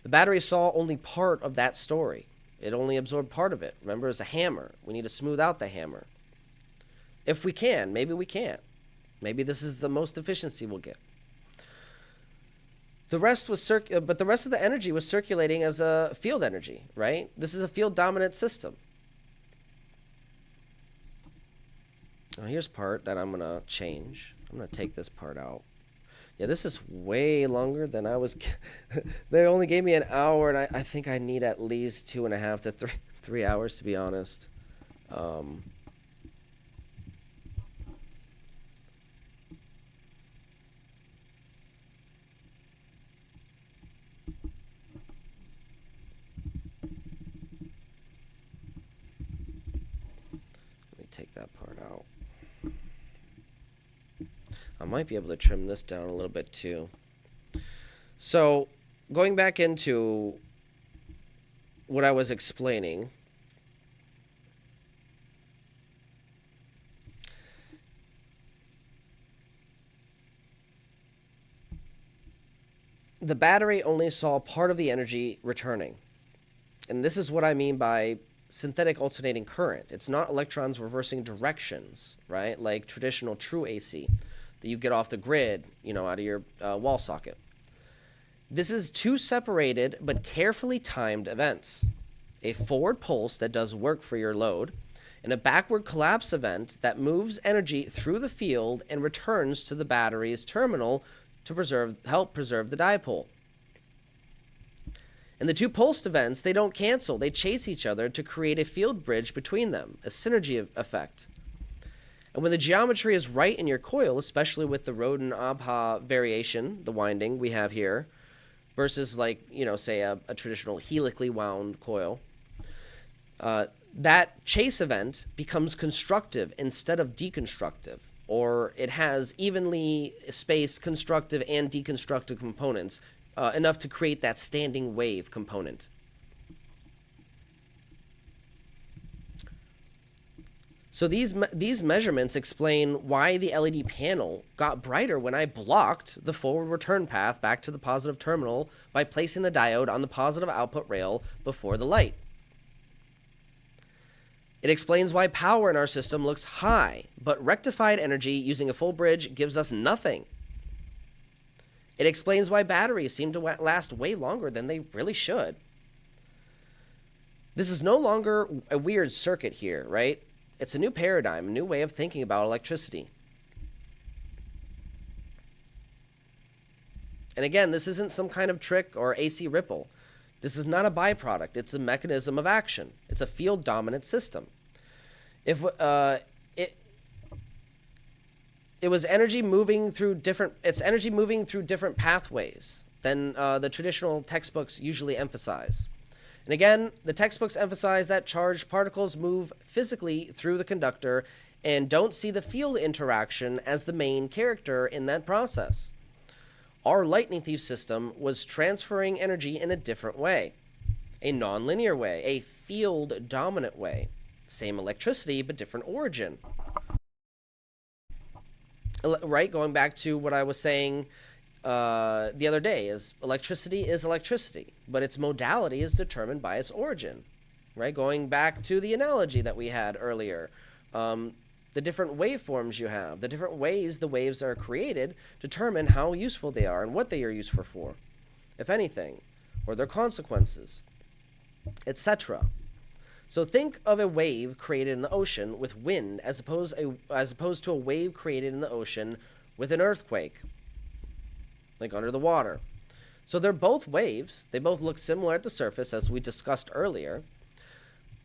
The battery saw only part of that story. It only absorbed part of it. Remember, it's a hammer. We need to smooth out the hammer. If we can, maybe we can't. Maybe this is the most efficiency we'll get. The rest was but the rest of the energy was circulating as a field energy, right? This is a field dominant system. Now here's part that I'm gonna change. I'm gonna take this part out Yeah, this is way longer than I was. They only gave me an hour, and I think I need at least 2.5 to 3 hours, to be honest. Let me take that part out. I might be able to trim this down a little bit too. So, going back into what I was explaining, the battery only saw part of the energy returning. And this is what I mean by synthetic alternating current. It's not electrons reversing directions, right? Like traditional true AC that you get off the grid, you know, out of your wall socket. This is two separated but carefully timed events. A forward pulse that does work for your load, and a backward collapse event that moves energy through the field and returns to the battery's terminal to help preserve the dipole. And the two pulsed events, they don't cancel. They chase each other to create a field bridge between them, a synergy effect. And when the geometry is right in your coil, especially with the Roden-Abha variation, the winding we have here, versus like, you know, say a traditional helically wound coil, that chase event becomes constructive instead of deconstructive, or it has evenly spaced constructive and deconstructive components, enough to create that standing wave component. So these measurements explain why the LED panel got brighter when I blocked the forward return path back to the positive terminal by placing the diode on the positive output rail before the light. It explains why power in our system looks high, but rectified energy using a full bridge gives us nothing. It explains why batteries seem to last way longer than they really should. This is no longer a weird circuit here, right? It's a new paradigm, a new way of thinking about electricity. And again, this isn't some kind of trick or AC ripple. This is not a byproduct. It's a mechanism of action. It's a field dominant system. If it was energy moving through different, it's energy moving through different pathways than the traditional textbooks usually emphasize. And again, the textbooks emphasize that charged particles move physically through the conductor and don't see the field interaction as the main character in that process. Our lightning thief system was transferring energy in a different way, a nonlinear way, a field dominant way. Same electricity, but different origin. Right, going back to what I was saying the other day, is electricity is electricity, but its modality is determined by its origin, right? Going back to the analogy that we had earlier, the different waveforms you have, the different ways the waves are created determine how useful they are and what they are useful for, if anything, or their consequences, etc. So think of a wave created in the ocean with wind as opposed to a wave created in the ocean with an earthquake, like under the water. So they're both waves. They both look similar at the surface, as we discussed earlier.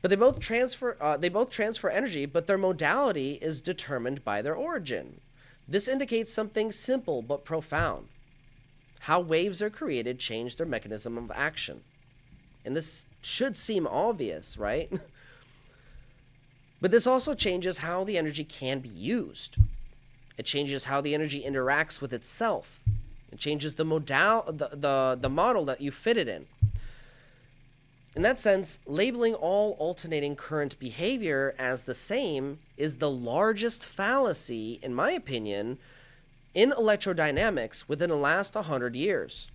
But they both transfer energy, but their modality is determined by their origin. This indicates something simple but profound. How waves are created change their mechanism of action. And this should seem obvious, right? But this also changes how the energy can be used. It changes how the energy interacts with itself. It changes the model that you fit it in. In that sense, labeling all alternating current behavior as the same is the largest fallacy, in my opinion, in electrodynamics within the last 100 years.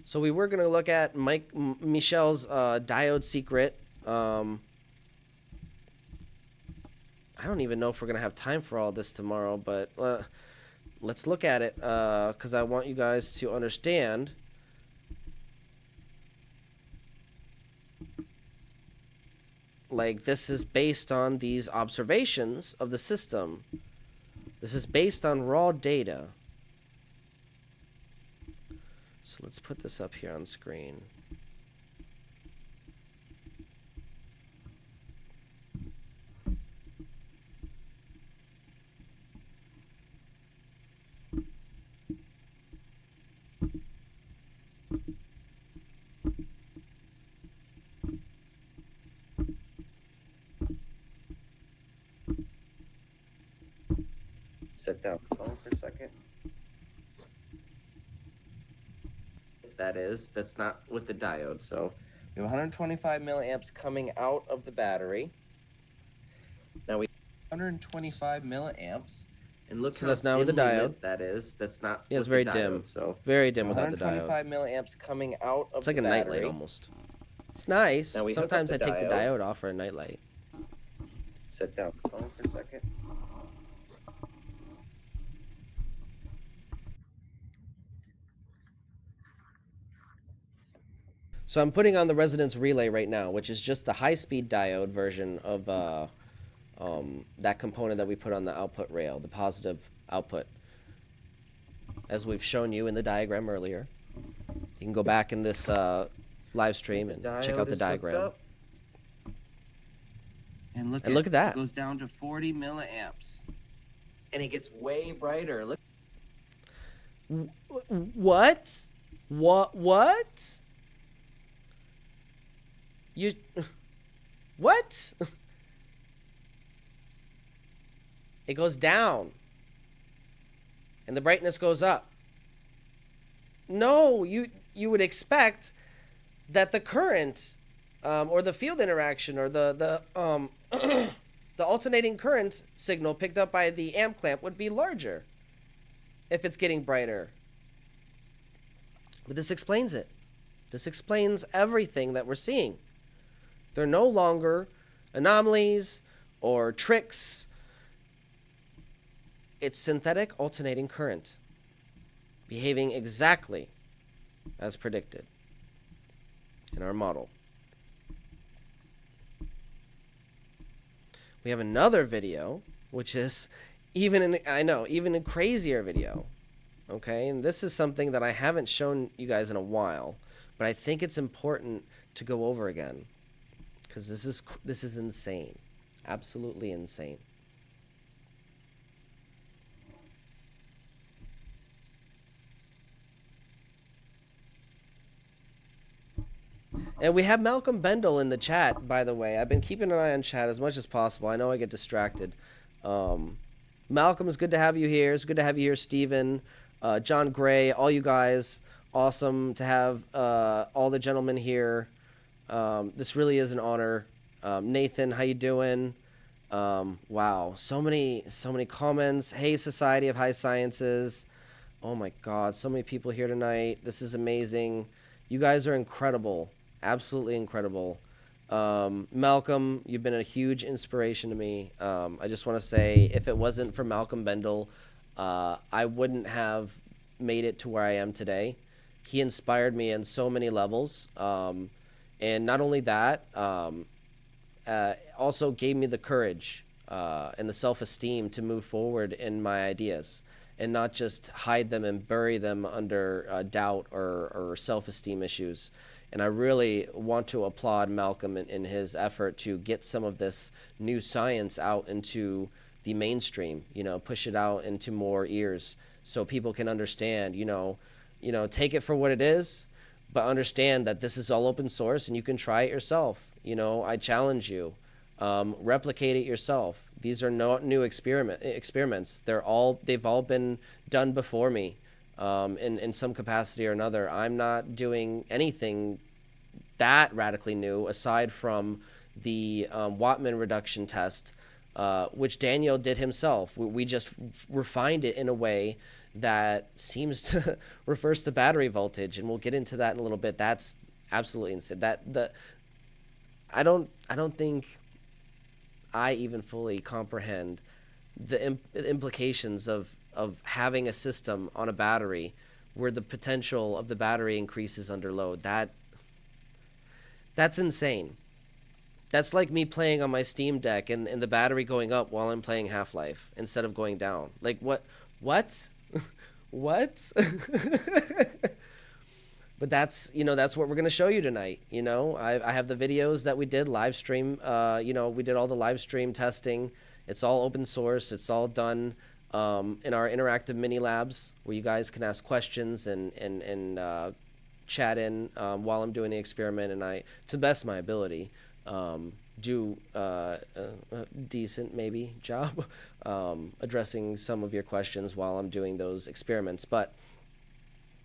So we were going to look at Michel's diode secret. I don't even know if we're going to have time for all this tomorrow, but let's look at it because I want you guys to understand Like, this is based on these observations of the system. This is based on raw data. So let's put this up here on screen. Set down the phone for a second. That's not with the diode. So we have 125 milliamps coming out of the battery. Now we have 125 milliamps. And look, so that's not with the diode. That's not. Yeah, it's very dim. So very dim without the diode. 125 milliamps coming out of the battery. It's like a nightlight almost. It's nice. Sometimes I take the diode off for a nightlight. Set down the phone for a second. So I'm putting on the resonance relay right now, which is just the high-speed diode version of that component that we put on the output rail, the positive output, as we've shown you in the diagram earlier. You can go back in this live stream and check out the diagram. And look at that. It goes down to 40 milliamps. And it gets way brighter. Look. What? What? You... What? It goes down. And the brightness goes up. No, you would expect that the current or the field interaction or the the alternating current signal picked up by the amp clamp would be larger if it's getting brighter. But this explains it. This explains everything that we're seeing. They're no longer anomalies or tricks. It's synthetic alternating current behaving exactly as predicted in our model. We have another video, which is even a crazier video. Okay, and this is something that I haven't shown you guys in a while, but I think it's important to go over again because this is insane, absolutely insane. And we have Malcolm Bendel in the chat, by the way. I've been keeping an eye on chat as much as possible. I know I get distracted. Malcolm, it's good to have you here. It's good to have you here, Steven, John Gray, all you guys. Awesome to have all the gentlemen here. This really is an honor. Nathan, how you doing? Wow, so many comments. Hey, Society of High Sciences. Oh my God, so many people here tonight. This is amazing. You guys are incredible. Absolutely incredible. Malcolm, you've been a huge inspiration to me. I just want to say, if it wasn't for Malcolm Bendel, I wouldn't have made it to where I am today. He inspired me in so many levels. And not only that, also gave me the courage and the self-esteem to move forward in my ideas and not just hide them and bury them under doubt or self-esteem issues. And I really want to applaud Malcolm in his effort to get some of this new science out into the mainstream, push it out into more ears so people can understand, take it for what it is, but understand that this is all open source and you can try it yourself. I challenge you, replicate it yourself. These are not new experiments. They've all been done before me. In some capacity or another. I'm not doing anything that radically new aside from the Wattman reduction test, which Daniel did himself. We just refined it in a way that seems to reverse the battery voltage, and we'll get into that in a little bit. That's absolutely insane. I don't think I even fully comprehend the implications of having a system on a battery where the potential of the battery increases under load. That's insane. That's like me playing on my Steam Deck and the battery going up while I'm playing Half-Life instead of going down. Like, what? What? But that's, you know, that's what we're going to show you tonight. You know, I have the videos that we did live stream. You know, we did all the live stream testing. It's all open source. It's all done in our interactive mini labs where you guys can ask questions and chat in while I'm doing the experiment. And I, to the best of my ability, do a decent maybe job addressing some of your questions while I'm doing those experiments. But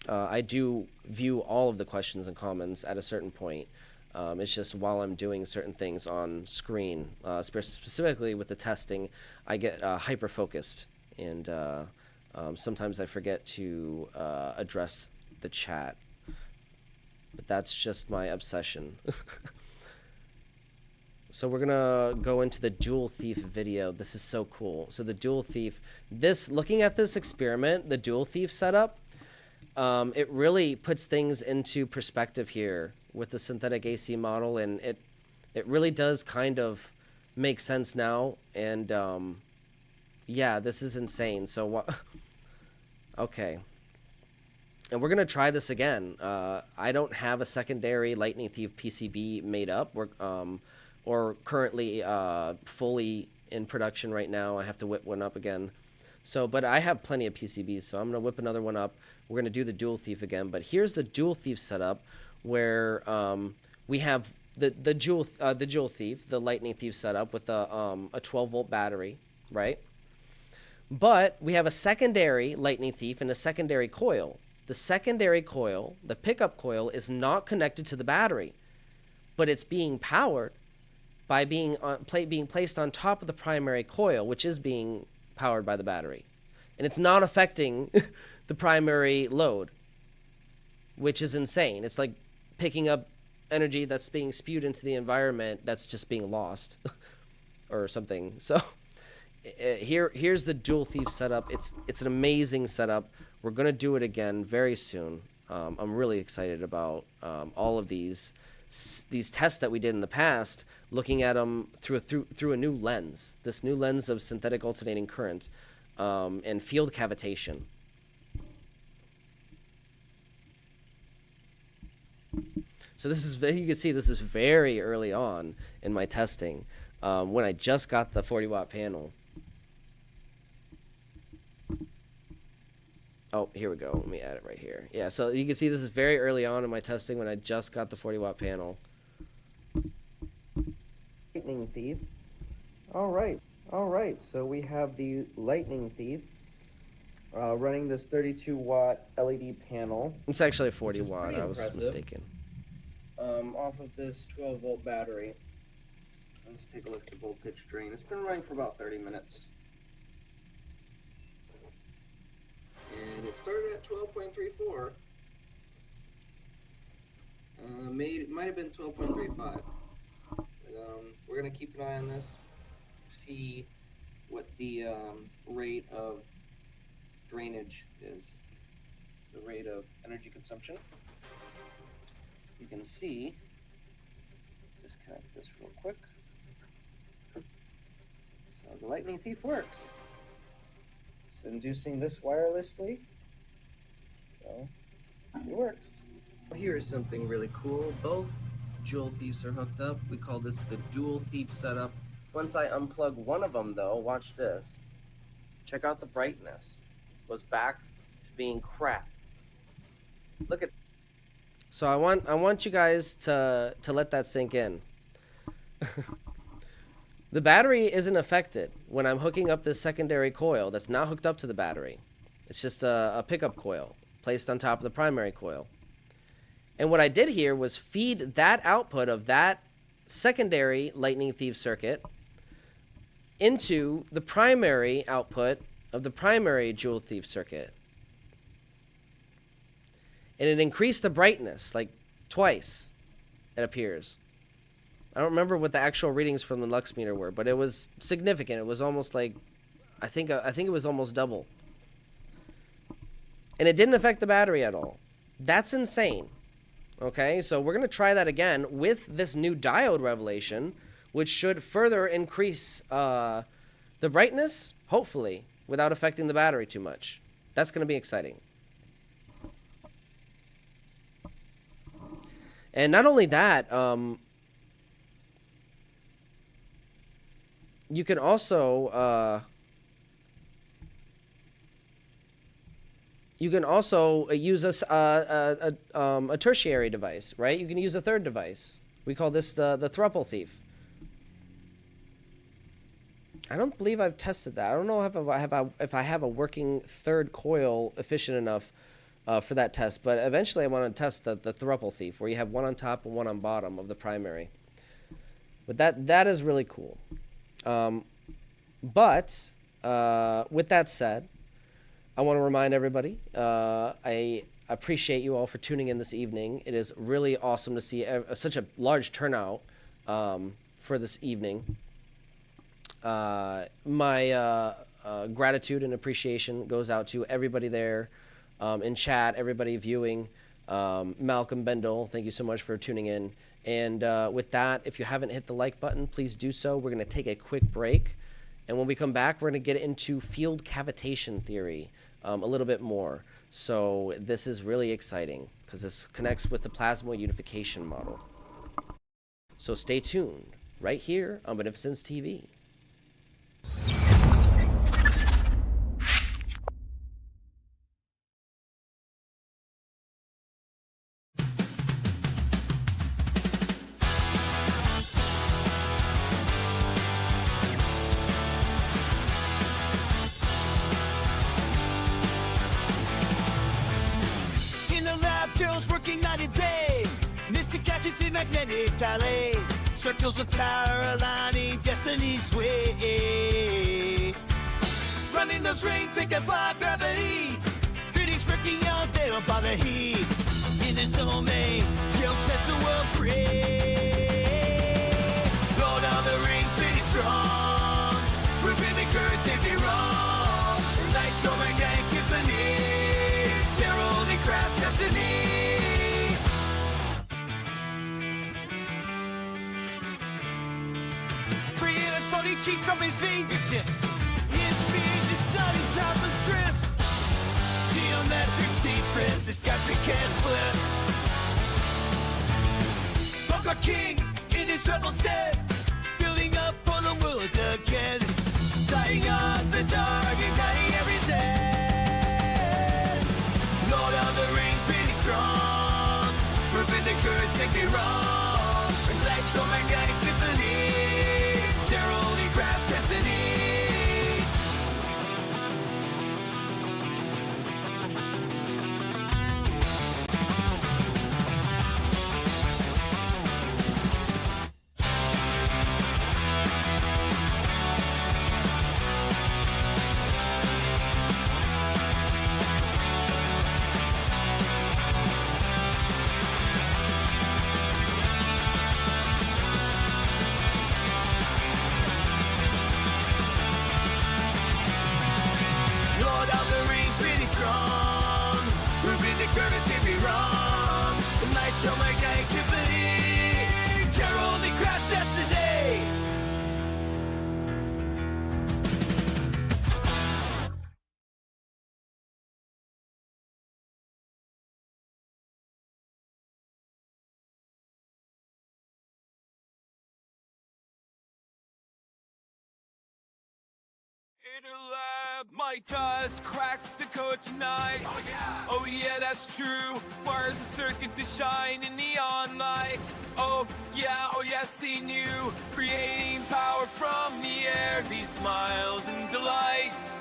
I do view all of the questions and comments at a certain point. It's just while I'm doing certain things on screen, specifically with the testing, I get hyper focused, and sometimes I forget to address the chat. But that's just my obsession. So we're gonna go into the dual thief video. This is so cool. So the dual thief, looking at this experiment, the dual thief setup, it really puts things into perspective here with the synthetic AC model, and it really does kind of make sense now. And yeah, this is insane. So what? Okay. And we're gonna try this again. I don't have a secondary Lightning Thief PCB made up. Or currently fully in production right now. I have to whip one up again. So, but I have plenty of PCBs, so I'm gonna whip another one up. We're gonna do the dual thief again, but here's the dual thief setup where we have the dual thief, the Lightning Thief setup with a 12-volt battery, right? But we have a secondary Lightning Thief and a secondary coil. The secondary coil, the pickup coil, is not connected to the battery, but it's being powered by being placed on top of the primary coil, which is being powered by the battery. And it's not affecting the primary load, which is insane. It's like picking up energy that's being spewed into the environment that's just being lost or something. So here's the dual thief setup. It's an amazing setup. We're going to do it again very soon. I'm really excited about all of these tests that we did in the past, looking at them through a new lens, this new lens of synthetic alternating current and field cavitation. So this is, you can see this is very early on in my testing when I just got the 40-watt panel. Oh, here we go. Let me add it right here. Yeah, so you can see this is very early on in my testing when I just got the 40-watt panel. Lightning Thief. All right. So we have the Lightning Thief running this 32-watt LED panel. It's actually a 40-watt. I was mistaken. Off of this 12-volt battery. Let's take a look at the voltage drain. It's been running for about 30 minutes. And it started at 12.34. Might have been 12.35. We're going to keep an eye on this, see what the rate of drainage is, the rate of energy consumption. You can see, let's disconnect this real quick. So the Lightning Thief works. It's inducing this wirelessly, so it works. Here's something really cool. Both dual thieves are hooked up. We call this the dual thief setup. Once I unplug one of them though, watch this. Check out the brightness. It goes back to being crap. Look at. So I want you guys to let that sink in. The battery isn't affected when I'm hooking up this secondary coil that's not hooked up to the battery. It's just a pickup coil placed on top of the primary coil. And what I did here was feed that output of that secondary Lightning Thief circuit into the primary output of the primary Dual Thief circuit. And it increased the brightness like twice, it appears. I don't remember what the actual readings from the lux meter were, but it was significant. It was almost like, I think it was almost double. And it didn't affect the battery at all. That's insane. Okay, so we're going to try that again with this new diode revelation, which should further increase the brightness, hopefully, without affecting the battery too much. That's going to be exciting. And not only that, you can also use a tertiary device, right? You can use a third device. We call this the thruple thief. I don't believe I've tested that. I don't know if I have a working third coil efficient enough for that test, but eventually I want to test the thruple thief, where you have one on top and one on bottom of the primary. But that is really cool. But with that said, I want to remind everybody, I appreciate you all for tuning in this evening. It is really awesome to see such a large turnout for this evening. My gratitude and appreciation goes out to everybody there in chat, everybody viewing. Malcolm Bendel, thank you so much for tuning in. And with that, if you haven't hit the like button, please do so. We're going to take a quick break. And when we come back, we're going to get into field cavitation theory a little bit more. So this is really exciting because this connects with the plasmoid unification model. So stay tuned right here on Beneficence TV. Working night and day, mystic gadgets in magnetic ballet, circles of power aligning destiny's way. Running those rings, they defy gravity. Critics working out, they don't bother heat. In his domain, guilt sets the world free. Lord of the rings, pretty strong. Proving the currents if they wrong. Electromagnetic symphony, terror only crash destiny. Chief from his fingertips. Inspiration study top of scripts. Geometric secrets, this guy can flip. Bunker King in his rebel stead, building up for the world again. Lighting up the dark, igniting every zen. Lord of the Rings, pretty strong. Proving the currents can't be wrong. Electromagnetic symphony, terror only crash destiny. In a lab, my dust cracks the code tonight. Oh yeah, that's true. Wires and circuits that shine in neon lights. Oh yeah, seen you creating power from the air. These smiles and delights.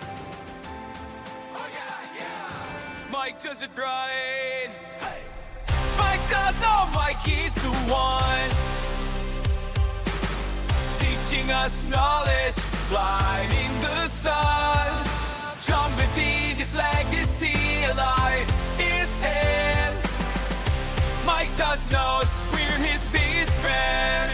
Oh yeah. Mike does it right. Hey. Mike does all Mike is the one. Teaching us knowledge, blinding the sun. Trumpeting his legacy alive is his. Mike does knows we're his biggest friends.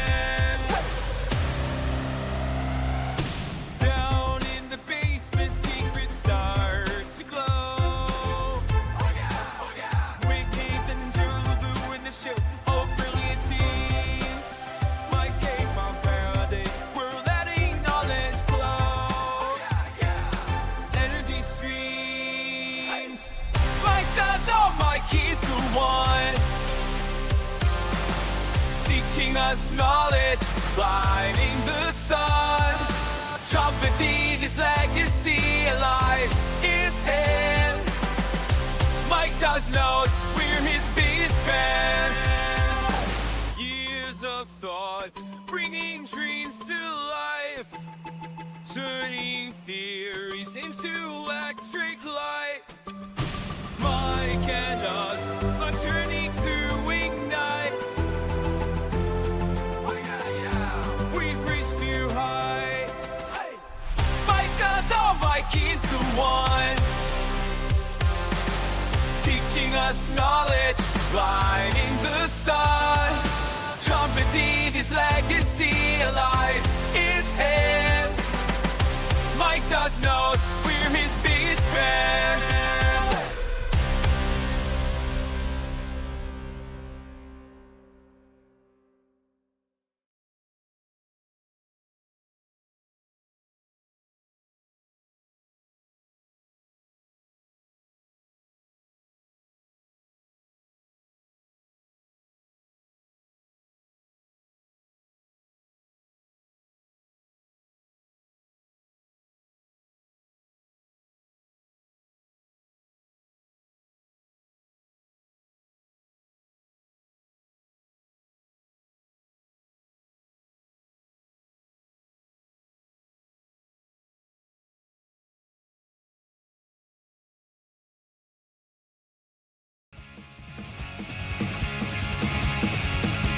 Down in the basement, secrets start to glow. Oh yeah. With Nathan, Drew, Lou, and the show. Oh, brilliant team. Mike gave my paradise. us knowledge, blinding the sun, trumpeting his legacy alive is his. Mike does knows we're his biggest fans. Years of thought, bringing dreams to life, turning theories into electric light. Mike and us, a journey to ignite. Oh yeah. We've reached new heights. Hey. Mike does, oh Mike is the one, teaching us knowledge, blinding the sun, trumpeting his legacy alive is his. Mike does knows we're his biggest fans.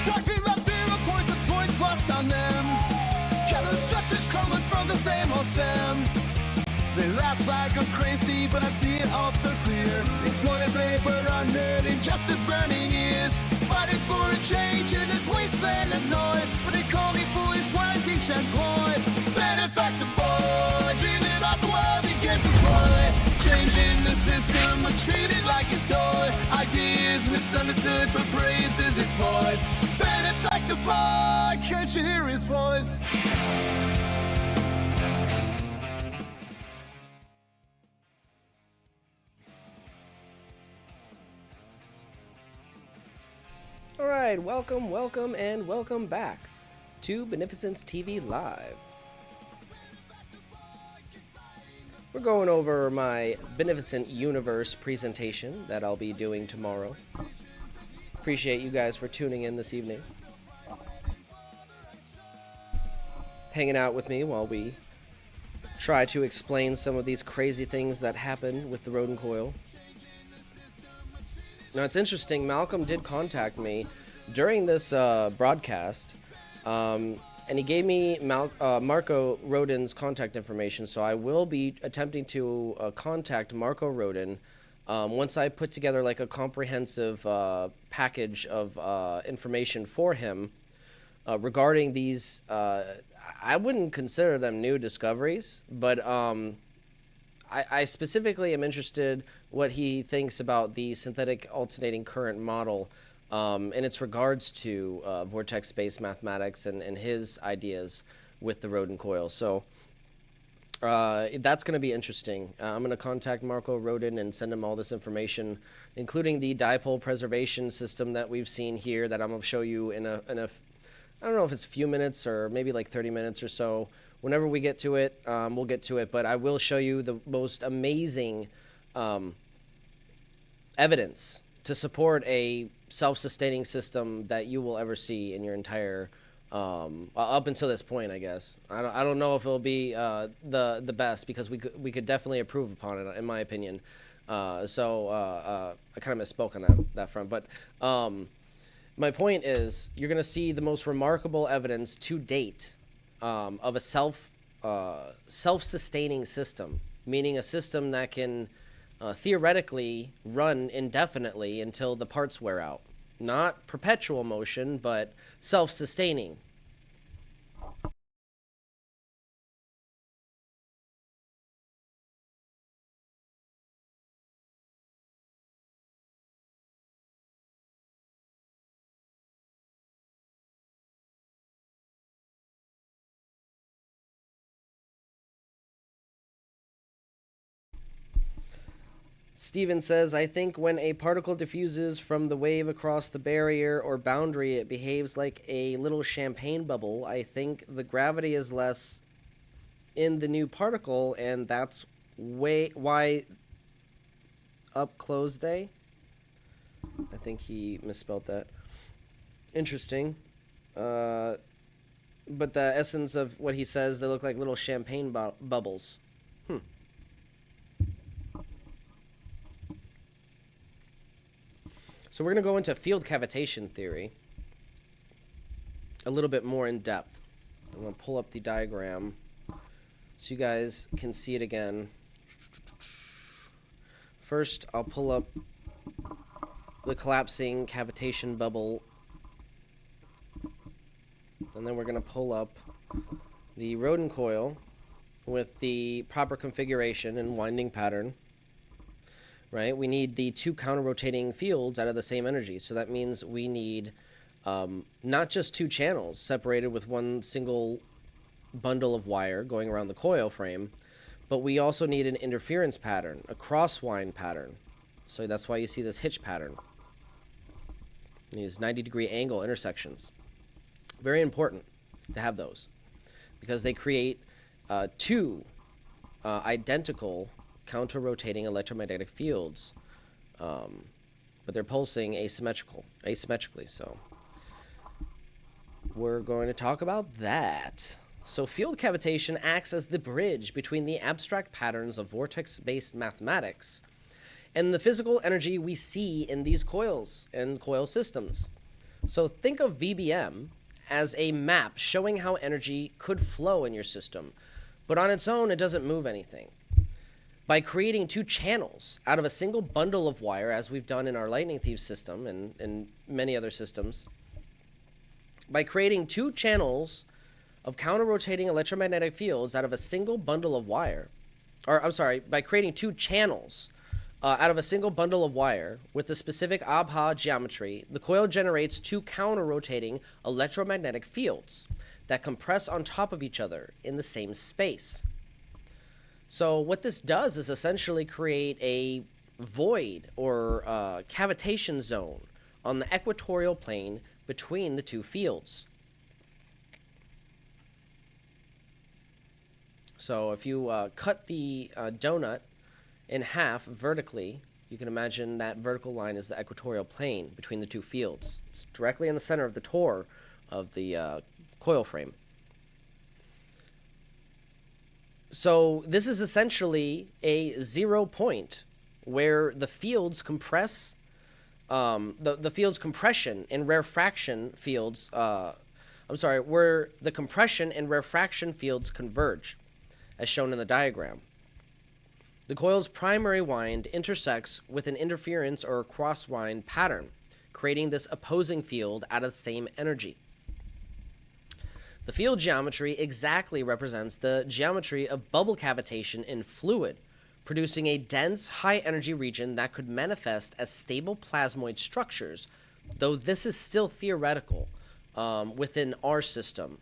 Talking love 0 point, the points lost on them. Kevin stretches coming from the same old Sam. They laugh like I'm crazy, but I see it all so clear. Exploited labor under injustice, burning ears. Fighting for a change in this wasteland of noise. But they call me foolish, wanting shed boys. Benefactor boy, dreaming about the world he gets deployed. Changing the system, but treated like a toy. Ideas misunderstood, but brains is his point. Benefactor boy, can't you hear his voice? Alright, welcome, and welcome back to BeneficenceTV Live. We're going over my Beneficent Universe presentation that I'll be doing tomorrow. Appreciate you guys for tuning in this evening. Hanging out with me while we try to explain some of these crazy things that happened with the rodent coil. Now, it's interesting, Malcolm did contact me during this broadcast, and he gave me Marco Rodin's contact information, so I will be attempting to contact Marco Rodin once I put together like a comprehensive package of information for him regarding these, I wouldn't consider them new discoveries, but I specifically am interested what he thinks about the synthetic alternating current model in its regards to vortex-based mathematics and his ideas with the rodent coil. So that's going to be interesting. I'm going to contact Marco Rodin and send him all this information, including the dipole preservation system that we've seen here that I'm going to show you in a I don't know if it's a few minutes or maybe like 30 minutes or so. Whenever we get to it, we'll get to it, but I will show you the most amazing evidence to support a self-sustaining system that you will ever see in your entire, up until this point, I guess. I don't know if it'll be the best, because we could definitely improve upon it, in my opinion. I kind of misspoke on that front, but my point is, you're going to see the most remarkable evidence to date of a self-sustaining system, meaning a system that can theoretically run indefinitely until the parts wear out. Not perpetual motion, but self-sustaining. Steven says, I think when a particle diffuses from the wave across the barrier or boundary, it behaves like a little champagne bubble. I think the gravity is less in the new particle, and that's why up close they. I think he misspelled that. Interesting. But the essence of what he says, they look like little champagne bubbles. So we're going to go into field cavitation theory a little bit more in depth. I'm going to pull up the diagram so you guys can see it again. First, I'll pull up the collapsing cavitation bubble, and then we're going to pull up the Rodin coil with the proper configuration and winding pattern. Right, we need the two counter-rotating fields out of the same energy. So that means we need not just two channels separated with one single bundle of wire going around the coil frame, but we also need an interference pattern, a cross-wind pattern. So that's why you see this hitch pattern. These 90-degree angle intersections. Very important to have those because they create two identical counter-rotating electromagnetic fields, but they're pulsing asymmetrically. So we're going to talk about that. So field cavitation acts as the bridge between the abstract patterns of vortex-based mathematics and the physical energy we see in these coils and coil systems. So think of VBM as a map showing how energy could flow in your system, but on its own, it doesn't move anything. By creating two channels out of a single bundle of wire, as we've done in our Lightning Thief system and many other systems, by creating two channels of counter-rotating electromagnetic fields out of a single bundle of wire, by creating two channels out of a single bundle of wire with the specific Abha geometry, the coil generates two counter-rotating electromagnetic fields that compress on top of each other in the same space. So what this does is essentially create a void or cavitation zone on the equatorial plane between the two fields. So if you cut the donut in half vertically, you can imagine that vertical line is the equatorial plane between the two fields. It's directly in the center of the tore of the coil frame. So this is essentially a 0 point where the fields compress, the field's compression and rarefaction fields, where the compression and rarefaction fields converge, as shown in the diagram. The coil's primary wind intersects with an interference or cross-wind pattern, creating this opposing field out of the same energy. The field geometry exactly represents the geometry of bubble cavitation in fluid, producing a dense, high-energy region that could manifest as stable plasmoid structures, though this is still theoretical within our system.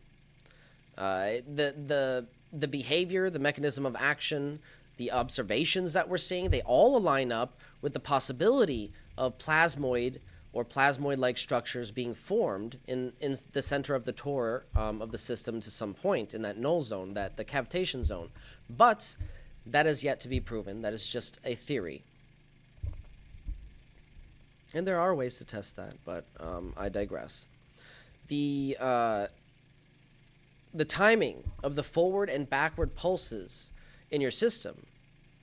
The behavior, the mechanism of action, the observations that we're seeing, they all align up with the possibility of plasmoid or plasmoid-like structures being formed in the center of the tore of the system to some point in that null zone, the cavitation zone. But that is yet to be proven. That is just a theory. And there are ways to test that, but I digress. The timing of the forward and backward pulses in your system,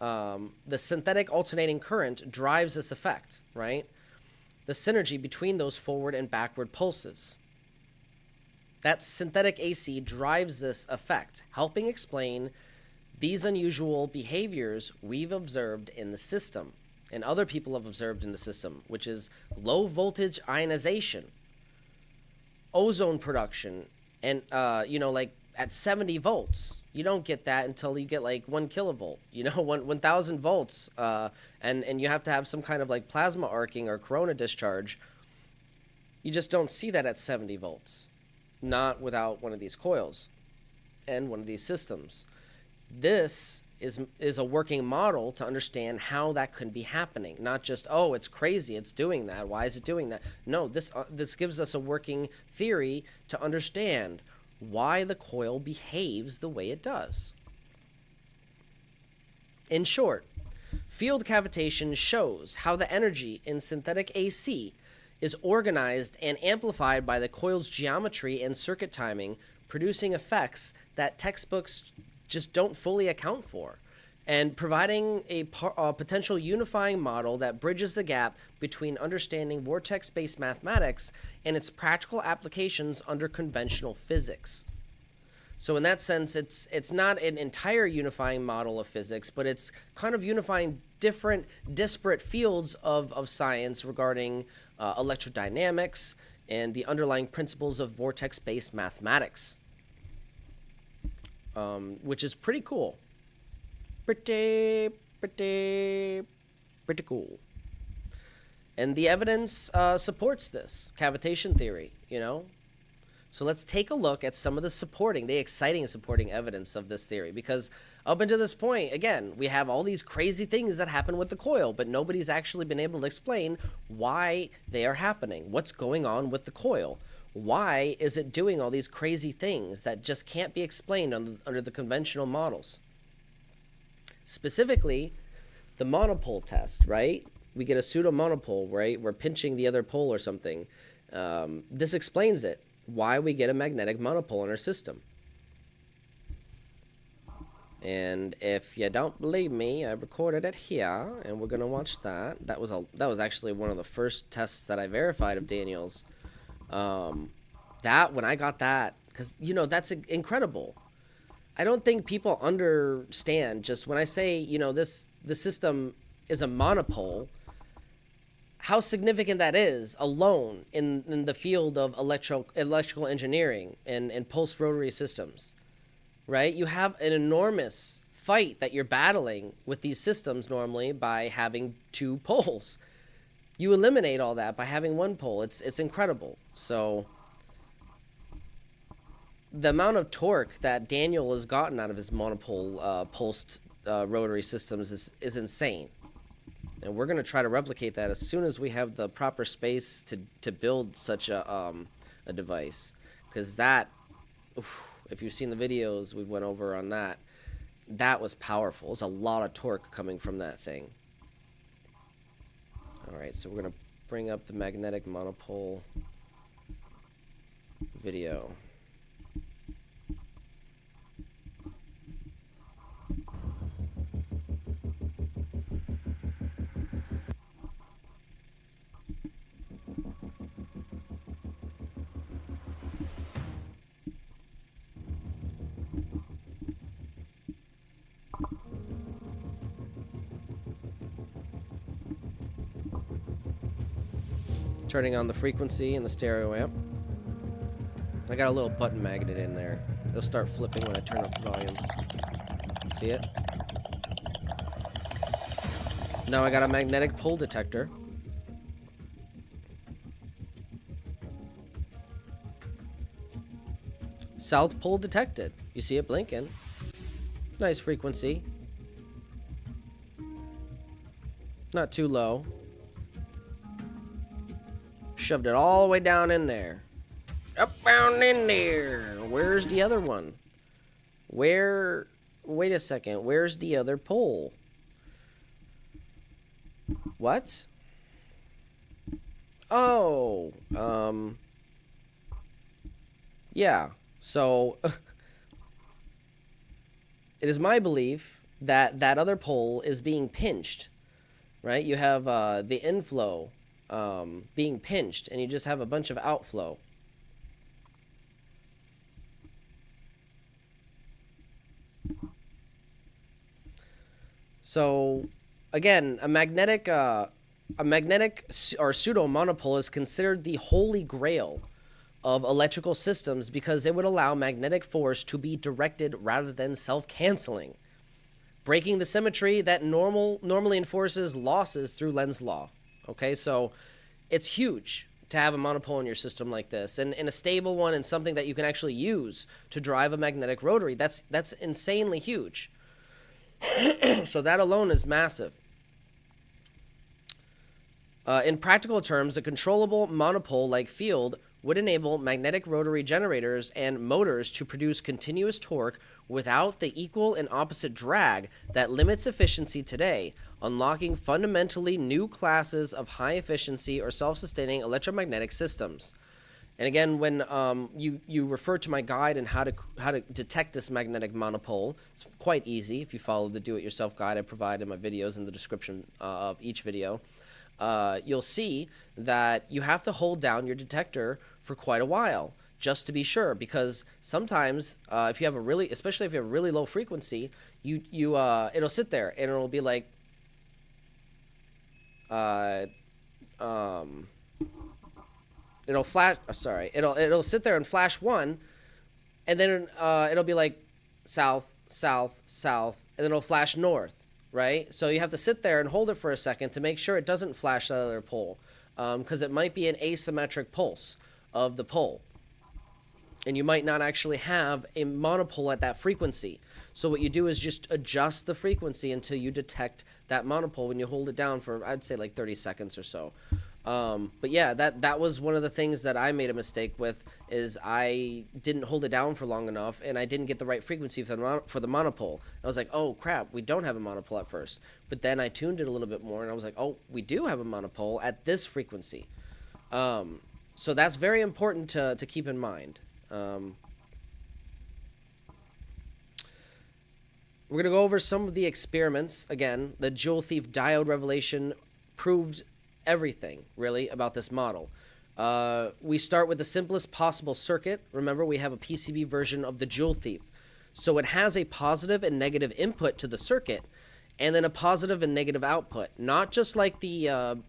the synthetic alternating current drives this effect, right? The synergy between those forward and backward pulses. That synthetic AC drives this effect, helping explain these unusual behaviors we've observed in the system and other people have observed in the system, which is low voltage ionization, ozone production, and like at 70 volts. You don't get that until you get like 1 kilovolt, 1,000 volts, and you have to have some kind of like plasma arcing or corona discharge. You just don't see that at 70 volts, not without one of these coils and one of these systems. This is a working model to understand how that could be happening. Not just, oh, it's crazy, it's doing that. Why is it doing that? No, this gives us a working theory to understand why the coil behaves the way it does. In short, field cavitation shows how the energy in synthetic AC is organized and amplified by the coil's geometry and circuit timing, producing effects that textbooks just don't fully account for, and providing a potential unifying model that bridges the gap between understanding vortex-based mathematics and its practical applications under conventional physics. So in that sense, it's not an entire unifying model of physics, but it's kind of unifying different disparate fields of science regarding electrodynamics and the underlying principles of vortex-based mathematics. Which is pretty cool. Pretty cool. And the evidence supports this cavitation theory, you know? So let's take a look at some of the exciting supporting evidence of this theory, because up until this point, again, we have all these crazy things that happen with the coil, but nobody's actually been able to explain why they are happening. What's going on with the coil? Why is it doing all these crazy things that just can't be explained under the conventional models? Specifically, the monopole test, right? We get a pseudo monopole, right? We're pinching the other pole or something. This explains it, why we get a magnetic monopole in our system. And if you don't believe me, I recorded it here, and we're going to watch that. That was actually one of the first tests that I verified of Daniel's. When I got that, because, you know, that's incredible. I don't think people understand, just when I say, you know, the system is a monopole, how significant that is alone in the field of electrical engineering and pulsed rotary systems, right? You have an enormous fight that you're battling with these systems normally by having two poles. You eliminate all that by having one pole. It's incredible. So the amount of torque that Daniel has gotten out of his monopole pulsed rotary systems is insane. And we're going to try to replicate that as soon as we have the proper space to build such a device. Because that, if you've seen the videos we went over on that, that was powerful. There's a lot of torque coming from that thing. Alright, so we're going to bring up the magnetic monopole video. Turning on the frequency and the stereo amp. I got a little button magnet in there. It'll start flipping when I turn up the volume. See it? Now I got a magnetic pole detector. South pole detected. You see it blinking. Nice frequency. Not too low. Shoved it all the way down in there. Up down in there. Where's the other one? Wait a second. Where's the other pole? What? Oh, yeah. So it is my belief that that other pole is being pinched, right? You have the inflow being pinched, and you just have a bunch of outflow. So again, a magnetic or pseudo monopole is considered the holy grail of electrical systems because it would allow magnetic force to be directed rather than self-canceling, breaking the symmetry that normally enforces losses through Lenz's law. Okay, so it's huge to have a monopole in your system like this, and a stable one, and something that you can actually use to drive a magnetic rotary. That's insanely huge. So that alone is massive. In practical terms, a controllable monopole-like field would enable magnetic rotary generators and motors to produce continuous torque without the equal and opposite drag that limits efficiency today, unlocking fundamentally new classes of high-efficiency or self-sustaining electromagnetic systems. And again, when you refer to my guide on how to detect this magnetic monopole, it's quite easy if you follow the do-it-yourself guide I provide in my videos in the description of each video. You'll see that you have to hold down your detector for quite a while just to be sure, because sometimes if you have especially if you have a really low frequency, it'll sit there and it'll be like it'll flash. It'll sit there and flash 1, and then it'll be like south, south, south, and then it'll flash north. Right? So you have to sit there and hold it for a second to make sure it doesn't flash the other pole, because it might be an asymmetric pulse of the pole. And you might not actually have a monopole at that frequency. So what you do is just adjust the frequency until you detect that monopole when you hold it down for, I'd say, like 30 seconds or so. But yeah, that was one of the things that I made a mistake with, is I didn't hold it down for long enough, and I didn't get the right frequency for the monopole. I was like, oh crap, we don't have a monopole at first. But then I tuned it a little bit more, and I was like, oh, we do have a monopole at this frequency. So that's very important to keep in mind. We're going to go over some of the experiments. Again, the Joule Thief diode revelation proved everything, really, about this model. We start with the simplest possible circuit. Remember, we have a PCB version of the Joule Thief. So it has a positive and negative input to the circuit, and then a positive and negative output. Not just like the,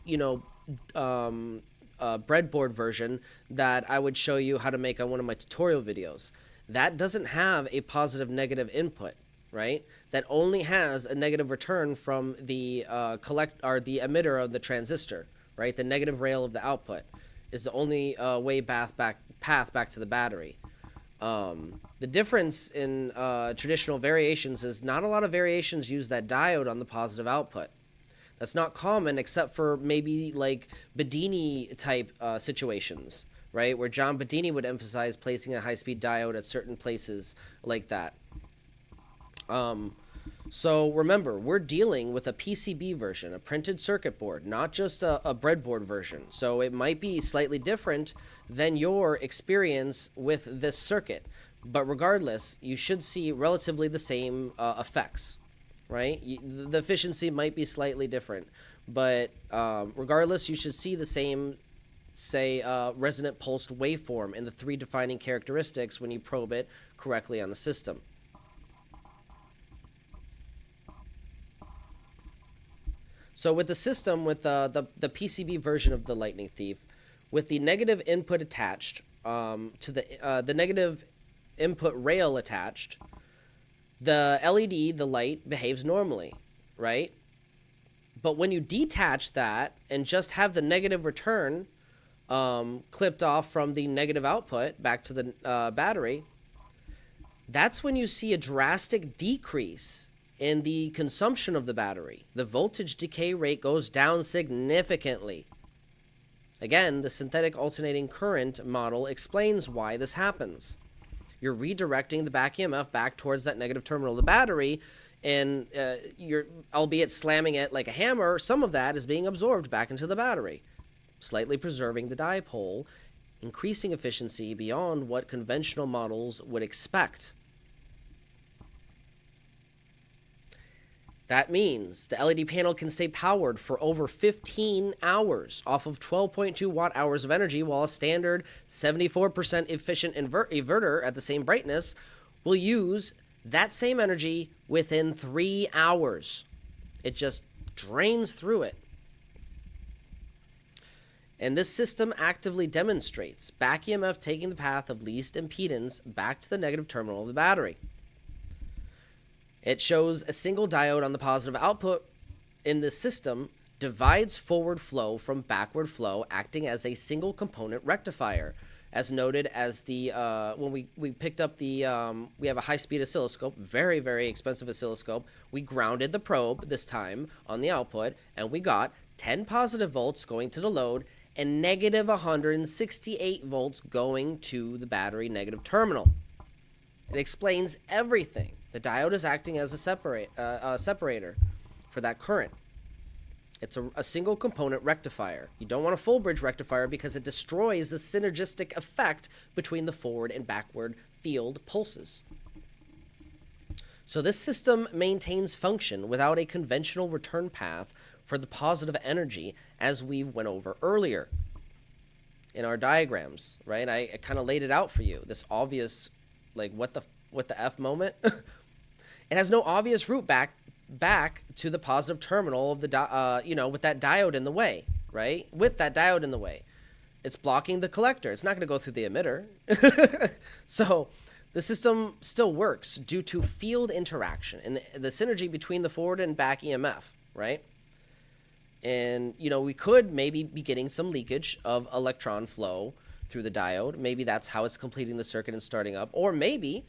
breadboard version that I would show you how to make on one of my tutorial videos. That doesn't have a positive negative input, right? That only has a negative return from the the emitter of the transistor, right? The negative rail of the output is the only path back to the battery. The difference in traditional variations is not a lot of variations use that diode on the positive output. That's not common except for maybe like Bedini type situations, right? Where John Bedini would emphasize placing a high-speed diode at certain places like that. So remember, we're dealing with a PCB version, a printed circuit board, not just a breadboard version. So it might be slightly different than your experience with this circuit. But regardless, you should see relatively the same effects, right? The efficiency might be slightly different. But regardless, you should see the same, say, resonant pulsed waveform in the 3 defining characteristics when you probe it correctly on the system. So with the system, with the PCB version of the Lightning Thief, with the negative input attached to the negative input rail attached, the LED, the light, behaves normally, right? But when you detach that and just have the negative return clipped off from the negative output back to the battery, that's when you see a drastic decrease in the consumption of the battery. The voltage decay rate goes down significantly. Again, the synthetic alternating current model explains why this happens. You're redirecting the back EMF back towards that negative terminal of the battery, and you're, albeit slamming it like a hammer, some of that is being absorbed back into the battery, slightly preserving the dipole, increasing efficiency beyond what conventional models would expect. That means the LED panel can stay powered for over 15 hours off of 12.2 watt-hours of energy, while a standard 74% efficient inverter at the same brightness will use that same energy within 3 hours. It just drains through it. And this system actively demonstrates back EMF taking the path of least impedance back to the negative terminal of the battery. It shows a single diode on the positive output in the system divides forward flow from backward flow, acting as a single component rectifier. as noted as the when we picked up the we have a high-speed oscilloscope, very, very expensive oscilloscope. We grounded the probe this time on the output, and we got 10 positive volts going to the load and negative 168 volts going to the battery negative terminal. It explains everything. The diode is acting as a separator for that current. It's a single component rectifier. You don't want a full bridge rectifier because it destroys the synergistic effect between the forward and backward field pulses. So this system maintains function without a conventional return path for the positive energy, as we went over earlier in our diagrams, right? I kind of laid it out for you, this obvious, like, what the F moment. It has no obvious route back to the positive terminal of the with that diode in the way, right? With that diode in the way, it's blocking the collector. It's not going to go through the emitter. So the system still works due to field interaction and the synergy between the forward and back EMF, right? And we could maybe be getting some leakage of electron flow through the diode. Maybe that's how it's completing the circuit and starting up. Or maybe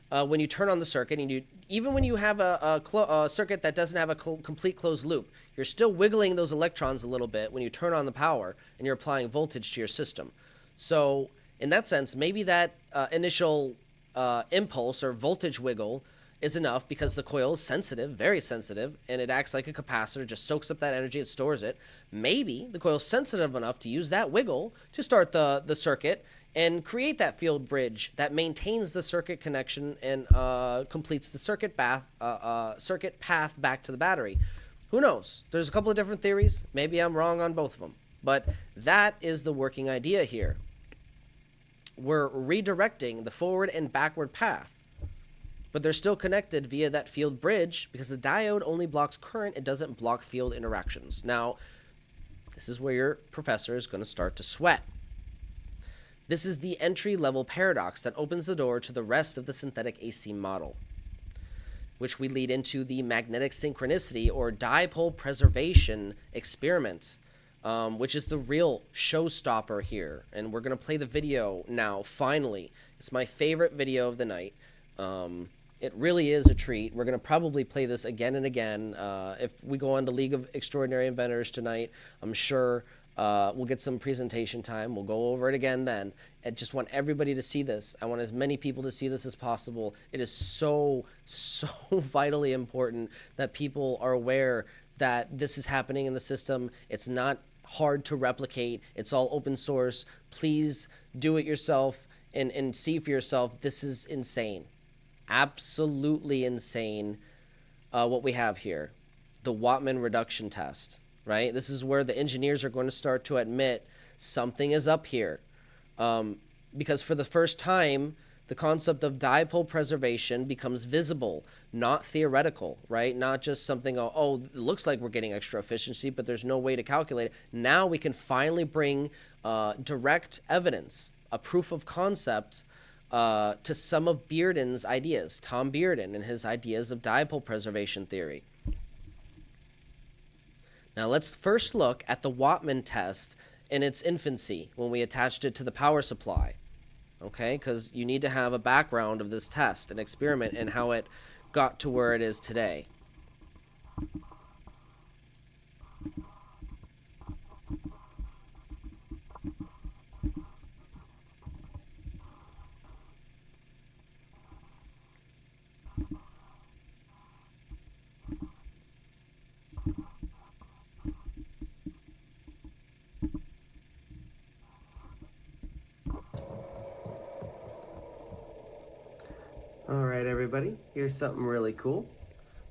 when you turn on the circuit, and even when you have a circuit that doesn't have a complete closed loop, you're still wiggling those electrons a little bit when you turn on the power and you're applying voltage to your system. So in that sense, maybe that initial impulse or voltage wiggle is enough because the coil is sensitive, very sensitive, and it acts like a capacitor, just soaks up that energy and stores it. Maybe the coil is sensitive enough to use that wiggle to start the circuit and create that field bridge that maintains the circuit connection and completes the circuit path back to the battery. Who knows? There's a couple of different theories. Maybe I'm wrong on both of them. But that is the working idea here. We're redirecting the forward and backward path, but they're still connected via that field bridge because the diode only blocks current. It doesn't block field interactions. Now, this is where your professor is going to start to sweat. This is the entry-level paradox that opens the door to the rest of the synthetic AC model, which we lead into the magnetic synchronicity or dipole preservation experiment, which is the real showstopper here. And we're going to play the video now, finally. It's my favorite video of the night. It really is a treat. We're going to probably play this again and again. If we go on to League of Extraordinary Inventors tonight, I'm sure we'll get some presentation time. We'll go over it again then. I just want everybody to see this. I want as many people to see this as possible. It is so, so vitally important that people are aware that this is happening in the system. It's not hard to replicate. It's all open source. Please do it yourself and see for yourself. This is insane. Absolutely insane what we have here. The Wattman reduction test, right? This is where the engineers are going to start to admit something is up here. Because for the first time, the concept of dipole preservation becomes visible, not theoretical, right? Not just something, oh, it looks like we're getting extra efficiency, but there's no way to calculate it. Now we can finally bring direct evidence, a proof of concept to some of Bearden's ideas, Tom Bearden and his ideas of dipole preservation theory. Now let's first look at the Wattman test in its infancy when we attached it to the power supply, okay? Because you need to have a background of this test, an experiment, and how it got to where it is today. Alright everybody, here's something really cool.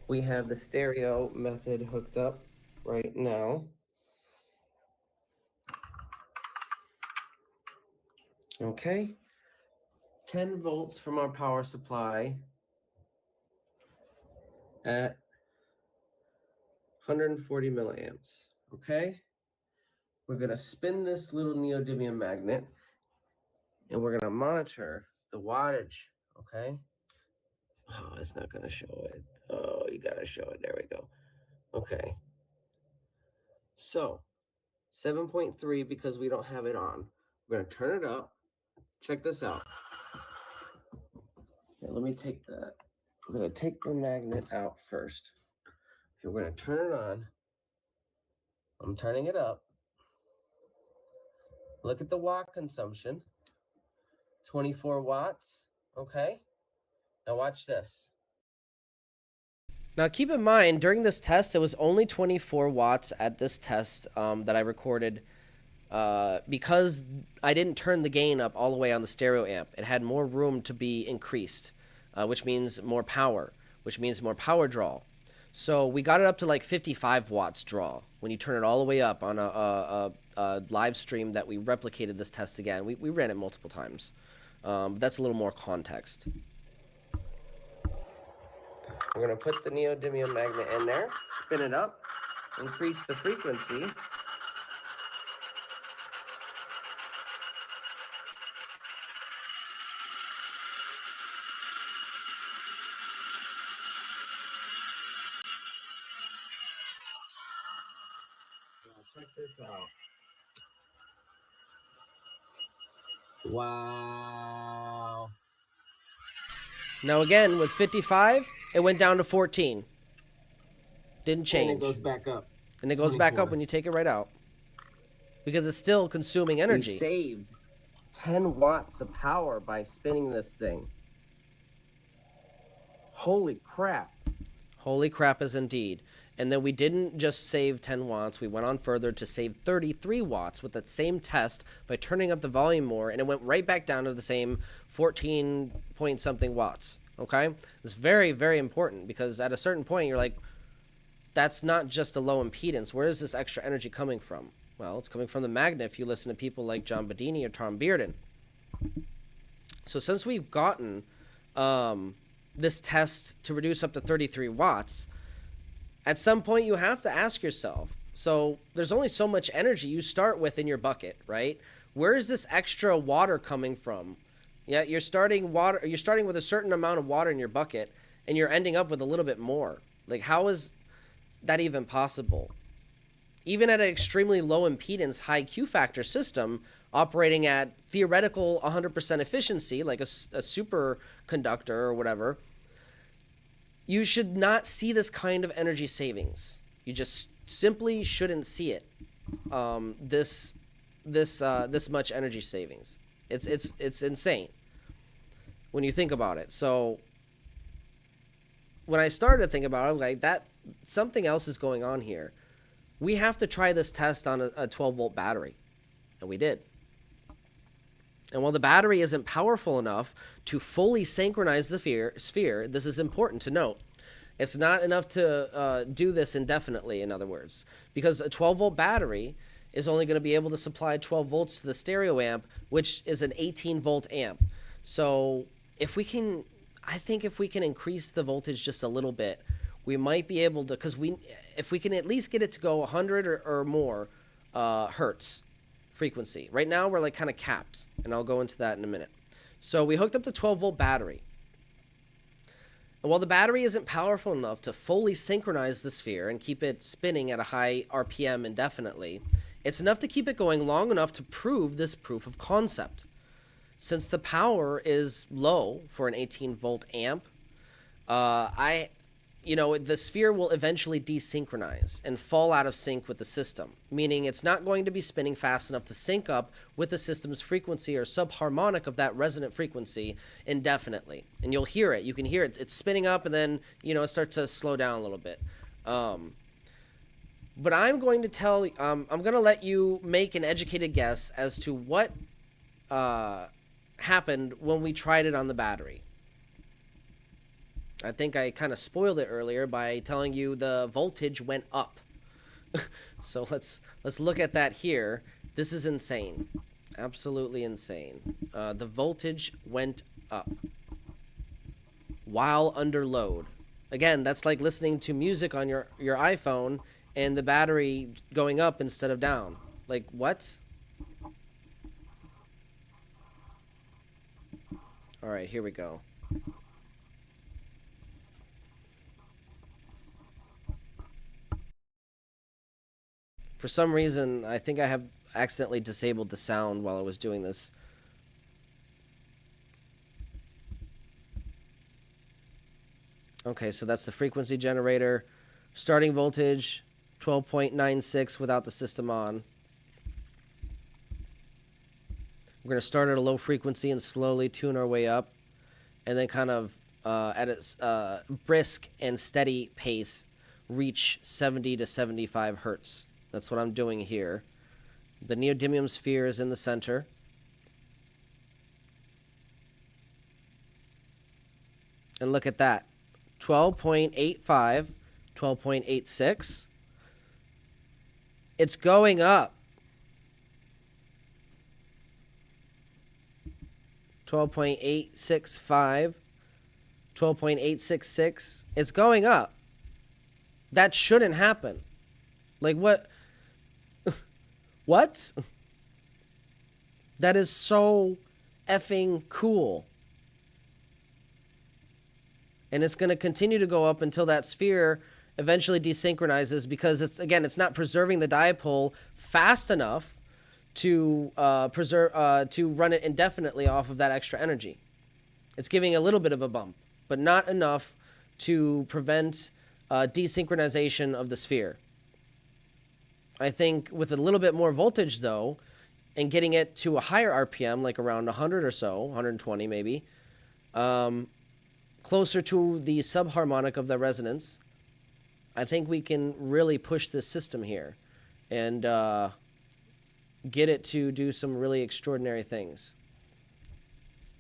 We have the stereo method hooked up right now. Okay, 10 volts from our power supply at 140 milliamps, okay? We're gonna spin this little neodymium magnet and we're gonna monitor the wattage, okay? Oh, it's not gonna show it. Oh, you gotta show it. There we go. Okay. So, 7.3 because we don't have it on. We're gonna turn it up Check this out. Okay, let me take that. I'm going to take the magnet out first. Okay, we're going to turn it on. I'm turning it up. Look at the watt consumption. 24 watts. Okay. Now watch this. Now keep in mind, during this test, it was only 24 watts at this test that I recorded because I didn't turn the gain up all the way on the stereo amp. It had more room to be increased, which means more power, which means more power draw. So we got it up to like 55 watts draw when you turn it all the way up on a live stream that we replicated this test again. We ran it multiple times. That's a little more context. We're going to put the neodymium magnet in there, spin it up, increase the frequency. Check this out. Wow. Now again, with 55, it went down to 14. Didn't change. And it goes back up. And it goes back up when you take it right out. Because it's still consuming energy. We saved 10 watts of power by spinning this thing. Holy crap. Holy crap is indeed. And then we didn't just save 10 watts. We went on further to save 33 watts with that same test by turning up the volume more, and it went right back down to the same 14 point something watts. Okay? It's very, very important because at a certain point, you're like, that's not just a low impedance. Where is this extra energy coming from? Well, it's coming from the magnet if you listen to people like John Bedini or Tom Bearden. So since we've gotten this test to reduce up to 33 watts, at some point you have to ask yourself, so there's only so much energy you start with in your bucket, right? Where is this extra water coming from? Yeah, you're starting with a certain amount of water in your bucket and you're ending up with a little bit more. Like, how is that even possible? Even at an extremely low impedance, high Q factor system operating at theoretical 100% efficiency, like a superconductor or whatever, you should not see this kind of energy savings. You just simply shouldn't see it. This much energy savings. It's insane when you think about it. So when I started to think about it, like, that something else is going on here. We have to try this test on a 12-volt battery, and we did. And while the battery isn't powerful enough to fully synchronize the sphere, this is important to note. It's not enough to do this indefinitely, in other words, because a 12-volt battery is only going to be able to supply 12 volts to the stereo amp, which is an 18-volt amp. So if we can, I think if we can increase the voltage just a little bit, we might be able to, because if we can at least get it to go 100 or more hertz frequency. Right now we're like kind of capped, and I'll go into that in a minute. So we hooked up the 12-volt battery. And while the battery isn't powerful enough to fully synchronize the sphere and keep it spinning at a high RPM indefinitely, it's enough to keep it going long enough to prove this proof of concept. Since the power is low for an 18-volt amp, the sphere will eventually desynchronize and fall out of sync with the system, meaning it's not going to be spinning fast enough to sync up with the system's frequency or subharmonic of that resonant frequency indefinitely. And you'll hear it. You can hear it. It's spinning up, and then, it starts to slow down a little bit. But I'm going to I'm going to let you make an educated guess as to what happened when we tried it on the battery. I think I kind of spoiled it earlier by telling you the voltage went up. So let's look at that here. This is insane. Absolutely insane. The voltage went up while under load. Again, that's like listening to music on your iPhone and the battery going up instead of down. Like, what? All right, here we go. For some reason, I think I have accidentally disabled the sound while I was doing this. Okay, so that's the frequency generator. Starting voltage, 12.96 without the system on. We're going to start at a low frequency and slowly tune our way up, and then kind of at a brisk and steady pace reach 70 to 75 hertz. That's what I'm doing here. The neodymium sphere is in the center. And look at that. 12.85, 12.86. It's going up. 12.865, 12.866. It's going up. That shouldn't happen. Like, what? What? That is so effing cool. And it's going to continue to go up until that sphere eventually desynchronizes, because it's not preserving the dipole fast enough to to run it indefinitely off of that extra energy. It's giving a little bit of a bump, but not enough to prevent desynchronization of the sphere. I think with a little bit more voltage, though, and getting it to a higher RPM, like around 100 or so, 120 maybe, closer to the subharmonic of the resonance, I think we can really push this system here and get it to do some really extraordinary things.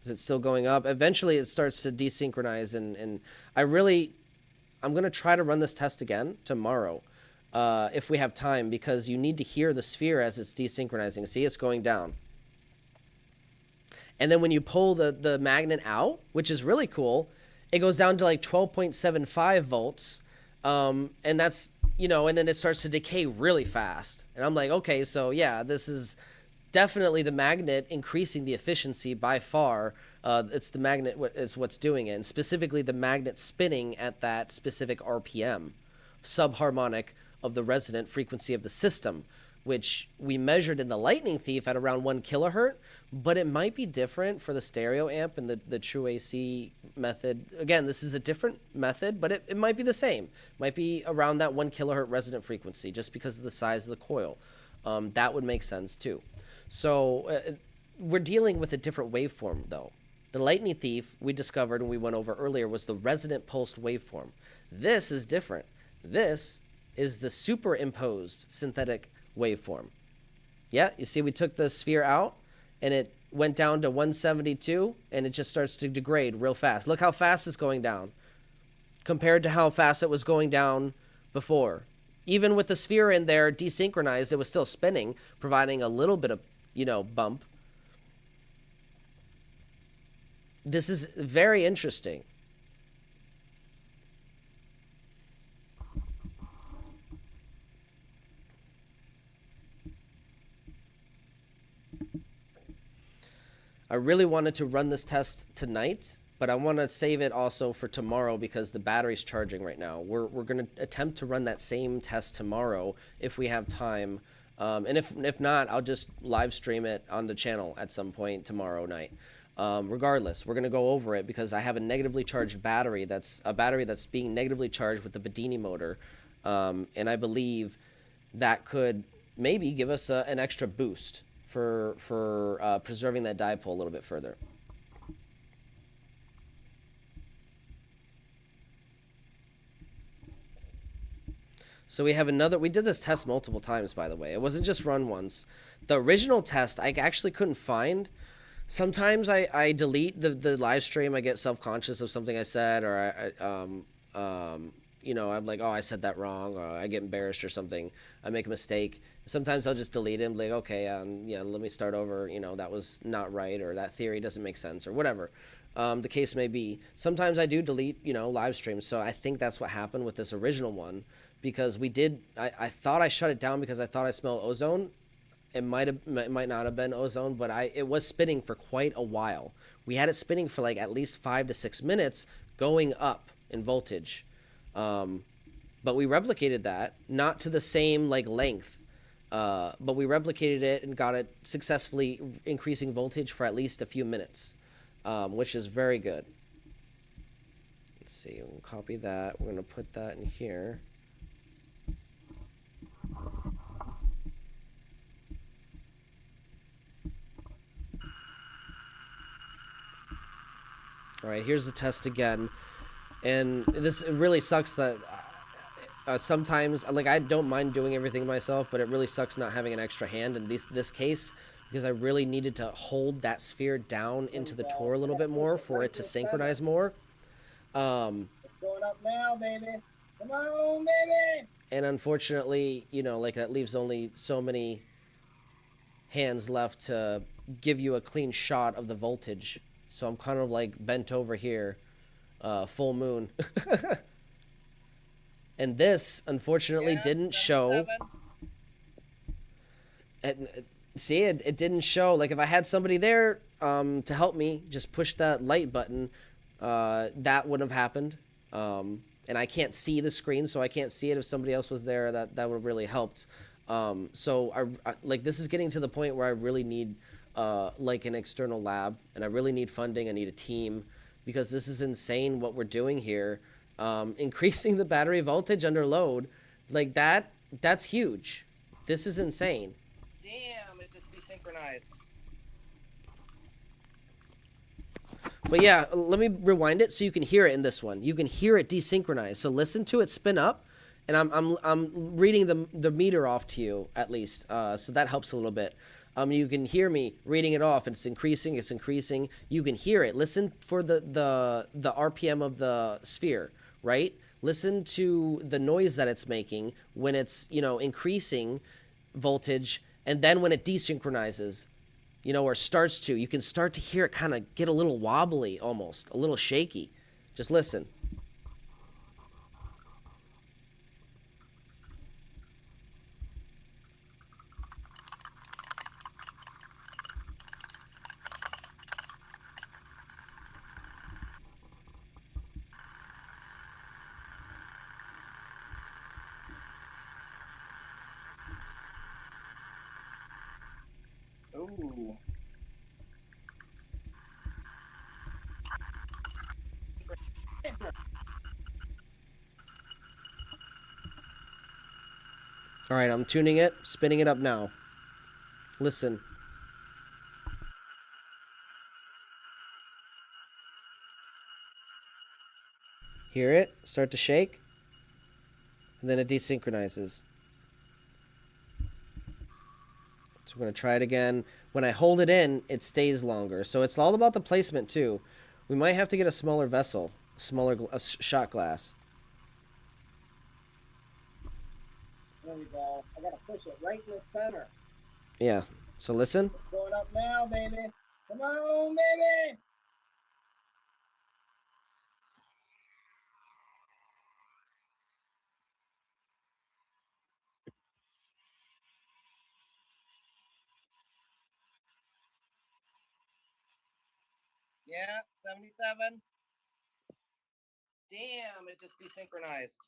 Is it still going up? Eventually it starts to desynchronize, and I'm going to try to run this test again tomorrow if we have time, because you need to hear the sphere as it's desynchronizing. See, it's going down. And then when you pull the magnet out, which is really cool, it goes down to like 12.75 volts. And that's, and then it starts to decay really fast. And I'm like, okay, so yeah, this is definitely the magnet increasing the efficiency by far. It's the magnet is what's doing it, and specifically the magnet spinning at that specific RPM, subharmonic of the resonant frequency of the system, which we measured in the Lightning Thief at around 1 kilohertz, but it might be different for the stereo amp and the true AC method. Again, this is a different method, but it might be the same. Might be around that 1 kilohertz resonant frequency just because of the size of the coil. That would make sense too. So we're dealing with a different waveform though. The Lightning Thief we discovered and we went over earlier was the resonant pulsed waveform. This is different. This is the superimposed synthetic waveform. Yeah, you see we took the sphere out and it went down to 172 and it just starts to degrade real fast. Look how fast it's going down compared to how fast it was going down before. Even with the sphere in there desynchronized, it was still spinning, providing a little bit of, bump. This is very interesting. I really wanted to run this test tonight, but I want to save it also for tomorrow because the battery's charging right now. We're going to attempt to run that same test tomorrow if we have time. And if not, I'll just live stream it on the channel at some point tomorrow night. Regardless, we're going to go over it because I have a negatively charged battery. That's a battery that's being negatively charged with the Bedini motor. And I believe that could maybe give us an extra boost for preserving that dipole a little bit further. So we have another, we did this test multiple times, by the way. It wasn't just run once. The original test I actually couldn't find. Sometimes I delete the live stream. I get self-conscious of something I said, or I'm like, oh, I said that wrong, or I get embarrassed or something. I make a mistake. Sometimes I'll just delete it and be like, okay, let me start over. That was not right, or that theory doesn't make sense, or whatever the case may be. Sometimes I do delete, live streams. So I think that's what happened with this original one, because I thought I shut it down because I thought I smelled ozone. It might not have been ozone, but it was spinning for quite a while. We had it spinning for like at least 5 to 6 minutes, going up in voltage. But we replicated that, not to the same length, but we replicated it and got it successfully increasing voltage for at least a few minutes, which is very good. let's see, we'll copy that. We're going to put that in here. All right, here's the test again. And this, it really sucks that sometimes, like, I don't mind doing everything myself, but it really sucks not having an extra hand in this case, because I really needed to hold that sphere down into the tour a little bit more for it to synchronize more. It's going up now, baby. Come on, baby. And unfortunately, you know, like, that leaves only so many hands left to give you a clean shot of the voltage. So I'm kind of like bent over here, full moon. And this, unfortunately, didn't show. And, see, it didn't show. Like, if I had somebody there to help me, just push that light button, that wouldn't have happened. And I can't see the screen, so I can't see it. If somebody else was there, that would have really helped. So I like, this is getting to the point where I really need like an external lab, and I really need funding. I need a team, because this is insane what we're doing here. Increasing the battery voltage under load, like that's huge. This is insane. Damn, it just desynchronized. But yeah, let me rewind it so you can hear it in this one. You can hear it desynchronize. So listen to it spin up, and I'm reading the meter off to you at least, so that helps a little bit. You can hear me reading it off, and it's increasing. It's increasing. You can hear it. Listen for the RPM of the sphere, right? Listen to the noise that it's making when it's, you know, increasing voltage, and then when it desynchronizes, you know, or starts to, you can start to hear it kind of get a little wobbly, almost a little shaky. Just listen. Ooh. All right, I'm tuning it, spinning it up now. Listen. Hear it start to shake, and then it desynchronizes. So we're going to try it again. When I hold it in, it stays longer. So it's all about the placement too. We might have to get a smaller vessel, a shot glass. There we go. I gotta push it right in the center. Yeah. So listen. It's going up now, baby. Come on, baby. Yeah, 77. Damn, it just desynchronized.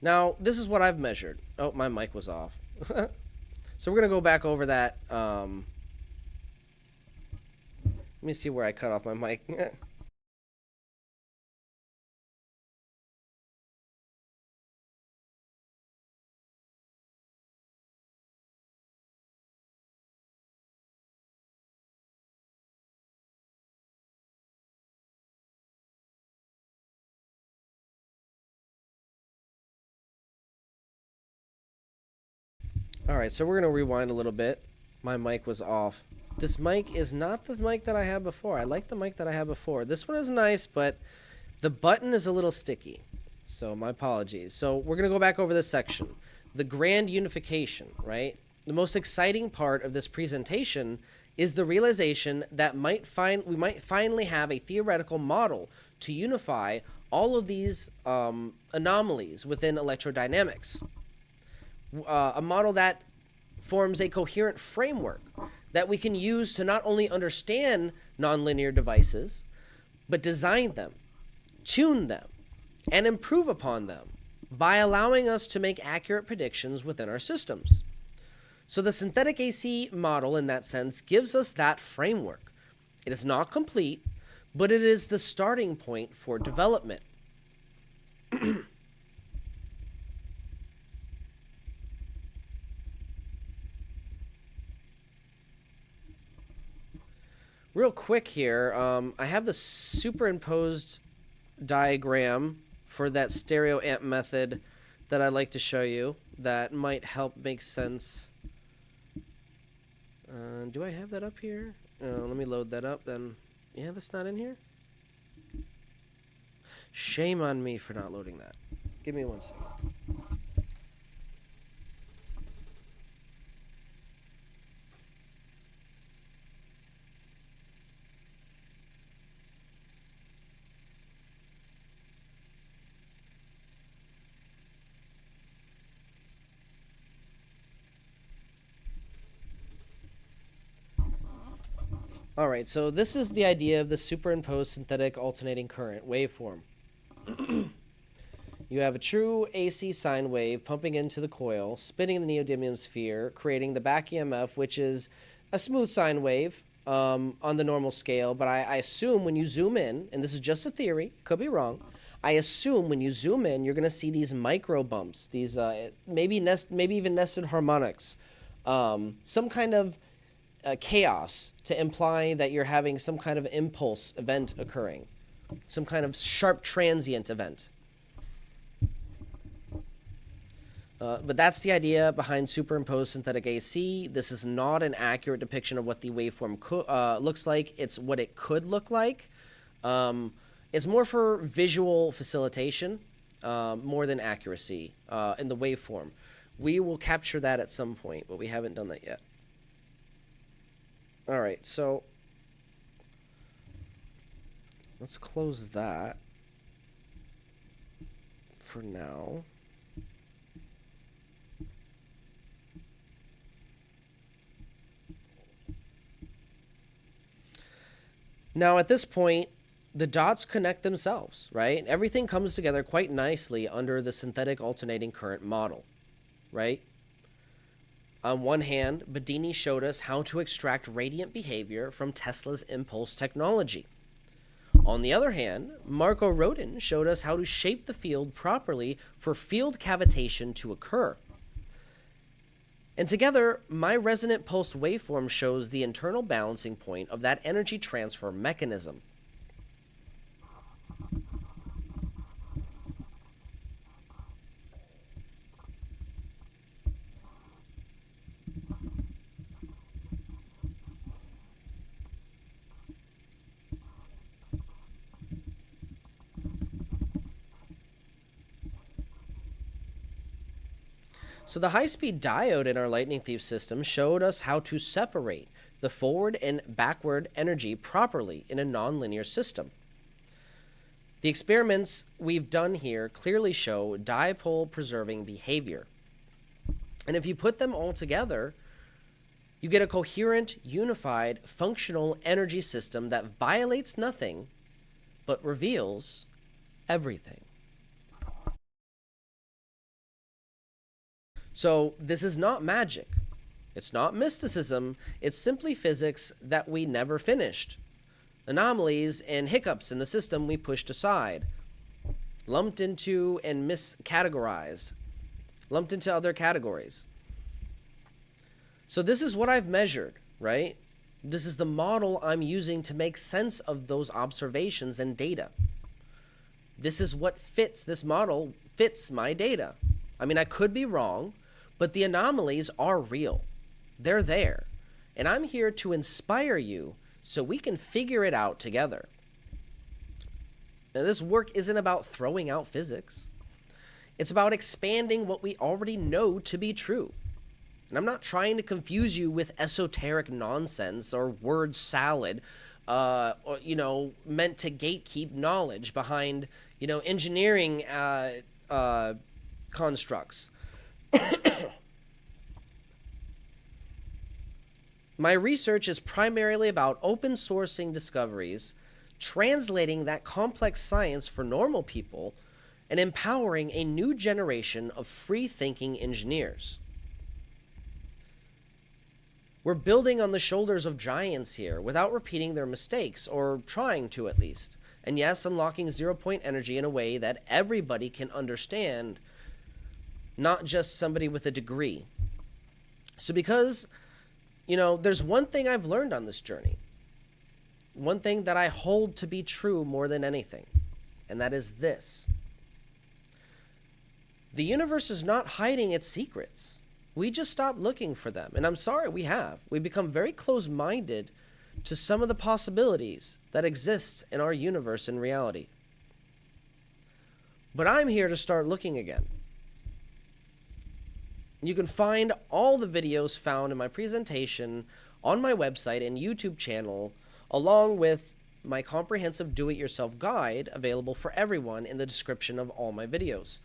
Now, this is what I've measured. Oh, my mic was off. So we're going to go back over that. Let me see where I cut off my mic. Alright, so we're going to rewind a little bit. My mic was off. This mic is not the mic that I had before. I like the mic that I had before. This one is nice, but the button is a little sticky. So my apologies. So we're going to go back over this section. The grand unification, right? The most exciting part of this presentation is the realization that we might finally have a theoretical model to unify all of these anomalies within electrodynamics. A model that forms a coherent framework that we can use to not only understand nonlinear devices, but design them, tune them, and improve upon them by allowing us to make accurate predictions within our systems. So the synthetic AC model, in that sense, gives us that framework. It is not complete, but it is the starting point for development. Real quick here, I have the superimposed diagram for that stereo amp method that I'd like to show you that might help make sense. Do I have that up here? Let me load that up then. Yeah, that's not in here. Shame on me for not loading that. Give me 1 second. Alright, so this is the idea of the superimposed synthetic alternating current waveform. You have a true AC sine wave pumping into the coil, spinning the neodymium sphere, creating the back EMF, which is a smooth sine wave on the normal scale, but I assume when you zoom in, and this is just a theory, could be wrong, I assume when you zoom in, you're going to see these micro bumps, these maybe even nested harmonics, some kind of chaos to imply that you're having some kind of impulse event occurring, some kind of sharp transient event. But that's the idea behind superimposed synthetic AC. This is not an accurate depiction of what the waveform looks like. It's what it could look like. It's more for visual facilitation more than accuracy in the waveform. We will capture that at some point, but we haven't done that yet. All right, so let's close that for now. Now, at this point, the dots connect themselves, right? Everything comes together quite nicely under the synthetic alternating current model, right? On one hand, Bedini showed us how to extract radiant behavior from Tesla's impulse technology. On the other hand, Marco Rodin showed us how to shape the field properly for field cavitation to occur. And together, my resonant pulsed waveform shows the internal balancing point of that energy transfer mechanism. So the high-speed diode in our Lightning Thief system showed us how to separate the forward and backward energy properly in a nonlinear system. The experiments we've done here clearly show dipole preserving behavior. And if you put them all together, you get a coherent, unified, functional energy system that violates nothing but reveals everything. So this is not magic. It's not mysticism. It's simply physics that we never finished. Anomalies and hiccups in the system we pushed aside, lumped into and miscategorized, lumped into other categories. So this is what I've measured, right? This is the model I'm using to make sense of those observations and data. This is what fits, this model fits my data. I mean, I could be wrong, but the anomalies are real. They're there. And I'm here to inspire you so we can figure it out together. Now, this work isn't about throwing out physics. It's about expanding what we already know to be true. And I'm not trying to confuse you with esoteric nonsense or word salad, or, meant to gatekeep knowledge behind, engineering constructs. My research is primarily about open sourcing discoveries, translating that complex science for normal people, and empowering a new generation of free-thinking engineers. We're building on the shoulders of giants here without repeating their mistakes, or trying to at least. And yes, unlocking zero-point energy in a way that everybody can understand, not just somebody with a degree. So because, there's one thing I've learned on this journey. One thing that I hold to be true more than anything. And that is this. The universe is not hiding its secrets. We just stopped looking for them. And I'm sorry, we have. We've become very close-minded to some of the possibilities that exist in our universe in reality. But I'm here to start looking again. You can find all the videos found in my presentation on my website and YouTube channel, along with my comprehensive do-it-yourself guide available for everyone in the description of all my videos.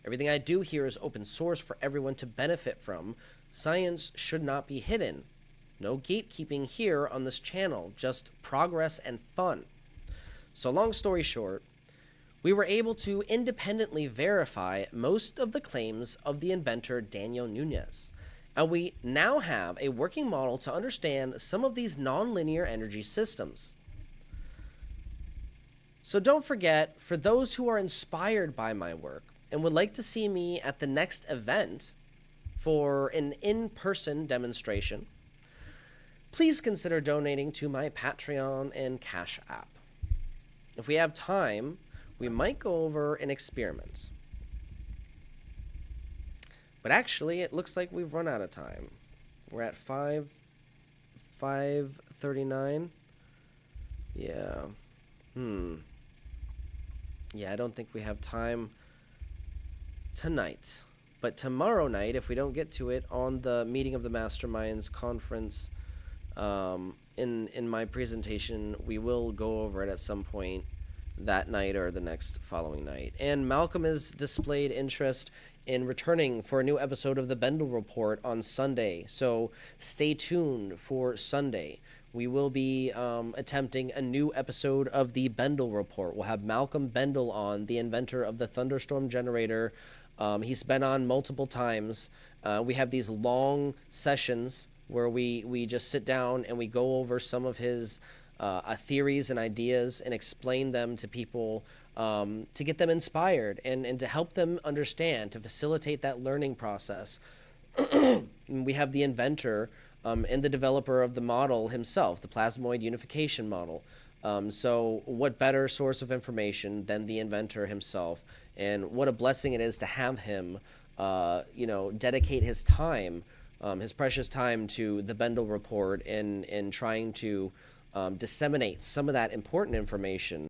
Everything I do here is open source for everyone to benefit from. Science should not be hidden. No gatekeeping here on this channel, just progress and fun. So long story short, we were able to independently verify most of the claims of the inventor Daniel Nunez, and we now have a working model to understand some of these nonlinear energy systems. So don't forget, for those who are inspired by my work and would like to see me at the next event for an in-person demonstration, please consider donating to my Patreon and Cash app. If we have time, we might go over an experiment. But actually, it looks like we've run out of time. We're at 5:39. Yeah. Yeah, I don't think we have time tonight. But tomorrow night, if we don't get to it on the Meeting of the Masterminds conference, in my presentation, we will go over it at some point that night or the next following night. And Malcolm has displayed interest in returning for a new episode of the Bendel Report on Sunday, so stay tuned for Sunday. We will be attempting a new episode of the Bendel Report. We'll have Malcolm Bendel on, the inventor of the thunderstorm generator. He's been on multiple times. We have these long sessions where we just sit down and we go over some of his theories and ideas and explain them to people to get them inspired and to help them understand, to facilitate that learning process. We have the inventor and the developer of the model himself, the plasmoid unification model. So what better source of information than the inventor himself? And what a blessing it is to have him, dedicate his time, his precious time to the Bendel Report and trying to disseminate some of that important information